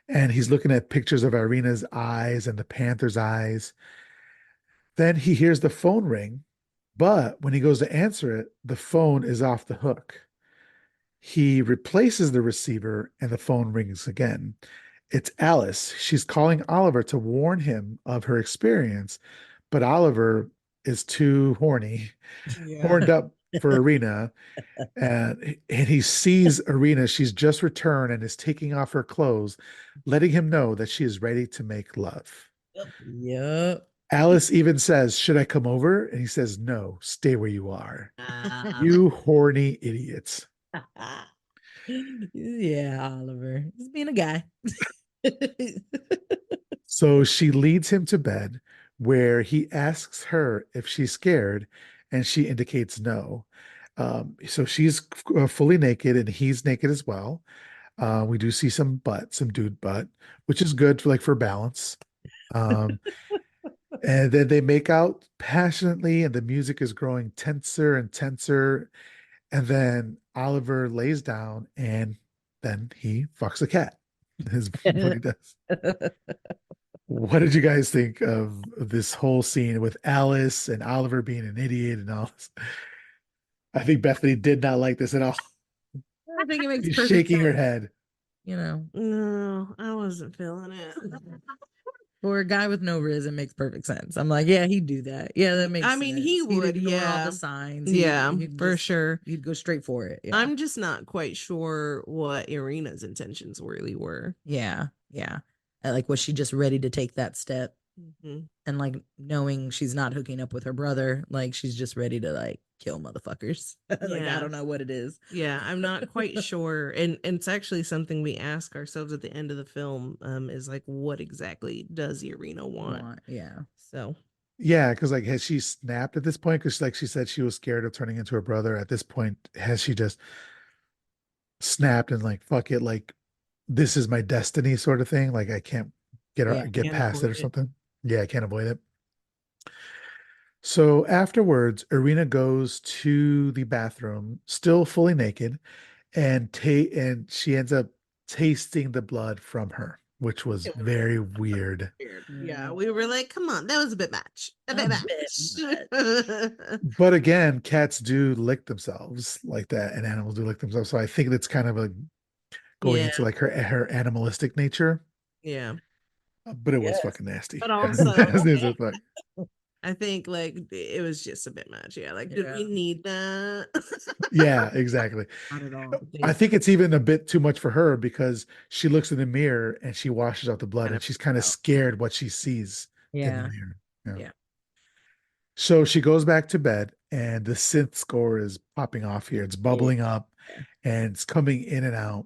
And he's looking at pictures of Irena's eyes and the panther's eyes. Then he hears the phone ring, but when he goes to answer it, the phone is off the hook. He replaces the receiver and the phone rings again. It's Alice. She's calling Oliver to warn him of her experience, but Oliver is too Yeah. horned up for Irena, and he sees Irena. She's just returned and is taking off her clothes, letting him know that she is ready to make love. Yep. Alice even says, "Should I come over?" And he says, "No, stay where you are. Um, You horny idiots." yeah, Oliver. He's being a guy. So she leads him to bed, where he asks her if she's scared, and she indicates no. So she's fully naked, and he's naked as well. We do see some butt, some dude butt, which is good for like for balance. Um, and then they make out passionately, and the music is growing tenser and tenser. And then Oliver lays down, and then he fucks a cat. Is what he does. What did you guys think of this whole scene with Alice and Oliver being an idiot and all this? I think Bethany did not like this at all. I think it makes She's perfect shaking her sense. head. No, I wasn't feeling it. For a guy with no riz, it makes perfect sense. I'm like, yeah, he'd do that. Yeah, that makes I sense. mean, he He'd would, ignore all yeah. the signs. Yeah, He'd for just, sure. he'd go straight for it. Yeah. I'm just not quite sure what Irena's intentions really were. Yeah. Yeah. Like, was she just ready to take that step? Mhm. And like knowing she's not hooking up with her brother, like she's just ready to like kill motherfuckers. Like, I Yeah. don't know what it is. Yeah, I'm not quite sure. And it's actually something we ask ourselves at the end of the film, is like, what exactly does Irena want? Yeah. So Yeah, because like has she snapped at this point? Because like she said she was scared of turning into her brother. At this point, has she just snapped and like fuck it, like this is my destiny sort of thing? Like I can't Yeah. get can't past it avoid or it. something. Yeah, I can't avoid it. So afterwards, Irina goes to the bathroom, still fully naked, and she ends up tasting the blood from her, which was It was very weird. weird. Yeah, Yeah. we were like, come on, that was a bit much. A bit much. But again, cats do lick themselves like that, and animals do lick themselves. So I think that's kind of a going Yeah, into like her animalistic nature. yeah. But it was Yes. fucking nasty. But also, It was just like- I think like it was just a bit much. Yeah, like, did we Yeah. need that? yeah, exactly. Not at all. I think it's even a bit too much for her because she looks in the mirror and she washes out the blood Kind and of she's kind of out. scared what she sees in the Yeah. mirror. Yeah. Yeah. So she goes back to bed and the synth score is popping off here. It's bubbling up Yeah. and it's coming in and out.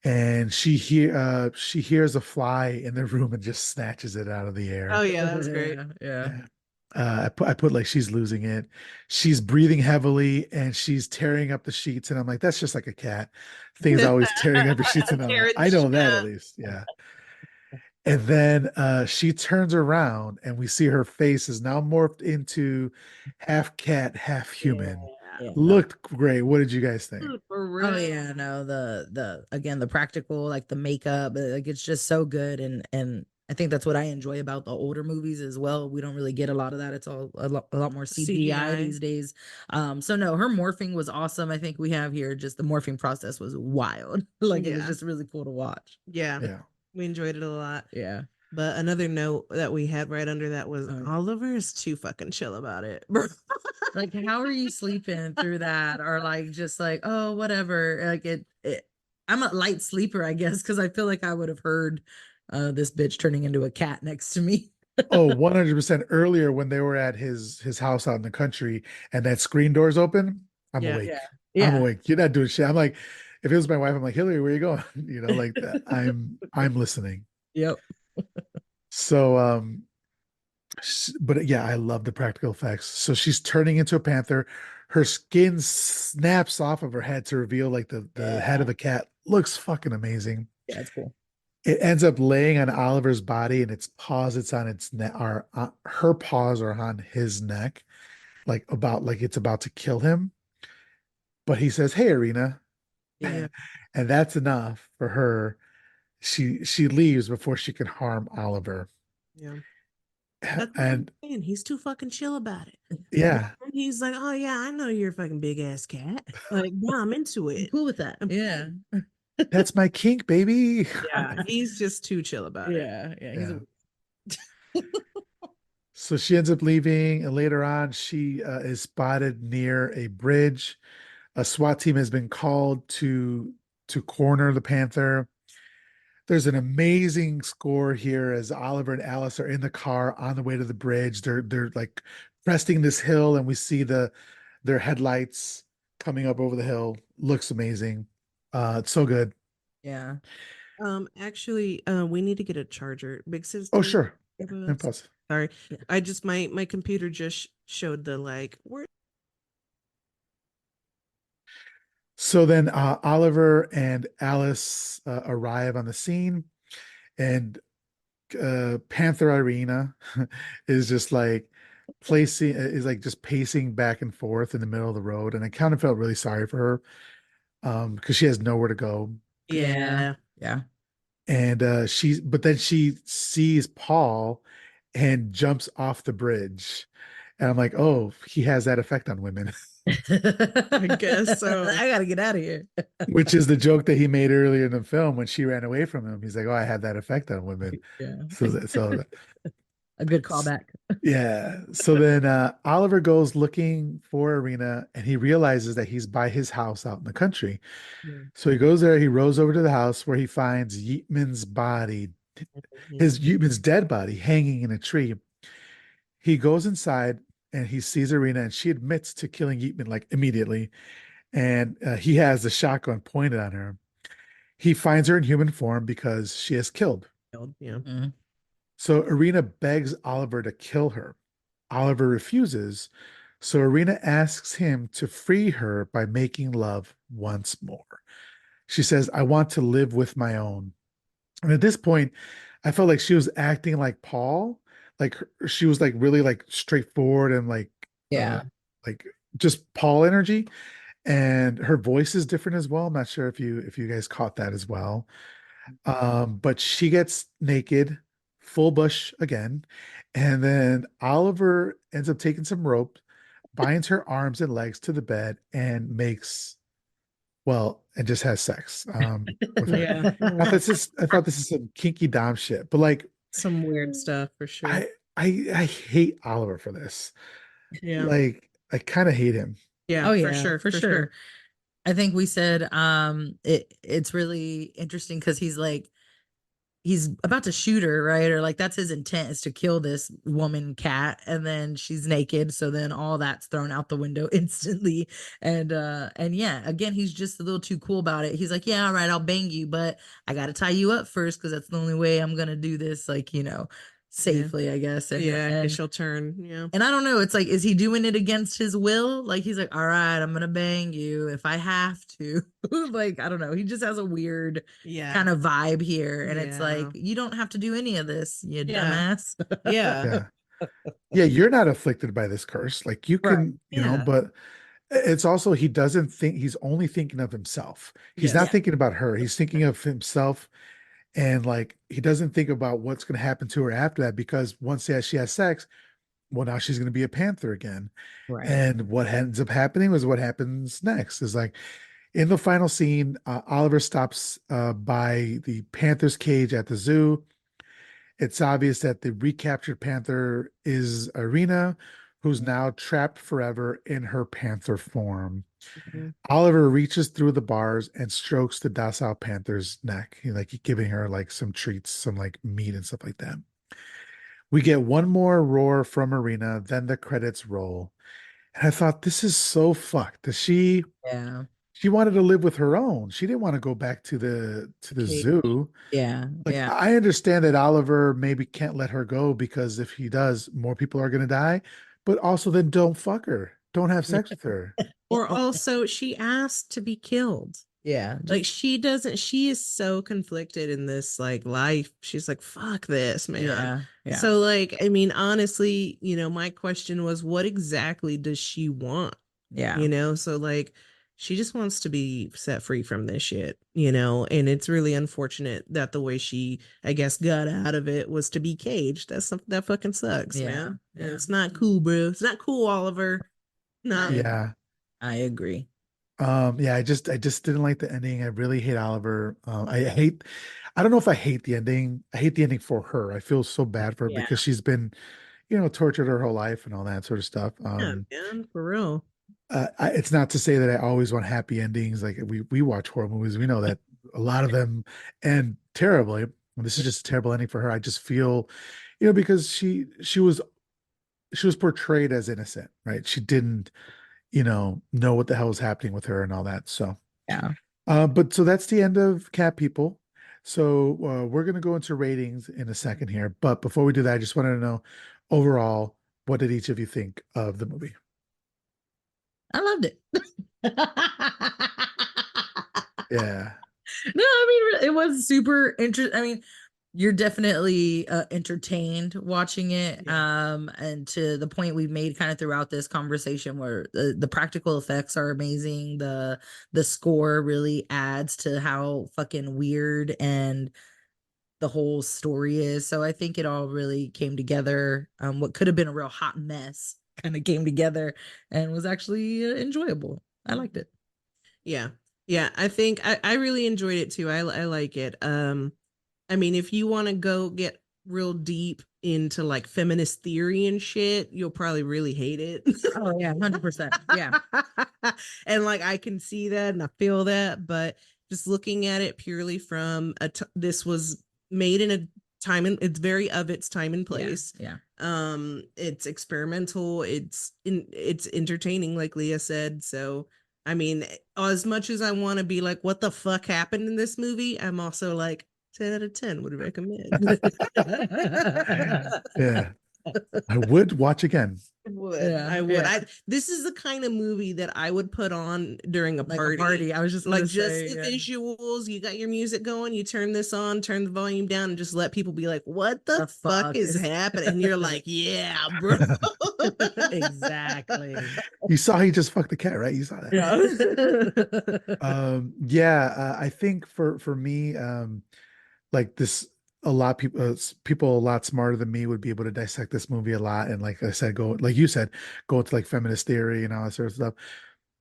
And she hears a fly in the room and just snatches it out of the Oh air. yeah, that was great. Yeah. Yeah. I put like she's losing it. She's breathing heavily and she's tearing up the sheets. And I'm like, that's just like a cat. Thing's always tearing up your sheets. And I'm like, Tearing I the know shit that at up. least. Yeah. And then she turns around and we see her face is now morphed into half cat, half human. Yeah. No. Looked great. What did you guys think? Dude, for real. Oh yeah, no, the again the practical, like the makeup, like it's just so good, and I think that's what I enjoy about the older movies as well. We don't really get a lot of that. It's all a lot more CGI CGI. these days. So no, her morphing was awesome. I think we have here just the morphing process was wild. Like it was Yeah. just really cool to watch. Yeah, Yeah. we enjoyed it a lot. Yeah. But another note that we had right under that was Oliver is too fucking chill about it, bro. Like how are you sleeping through that, or like just like, oh whatever, like it I'm a light sleeper, I guess, because I feel like I would have heard this bitch turning into a cat next to me. Oh, 100% earlier when they were at his house out in the country and that screen door's open, I'm Yeah. awake. Yeah. I'm Yeah. awake. You're not doing shit. I'm like, if it was my wife, I'm like, Hillary, where you going? Like that. I'm listening. Yep. So but yeah, I love the practical effects. So she's turning into a panther. Her skin snaps off of her head to reveal like the head Yeah. of a cat. Looks fucking amazing. Yeah, it's cool. It ends up laying on Oliver's body and its paws, it's on its neck, or her paws are on his neck, like it's about to kill him. But he says, "Hey, Irena," Yeah. Yeah. and that's enough for her. She leaves before she can harm Oliver. Yeah. That's what I'm And saying. He's too fucking chill about it. yeah, He's like, oh yeah, I know you're a fucking big ass cat. Like, yeah, I'm into I'm it. cool with that. Yeah. that's my kink, baby. Yeah, he's just too chill about it. Yeah. Yeah. He's Yeah. a So she ends up leaving, and later on, she is spotted near a bridge. A SWAT team has been called to corner the panther. There's an amazing score here as Oliver and Alice are in the car on the way to the bridge. They're like cresting this hill, and we see their headlights coming up over the hill. Looks amazing. It's so good. yeah. Actually, we need to get a charger. Big sis, Oh, do we sure. have No a pause. sorry. Yeah. I just my computer just showed the like where So then Oliver and Alice arrive on the scene, and Panther Irena is just like just pacing back and forth in the middle of the road, and I kind of felt really sorry for her because she has nowhere to go. Yeah. yeah. Yeah. And but then she sees Paul and jumps off the bridge. And I'm like, oh, he has that effect on women, I guess so. I gotta get out of here. which is the joke that he made earlier in the film when she ran away from him. He's like, oh, I have that effect on women. Yeah. So A good callback. yeah. So then Oliver goes looking for Irena and he realizes that he's by his house out in the country. Yeah. So he goes there, he rows over to the house where he finds Yeatman's body, Yeah. his Yeatman's dead body hanging in a tree. He goes inside and he sees Irena and she admits to killing Yeatman like immediately. And he has the shotgun pointed on her. He finds her in human form because she has killed. Yeah. Mhm. So Irena begs Oliver to kill her. Oliver refuses. So Irena asks him to free her by making love once more. She says, I want to live with my own. And at this point, I felt like she was acting like Paul. She was like really like straightforward and Yeah. like just Paul energy. And her voice is different as well. I'm not sure if you guys caught that as well. But she gets naked, full bush again, and then Oliver ends up taking some rope, binds her arms and legs to the bed, and and just has sex with her. Yeah. I thought this is some kinky dom shit, but like Some weird stuff for sure. I hate Oliver for this. Yeah. Like I kind of hate him. Yeah, Oh for yeah, sure. for For sure. sure. I think we said it's really interesting because he's about to shoot her, right? Or like that's his intent is to kill this woman cat, and then she's naked, so then all that's thrown out the window instantly. And yeah, again, he's just a little too cool about it. He's like, yeah, all right, I'll bang you, but I gotta tie you up first because that's the only way I'm gonna do this, like, safely, I guess. Yeah, because And she'll turn. Yeah. and I don't know, it's like, is he doing it against his will? Like he's like, all right, I'm gonna bang you if I have to. Like, I don't know. He just has a weird Yeah. kind of vibe here. And it's like, Yeah. you don't have to do any of this, you Yeah. dumbass. Yeah. Yeah. Yeah, you're not afflicted by this curse. Like you Right. can, Yeah. but it's also he doesn't think he's only thinking of himself. He's Yes. not Yeah. thinking about her. He's thinking of himself and like he doesn't think about what's going to happen to her after that because once she has sex, well now she's going to be a panther again. Right. And what ends up happening was what happens next is like in the final scene, Oliver stops by the panther's cage at the zoo. It's obvious that the recaptured panther is Irena, who's now trapped forever in her panther form. Mhm. Oliver reaches through the bars and strokes the docile panther's neck, giving her like some treats, some like meat and stuff like that. We get one more roar from Irena, then the credits roll. And I thought, this is so fucked. Yeah. She wanted to live with her own. She didn't want to go back to the Okay. zoo. Yeah. Like Yeah. I understand that Oliver maybe can't let her go because if he does, more people are gonna die. But also then don't fuck her. Don't have sex with her. Or also, she asked to be killed. Yeah. Like Just, she is so conflicted in this like life. She's like, fuck this, man. yeah. Yeah. So like, I mean, honestly, my question was, what exactly does she want? Yeah. So like she just wants to be set free from this shit, and it's really unfortunate that the way she, I guess, got out of it was to be caged. That's something that fucking sucks, Yeah. man. And Yeah. it's not cool, bro. It's not cool, Oliver. No. Yeah. I agree. Yeah, I just didn't like the ending. I really hate Oliver. I don't know if I hate the ending. I hate the ending for her. I feel so bad for her Yeah. because she's been, tortured her whole life and all that sort of stuff. Yeah, man, for real. It's not to say that I always want happy endings. Like we watch horror movies, we know that a lot of them end terribly. And this is just a terrible ending for her. I just feel, because she was portrayed as innocent, right? She didn't, know what the hell was happening with her and all that. So, Yeah. but so that's the end of Cat People. So we're gonna go into ratings in a second here. But before we do that, I just wanted to know overall, what did each of you think of the movie? I loved it. Yeah. No, I mean, it was super interesting. I mean, you're definitely entertained watching it. Yeah. And to the point we've made kind of throughout this conversation where the practical effects are amazing. The score really adds to how fucking weird and the whole story is. So I think it all really came together. What could have been a real hot mess kind of came together and was actually enjoyable. I liked it. Yeah. Yeah. I think I really enjoyed it too. I like it. I mean, if you want to go get real deep into like feminist theory and shit, you'll probably really hate it. Oh yeah, 100%. Yeah. And like I can see that and I feel that, but just looking at it purely from this was made in a time and it's very of its time and place. Yeah. It's experimental, it's entertaining like Leah said. So I mean, as much as I want to be like, what the fuck happened in this movie? I'm also like, 10 out of 10 would recommend. Yeah. I would watch again. Yeah, I would. yeah. This is the kind of movie that I would put on during a Like party. a party. I was just Like gonna just say, the yeah. visuals, you got your music going, you turn this on, turn the volume down, and just let people be like, what the The fuck fuck is is- happening? And you're like, yeah, bro. Exactly. You saw he just fucked the cat, right? You saw that. Yeah. Yeah, I think for me, like this, a lot of people, people a lot smarter than me would be able to dissect this movie a lot, and like I said, like you said, go into like feminist theory and all that sort of stuff.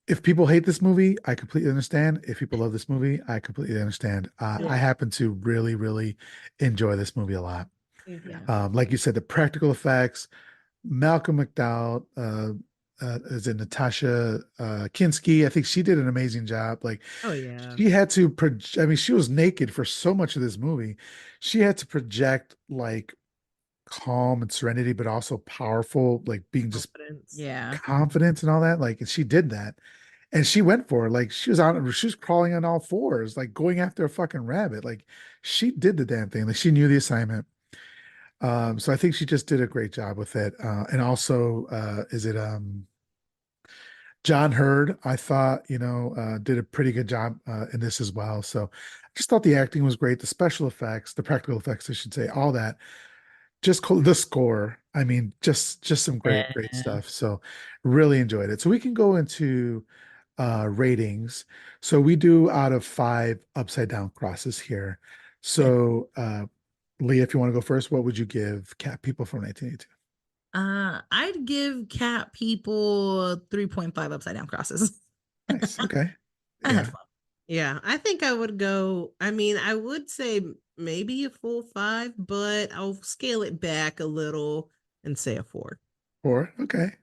If people hate this movie, I completely understand. If people love this movie, I completely understand. Yeah. I happen to really, really enjoy this movie a lot. Yeah. Like you said, the practical effects, Malcolm McDowell, is it Nastassja Kinski? I think she did an amazing job. Like Oh yeah. she had to project, I mean, she was naked for so much of this movie. She had to project like calm and serenity, but also powerful, like being just Confidence. Yeah. confident and all that. Like, and she did that. And she went for it. Like she was crawling on all fours, like going after a fucking rabbit. Like she did the damn thing. Like she knew the assignment. So I think she just did a great job with it. And also, is it John Hurd? I thought, did a pretty good job in this as well. So I just thought the acting was great, the special effects, the practical effects, I should say, all that. Just the score. I mean, just some great, great Yeah. stuff. So really enjoyed it. So we can go into ratings. So we do out of 5 upside down crosses here. So Leah, if you want to go first, what would you give Cat People from 1982? I'd give cat people 3.5 upside down crosses. Nice. Okay. I had Yeah. fun. Yeah, I think I would go. I mean, I would say maybe a full 5, but I'll scale it back a little and say a 4. 4. Okay.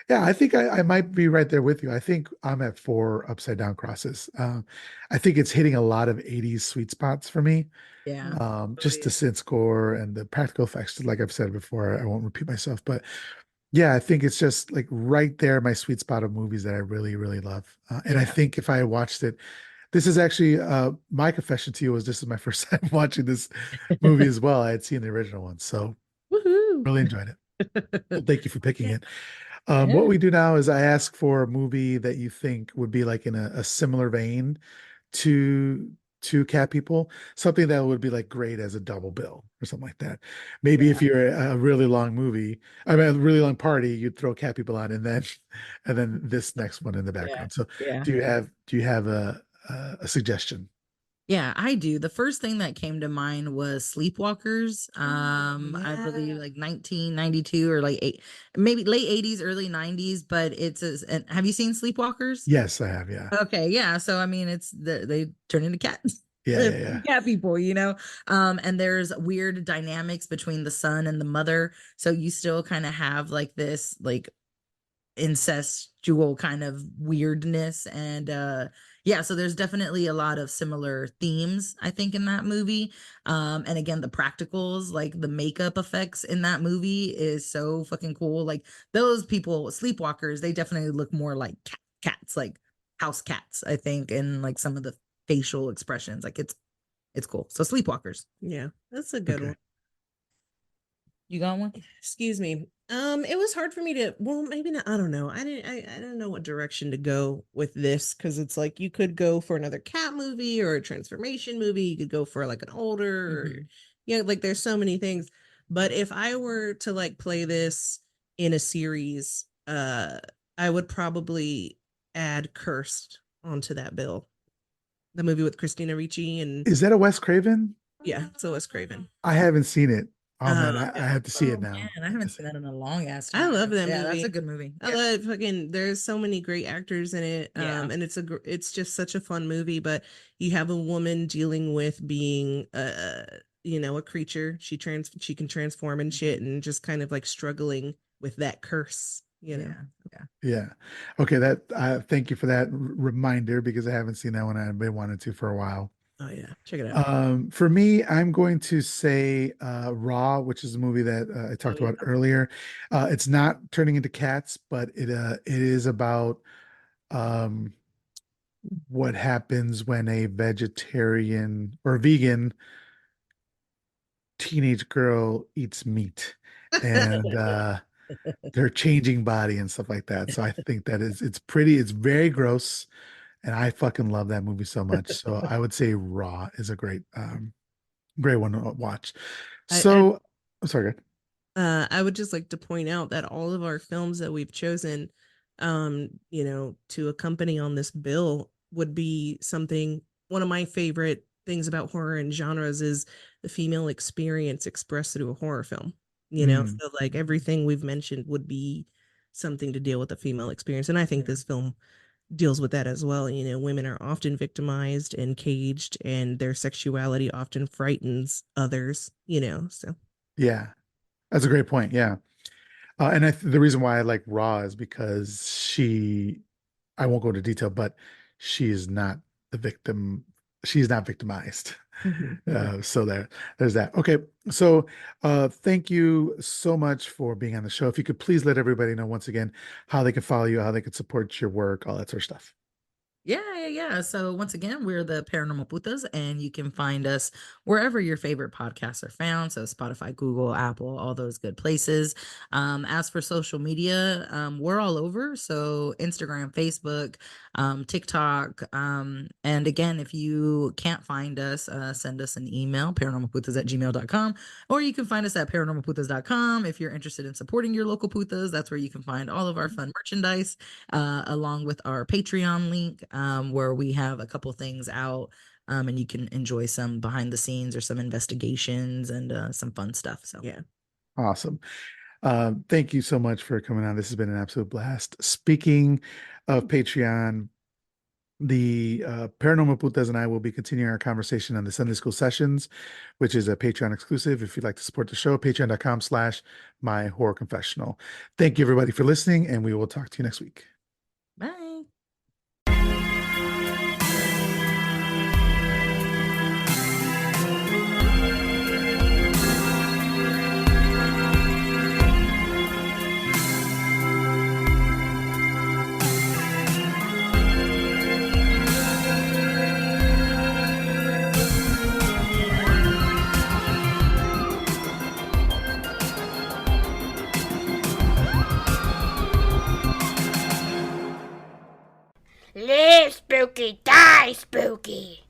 Yeah, I think I might be right there with you. I think I'm at four upside down crosses. I think it's hitting a lot of 80s sweet spots for me. Yeah. Oh Just the yeah. synth score and the practical effects, like I've said before, I won't repeat myself, but yeah, I think it's just like right there, my sweet spot of movies that I really, really love. And I Yeah. think if I had watched it, this is actually my confession to you was this is my first time watching this movie as well. I had seen the original one, so Woohoo. really enjoyed it. Well, thank you for picking Yeah. it. What Yeah. we do now is I ask for a movie that you think would be like in a similar vein to Cat People, something that would be like great as a double bill or something like that. Maybe if Yeah. you're a really long movie, I mean a really long party, you'd throw Cat People on and then this next one in the Yeah. background. So Yeah. do you have a suggestion? Yeah, I do. The first thing that came to mind was Sleepwalkers. I believe Yeah. like 1992 or like maybe late 80s, early 90s, but and have you seen Sleepwalkers? Yes, I have. Yeah. Okay, yeah. So I mean, they turn into cats. Yeah, They're yeah, yeah. cat people, you know. And there's weird dynamics between the son and the mother. So you still kind of have like this like incestual kind of weirdness and yeah, so there's definitely a lot of similar themes I think in that movie. And again, the practicals, like the makeup effects in that movie is so fucking cool. Like those people, sleepwalkers, they definitely look more like cats, like house cats, I think, and like some of the facial expressions, like it's cool. So sleepwalkers. Yeah. That's a good Okay. one. You got one? Excuse me. It was hard for me to, well, maybe not, I don't know. I didn't know what direction to go with this because it's like you could go for another cat movie or a transformation movie. You could go for like an older, or, Mhm. yeah, like there's so many things. But if I were to like play this in a series, I would probably add Cursed onto that bill. The movie with Christina Ricci and Is that a Wes Craven? yeah, so is Craven. I haven't seen it. Oh man, I Yeah. have to see it Oh now. man, I I have to haven't see seen it. that in a long ass I love time. that Yeah, that's a movie. good movie. I Yeah. love fucking. There's so many great actors in it, Yeah. and it's just such a fun movie. But you have a woman dealing with being a creature. She can transform and shit, Mhm. and just kind of like struggling with that curse. Yeah. Yeah. Yeah. Okay, that thank you for that reminder because I haven't seen that one. I've been wanting to for a while. Oh yeah, check it out. For me, I'm going to say Raw, which is a movie that I Oh talked yeah. about earlier. It's not turning into cats, but it is about um, what happens when a vegetarian or vegan teenage girl eats meat and they're changing body and stuff like that. So I think that it's very gross. And I fucking love that movie so much. So I would say Raw is a great one to watch. I So, I'm sorry. Go ahead. I would just like to point out that all of our films that we've chosen, to accompany on this bill would be something. One of my favorite things about horror and genres is the female experience expressed through a horror film. Mm, So like everything we've mentioned would be something to deal with the female experience, and I think Yeah. this film deals with that as well. Women are often victimized and caged, and their sexuality often frightens others. So yeah, that's a great point. Yeah, and the reason why I like Raw is because I won't go into detail, but she is not the victim. She's not victimized. Mhm. So there's that. Okay, so thank you so much for being on the show. If you could please let everybody know once again how they can follow you, how they can support your work, all that sort of stuff. Yeah. So once again, we're the Paranormal Putas, and you can find us wherever your favorite podcasts are found. So Spotify, Google, Apple, all those good places. As for social media, we're all over. So Instagram, Facebook, TikTok. And again, if you can't find us, send us an email, paranormalputas@gmail.com, or you can find us at paranormalputas.com. If you're interested in supporting your local putas, that's where you can find all of our fun merchandise, along with our Patreon link, where we have a couple things out, and you can enjoy some behind the scenes or some investigations and some fun stuff. So, Yeah. Awesome. Thank you so much for coming on. This has been an absolute blast. Speaking of Patreon, The Paranormal Putas and I will be continuing our conversation on the Sunday School Sessions, which is a Patreon exclusive. If you'd like to support the show, patreon.com/my horror confessional. Thank you, everybody, for listening, and we will talk to you next week. Bye. Live spooky, die spooky.